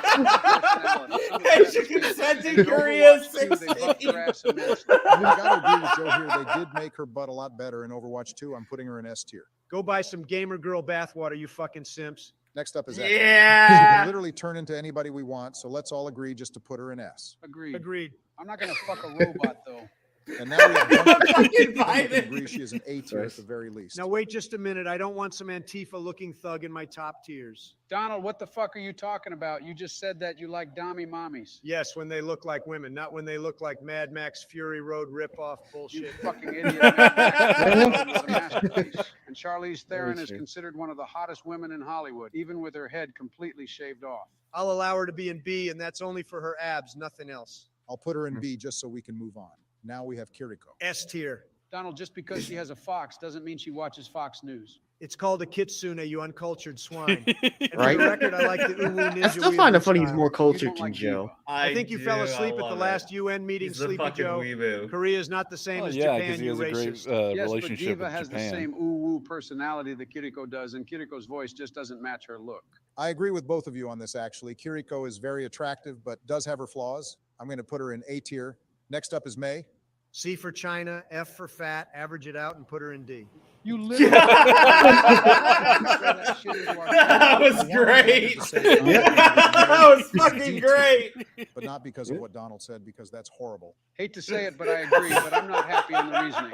personality. Hey, she consented Korea is 16. I got to agree with Joe here. They did make her butt a lot better in Overwatch 2. I'm putting her in S tier. Go buy some gamer girl bathwater, you fucking simps. Next up is Yeah. She can literally turn into anybody we want, so let's all agree just to put her in S. Agreed. Agreed. I'm not going to fuck a robot, though. And now we have Fucking I Biden. agree she is an A tier at the very least. Now wait just a minute. I don't want some Antifa-looking thug in my top tiers. Donald, what the fuck are you talking about? You just said that you like Dami mommies. Yes, when they look like women, not when they look like Mad Max Fury Road ripoff You bullshit. fucking idiot. Mad Max is a masterpiece. And Charlize Theron is considered one of the hottest women in Hollywood, even with her head completely shaved off. I'll allow her to be in B, and that's only for her abs, nothing else. I'll put her in B just so we can move on. Now we have Kiriko. S tier. Donald, just because she has a Fox doesn't mean she watches Fox News. It's called a kitsune, you uncultured swine. And Right? for the record, I like the uwu ninja. I still find it weeaboo funny he's style. more You cultured don't than like Joe. Diva. I think you fell do. asleep I at the love last it. UN meeting, He's the Sleepy fucking Joe. weeaboo. Korea is not the same as yeah, Japan, because he you has a great racist. Yes, but relationship Diva with has Japan. the same ooh-woo personality that Kiriko does, and Kiriko's voice just doesn't match her look. I agree with both of you on this, actually. Kiriko is very attractive, but does have her flaws. I'm going to put her in A tier. Next up is May. C for China, F for fat, average it out and put her in D. You literally. That was great. That was fucking great. But not because of what Donald said, because that's horrible. Hate to say it, but I agree. But I'm not happy on the reasoning.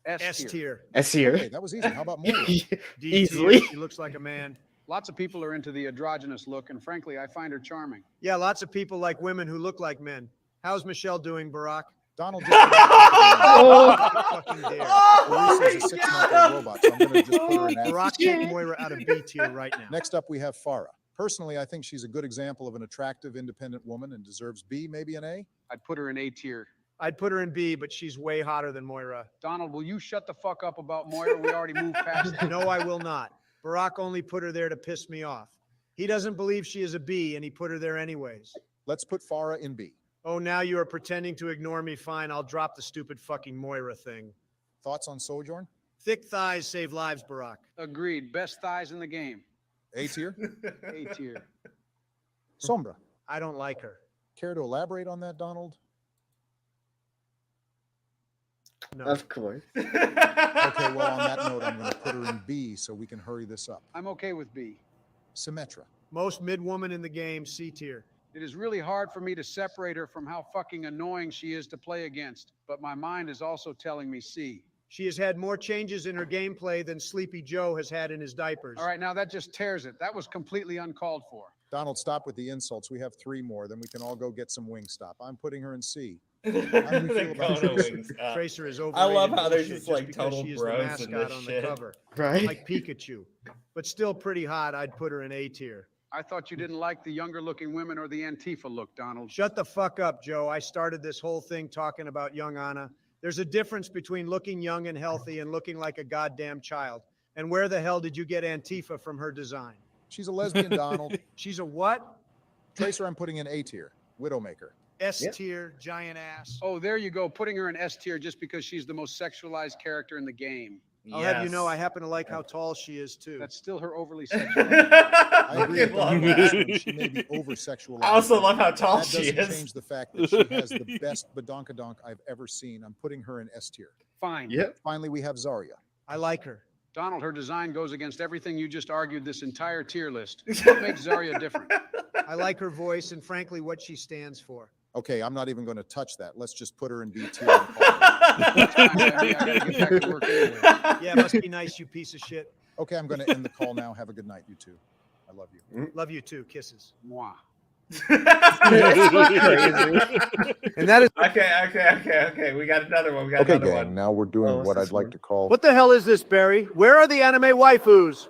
S tier. S tier. Okay, that was easy. How about Moira? D Easily. tier. She looks like a man. Lots of people are into the androgynous look, and frankly, I find her charming. Yeah, lots of people like women who look like men. How's Michelle doing, Barack? Donald just Fucking dare. Maurice is a 6-month-old robot, so I'm going to just put her in F. Barack, take Moira out of B tier right now. Next up, we have Farah. Personally, I think she's a good example of an attractive, independent woman and deserves B, maybe an A. I'd put her in A tier. I'd put her in B, but she's way hotter than Moira. Donald, will you shut the fuck up about Moira? We already moved past that. No, I will not. Barack only put her there to piss me off. He doesn't believe she is a B, and he put her there anyways. Let's put Farah in B. Oh, now you are pretending to ignore me. Fine, I'll drop the stupid fucking Moira thing. Thoughts on Sojourn? Thick thighs save lives, Barack. Agreed. Best thighs in the game. A tier. A tier. Sombra. I don't like her. Care to elaborate on that, Donald? No. Of course. Okay, well, on that note, I'm going to put her in B so we can hurry this up. I'm okay with B. Symmetra. Most mid woman in the game, C tier. It is really hard for me to separate her from how fucking annoying she is to play against, but my mind is also telling me C. She has had more changes in her gameplay than Sleepy Joe has had in his diapers. All right, now that just tears it. That was completely uncalled for. Donald, stop with the insults. We have 3 more. Then we can all go get some Wingstop. I'm putting her in C. How do we feel about Tracer? Tracer is overrated. I love how there's bullshit just like because total she is the bros in mascot this on shit. the cover. Right. Like Pikachu. But still pretty hot. I'd put her in A tier. I thought you didn't like the younger looking women or the Antifa look, Donald. Shut the fuck up, Joe. I started this whole thing talking about young Anna. There's a difference between looking young and healthy and looking like a goddamn child. And where the hell did you get Antifa from her design? She's a lesbian, Donald. She's a what? Tracer, I'm putting in A tier. Widowmaker. S tier, giant ass. Oh, there you go. Putting her in S tier just because she's the most sexualized character in the game. I'll have you know I happen to like how tall she is too. That's still her overly sexual. I agree with Donald. She may be over-sexualized. I also love how tall that she doesn't is. change the fact that she has the best badonkadonk I've ever seen. I'm putting her in S tier. Fine. Yep. Finally, we have Zarya. I like her. Donald, her design goes against everything you just argued this entire tier list. What makes Zarya different? I like her voice and frankly what she stands for. Okay, I'm not even going to touch that. Let's just put her in B tier. And call it. I gotta get back to work anyway. Yeah, must be nice, you piece of shit. Okay, I'm going to end the call now. Have a good night, you two. I love you. Love you too. Kisses. Mwah. And that is Okay. We got another one. We got another one. Now we're doing what I'd like to call. What the hell is this, Barry? Where are the anime waifus?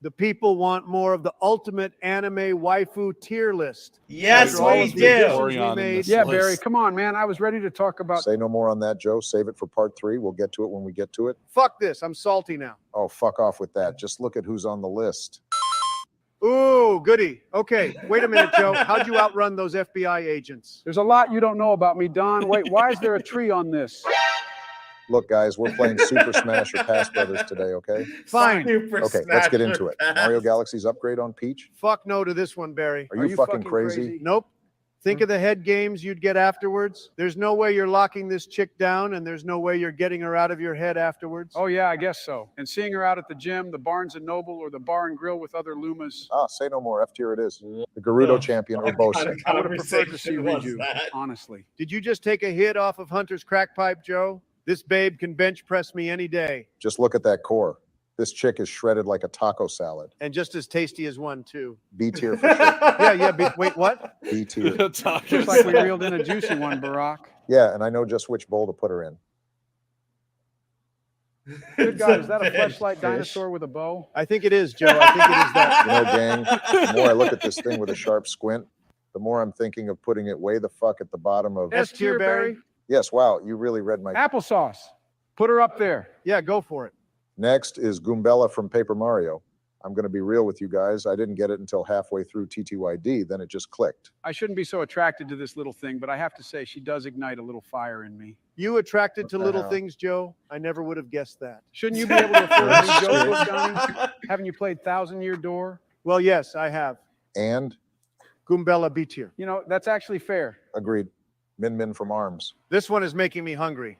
The people want more of the ultimate anime waifu tier list. Yes, After all we of the do. additions we made. Yeah, Barry, come on, man. I was ready to talk about. Say no more on that, Joe. Save it for part 3. We'll get to it when we get to it. Fuck this. I'm salty now. Oh, fuck off with that. Just look at who's on the list. Ooh, goody. Okay, wait a minute, Joe. How'd you outrun those FBI agents? There's a lot you don't know about me, Don. Wait, why is there a tree on this? Look, guys, we're playing Super Smash or Pass Brothers today, okay? Fine. Okay, let's get into it. Mario Galaxy's upgrade on Peach? Fuck no to this one, Barry. Are you fucking crazy? Nope. Think of the head games you'd get afterwards. There's no way you're locking this chick down, and there's no way you're getting her out of your head afterwards. Oh, yeah, I guess so. And seeing her out at the gym, the Barnes & Noble, or the bar and grill with other Lumas. Ah, say no more. F tier it is. The Gerudo champion or Bosa. I would have preferred to see Riju, honestly. Did you just take a hit off of Hunter's crack pipe, Joe? This babe can bench press me any day. Just look at that core. This chick is shredded like a taco salad. And just as tasty as one, too. B tier for sure. Yeah, wait, what? B tier. Looks like we reeled in a juicy one, Barack. Yeah, and I know just which bowl to put her in. Good God, is that a fleshlight dinosaur with a bow? I think it is, Joe. I think it is that. You know, gang, the more I look at this thing with a sharp squint, the more I'm thinking of putting it way the fuck at the bottom of... S tier, Barry? Yes, wow, you really read my... Applesauce. Put her up there. Yeah, go for it. Next is Goombella from Paper Mario. I'm going to be real with you guys. I didn't get it until halfway through TTYD. Then it just clicked. I shouldn't be so attracted to this little thing, but I have to say she does ignite a little fire in me. You attracted to the little hell? things, Joe? I never would have guessed that. Shouldn't you be able to afford a new Joe book, Johnny? Haven't you played 1,000-Year Door? Well, yes, I have. And? Goombella B tier. You know, that's actually fair. Agreed. Min Min from Arms. This one is making me hungry.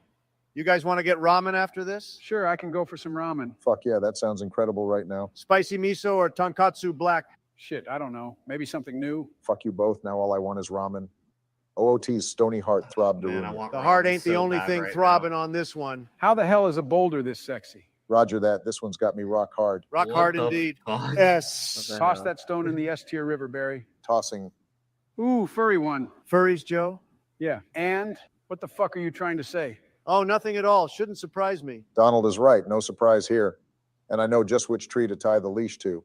You guys want to get ramen after this? Sure, I can go for some ramen. Fuck yeah, that sounds incredible right now. Spicy miso or tonkatsu black? Shit, I don't know. Maybe something new. Fuck you both. Now all I want is ramen. OOT's Stony Heart throbbed to room. The heart ain't the only thing throbbing on this one. How the hell is a boulder this sexy? Roger that. This one's got me rock hard. Rock hard indeed. Yes. Toss that stone in the S tier river, Barry. Tossing. Ooh, furry one. Furries, Joe? Yeah. And what the fuck are you trying to say? Oh, nothing at all. Shouldn't surprise me. Donald is right. No surprise here. And I know just which tree to tie the leash to.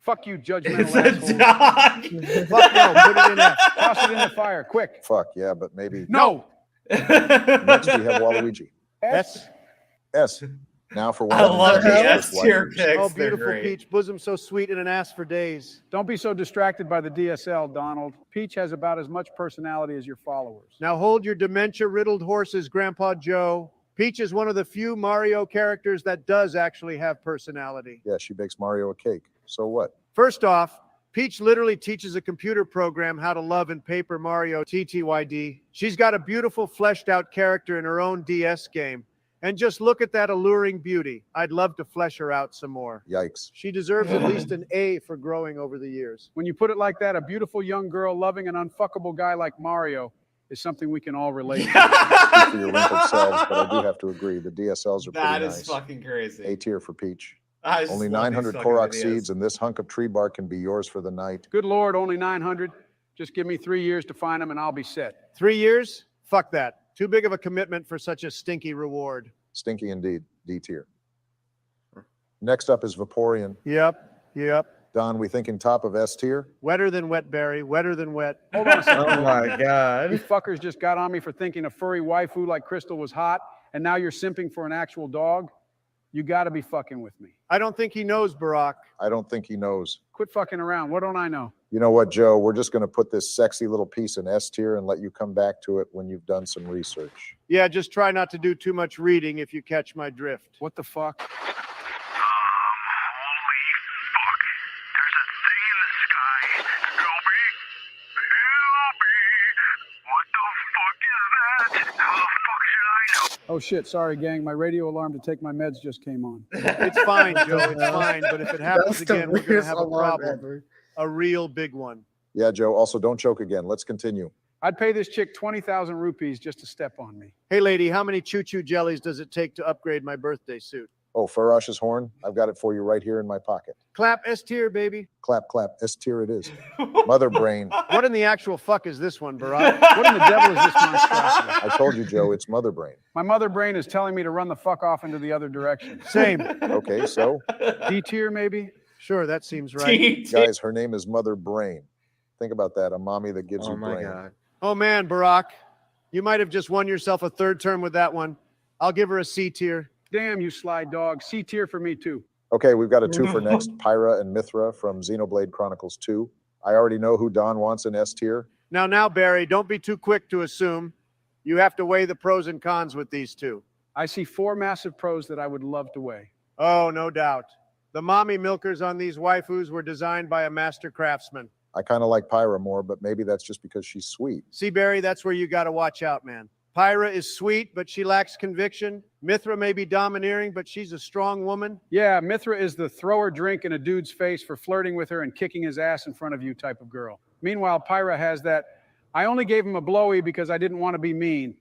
Fuck you, judgmental asshole. Fuck no, put it in F. Toss it in the fire, quick. Fuck yeah, but maybe. No. Next we have Waluigi. S. S. Now for I love the Waluigi. S tier picks. Oh, They're beautiful great. peach. Bosom so sweet and an ass for days. Don't be so distracted by the DSL, Donald. Peach has about as much personality as your followers. Now hold your dementia-riddled horses, Grandpa Joe. Peach is one of the few Mario characters that does actually have personality. Yeah, she bakes Mario a cake. So what? First off, Peach literally teaches a computer program how to love in Paper Mario TTYD. She's got a beautiful fleshed out character in her own DS game. And just look at that alluring beauty. I'd love to flesh her out some more. Yikes. She deserves at least an A for growing over the years. When you put it like that, a beautiful young girl loving an unfuckable guy like Mario is something we can all relate to. Speak for your wrinkled selves, but I do have to agree. The DSLs are That pretty is nice. fucking crazy. A tier for Peach. I just Only love these 900 fucking Korok videos. seeds, and this hunk of tree bark can be yours for the night. Good Lord, only 900. Just give me 3 years to find them and I'll be set. 3 years? Fuck that. Too big of a commitment for such a stinky reward. Stinky indeed. D tier. Next up is Vaporeon. Yep. Don, we thinking top of S tier? Wetter than wet, Barry. Wetter than wet. Hold on a second. Oh my God. You fuckers just got on me for thinking a furry waifu like Crystal was hot, and now you're simping for an actual dog? You gotta be fucking with me. I don't think he knows, Barack. I don't think he knows. Quit fucking around. What don't I know? You know what, Joe? We're just going to put this sexy little piece in S tier and let you come back to it when you've done some research. Yeah, just try not to do too much reading if you catch my drift. What the fuck? Oh shit, sorry gang, my radio alarm to take my meds just came on. It's fine, Joe, it's fine. But if it happens again, we're going to have a problem. A real big one. Yeah, Joe. Also, don't choke again. Let's continue. I'd pay this chick 20,000 rupees just to step on me. Hey lady, how many choo-choo jellies does it take to upgrade my birthday suit? Oh, Farash's horn? I've got it for you right here in my pocket. Clap S tier, baby. Clap, clap. S tier it is. Mother brain. What in the actual fuck is this one, Barack? What in the devil is this monstrosity? I told you, Joe, it's mother brain. My mother brain is telling me to run the fuck off into the other direction. Same. Okay, so? D tier, maybe? Sure, that seems right. Guys, her name is Mother Brain. Think about that. A mommy that gives you Oh my brain. God. Oh man, Barack. You might have just won yourself a third term with that one. I'll give her a C tier. Damn, you sly dog. C tier for me, too. Okay, we've got a 2 for next. Pyra and Mithra from Xenoblade Chronicles 2. I already know who Don wants in S tier. Now, Barry, don't be too quick to assume. You have to weigh the pros and cons with these two. I see 4 massive pros that I would love to weigh. Oh, no doubt. The mommy milkers on these waifus were designed by a master craftsman. I kind of like Pyra more, but maybe that's just because she's sweet. See, Barry, that's where you got to watch out, man. Pyra is sweet, but she lacks conviction. Mithra may be domineering, but she's a strong woman. Yeah, Mithra is the throw her drink in a dude's face for flirting with her and kicking his ass in front of you type of girl. Meanwhile, Pyra has that, I only gave him a blowy because I didn't want to be mean.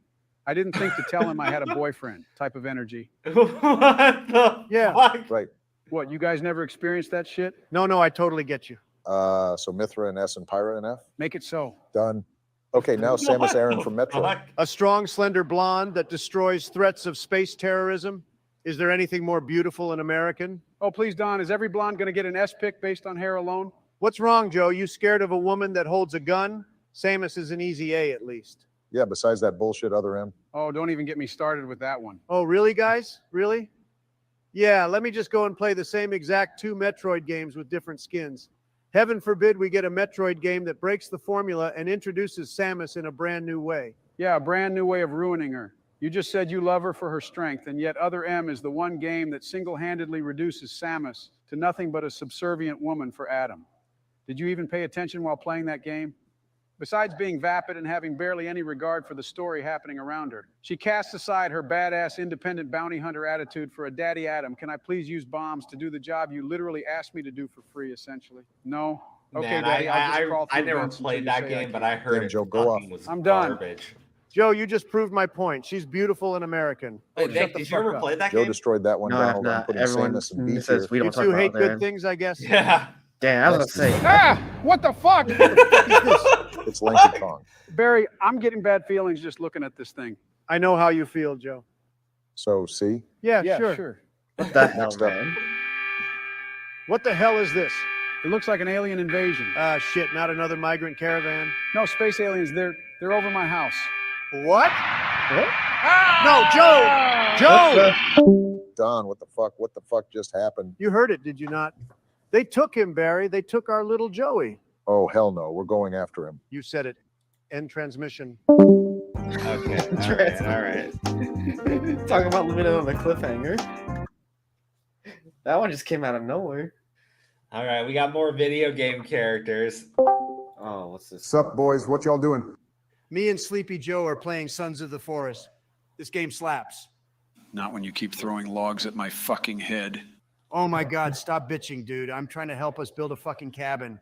I didn't think to tell him I had a boyfriend type of energy. What the fuck? Right. What, you guys never experienced that shit? No, I totally get you. So Mithra in S and Pyra in F? Make it so. Done. Okay, now Samus Aran from Metro. A strong, slender blonde that destroys threats of space terrorism. Is there anything more beautiful and American? Oh, please, Don, is every blonde going to get an S pick based on hair alone? What's wrong, Joe? You scared of a woman that holds a gun? Samus is an easy A at least. Yeah, besides that bullshit other M. Oh, don't even get me started with that one. Oh, really, guys? Really? Yeah, let me just go and play the same exact 2 Metroid games with different skins. Heaven forbid we get a Metroid game that breaks the formula and introduces Samus in a brand new way. Yeah, a brand new way of ruining her. You just said you love her for her strength, and yet Other M is the one game that single-handedly reduces Samus to nothing but a subservient woman for Adam. Did you even pay attention while playing that game? Besides being vapid and having barely any regard for the story happening around her, she casts aside her badass independent bounty hunter attitude for a daddy Adam. Can I please use bombs to do the job you literally asked me to do for free, essentially? No? Okay, Man, Daddy, I'll just crawl I through never vents until played you that say I game, can't. but I heard Damn, it Joe, go fucking was I'm done. garbage. Joe, you just proved my point. She's beautiful and American. Wait, Nick, did you ever play that Joe game? destroyed that one. No, I have Donald, I'm not. putting Everyone Samus in B says tier. we don't You talk two about hate other good M. things, I guess. Yeah. Damn, I was gonna say. Ah! What the fuck? It's Lanky Kong. Barry, I'm getting bad feelings just looking at this thing. I know how you feel, Joe. So C. Yeah, Yeah, sure. sure. What the hell, Next up. man? What the hell is this? It looks like an alien invasion. Ah, shit, not another migrant caravan. No, space aliens, they're over my house. What? No, Joe! Joe! Don, what the fuck? What the fuck just happened? You heard it, did you not? They took him, Barry. They took our little Joey. Oh, hell no. We're going after him. You said it. End transmission. Okay. All right. Talking about living on a cliffhanger. That one just came out of nowhere. All right. We got more video game characters. Oh, what's this? Sup, boys? What y'all doing? Me and Sleepy Joe are playing Sons of the Forest. This game slaps. Not when you keep throwing logs at my fucking head. Oh my God, stop bitching, dude. I'm trying to help us build a fucking cabin.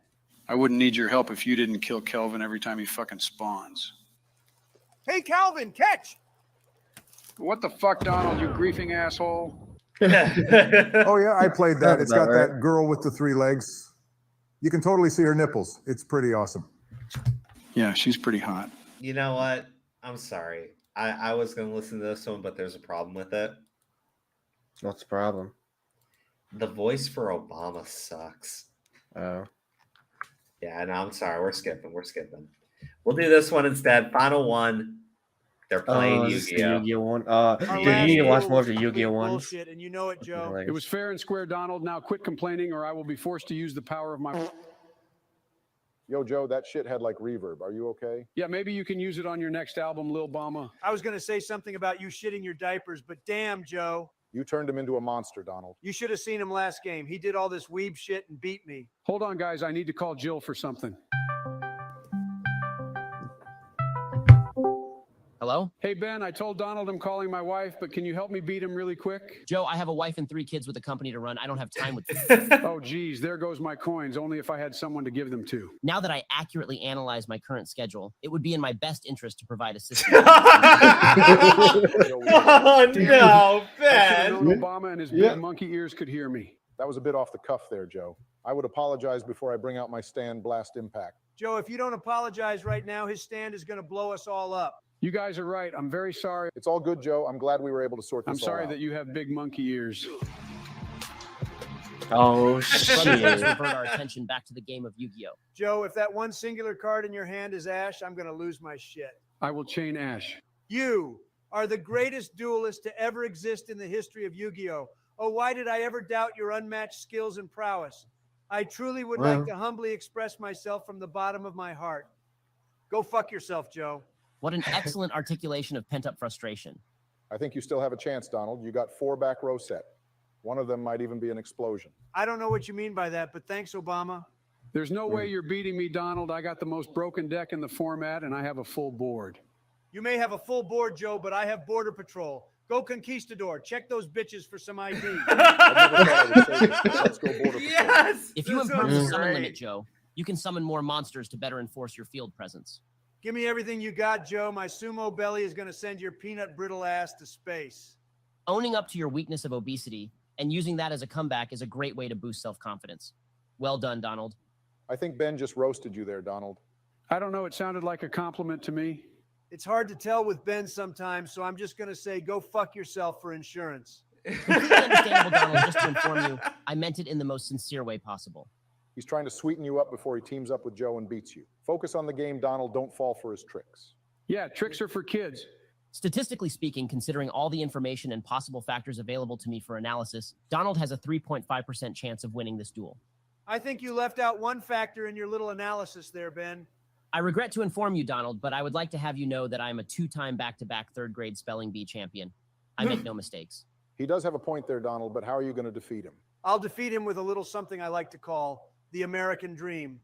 I wouldn't need your help if you didn't kill Kelvin every time he fucking spawns. Hey, Calvin, catch! What the fuck, Donald, you griefing asshole? Oh yeah, I played that. Sounds It's got about right. that girl with the 3 legs. You can totally see her nipples. It's pretty awesome. Yeah, she's pretty hot. You know what? I'm sorry. I was going to listen to this one, but there's a problem with it. What's the problem? The voice for Obama sucks. Oh. Yeah, no, I'm sorry. We're skipping. We'll do this one instead. Final one. They're playing this is the Yu-Gi-Oh. Yu-Gi-Oh one. Our Dude, you last need to watch duel more of was the Yu-Gi-Oh complete ones. Bullshit, and you know it, Joe. It was fair and square, Donald. Now quit complaining or I will be forced to use the power of my... Yo, Joe, that shit had like reverb. Are you okay? Yeah, maybe you can use it on your next album, Lil Bama. I was going to say something about you shitting your diapers, but damn, Joe. You turned him into a monster, Donald. You should have seen him last game. He did all this weeb shit and beat me. Hold on, guys. I need to call Jill for something. Hello? Hey, Ben, I told Donald I'm calling my wife, but can you help me beat him really quick? Joe, I have a wife and 3 kids with a company to run. I don't have time with Oh, geez, there goes my coins. Only if I had someone to give them to. Now that I accurately analyze my current schedule, it would be in my best interest to provide assistance. Oh, no, Ben. Obama and his big monkey ears could hear me. That was a bit off the cuff there, Joe. I would apologize before I bring out my stand blast impact. Joe, if you don't apologize right now, his stand is going to blow us all up. You guys are right. I'm very sorry. It's all good, Joe. I'm glad we were able to sort this I'm sorry all out. that you have big monkey ears. Oh, Let's shit. revert our attention back to the game of Yu-Gi-Oh! Joe, if that one singular card in your hand is Ash, I'm going to lose my shit. I will chain Ash. You are the greatest duelist to ever exist in the history of Yu-Gi-Oh! Oh, why did I ever doubt your unmatched skills and prowess? I truly would like to humbly express myself from the bottom of my heart. Go fuck yourself, Joe. What an excellent articulation of pent-up frustration. I think you still have a chance, Donald. You got 4 back row set. One of them might even be an explosion. I don't know what you mean by that, but thanks, Obama. There's no way you're beating me, Donald. I got the most broken deck in the format, and I have a full board. You may have a full board, Joe, but I have Border Patrol. Go Conquistador. Check those bitches for some ID. Let's go Border Patrol. Yes! If you This impose is a summon great. limit, Joe, you can summon more monsters to better enforce your field presence. Give me everything you got, Joe. My sumo belly is going to send your peanut brittle ass to space. Owning up to your weakness of obesity and using that as a comeback is a great way to boost self-confidence. Well done, Donald. I think Ben just roasted you there, Donald. I don't know. It sounded like a compliment to me. It's hard to tell with Ben sometimes, so I'm just going to say go fuck yourself for insurance. Completely understandable, Donald. Just to inform you, I meant it in the most sincere way possible. He's trying to sweeten you up before he teams up with Joe and beats you. Focus on the game, Donald. Don't fall for his tricks. Yeah, tricks are for kids. Statistically speaking, considering all the information and possible factors available to me for analysis, Donald has a 3.5% chance of winning this duel. I think you left out one factor in your little analysis there, Ben. I regret to inform you, Donald, but I would like to have you know that I am a 2-time back-to-back third-grade spelling bee champion. I make no mistakes. He does have a point there, Donald, but how are you going to defeat him? I'll defeat him with a little something I like to call the American Dream.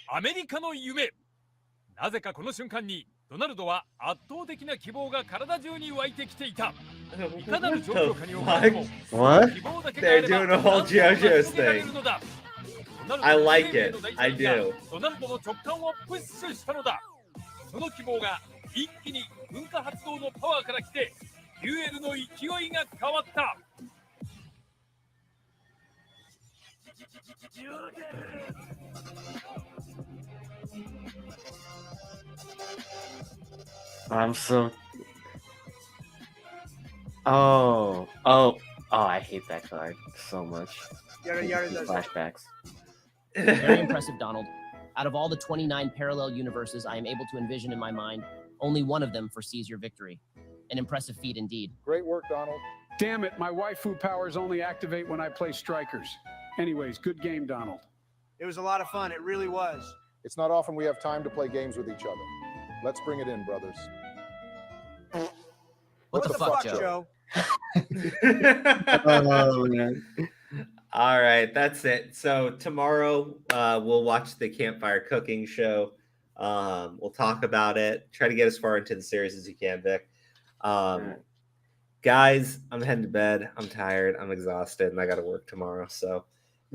アメリカの夢。なぜかこの瞬間にドナルドは圧倒的な希望が体中に湧いてきていた。いかなる状況下に置かれても、希望だけがあ They're れば doing a whole 何とか成し JoJo's 遂げられ thing. るのだ。 I like it. I do. ドナルドの直感をプッシュしたのだ。その希望が一気に噴火発動のパワーから来て、デュエルの勢いが変わった。 I'm so. Oh, I hate that card so much. Yada, yada, These does flashbacks. Very impressive, Donald. Out of all the 29 parallel universes I am able to envision in my mind, only one of them foresees your victory. An impressive feat indeed. Great work, Donald. Damn it, my waifu powers only activate when I play strikers. Anyways, good game, Donald. It was a lot of fun. It really was. It's not often we have time to play games with each other. Let's bring it in, brothers. What the fuck, Joe? Oh, man. All right, that's it. So tomorrow we'll watch the campfire cooking show. We'll talk about it. Try to get as far into the series as you can, Vic. Guys, I'm heading to bed. I'm tired. I'm exhausted, and I got to work tomorrow. So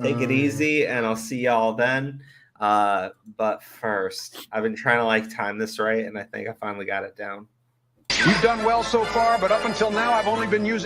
take it easy, and I'll see y'all then. But first, I've been trying to time this right, and I think I finally got it down. You've done well so far, but up until now, I've only been using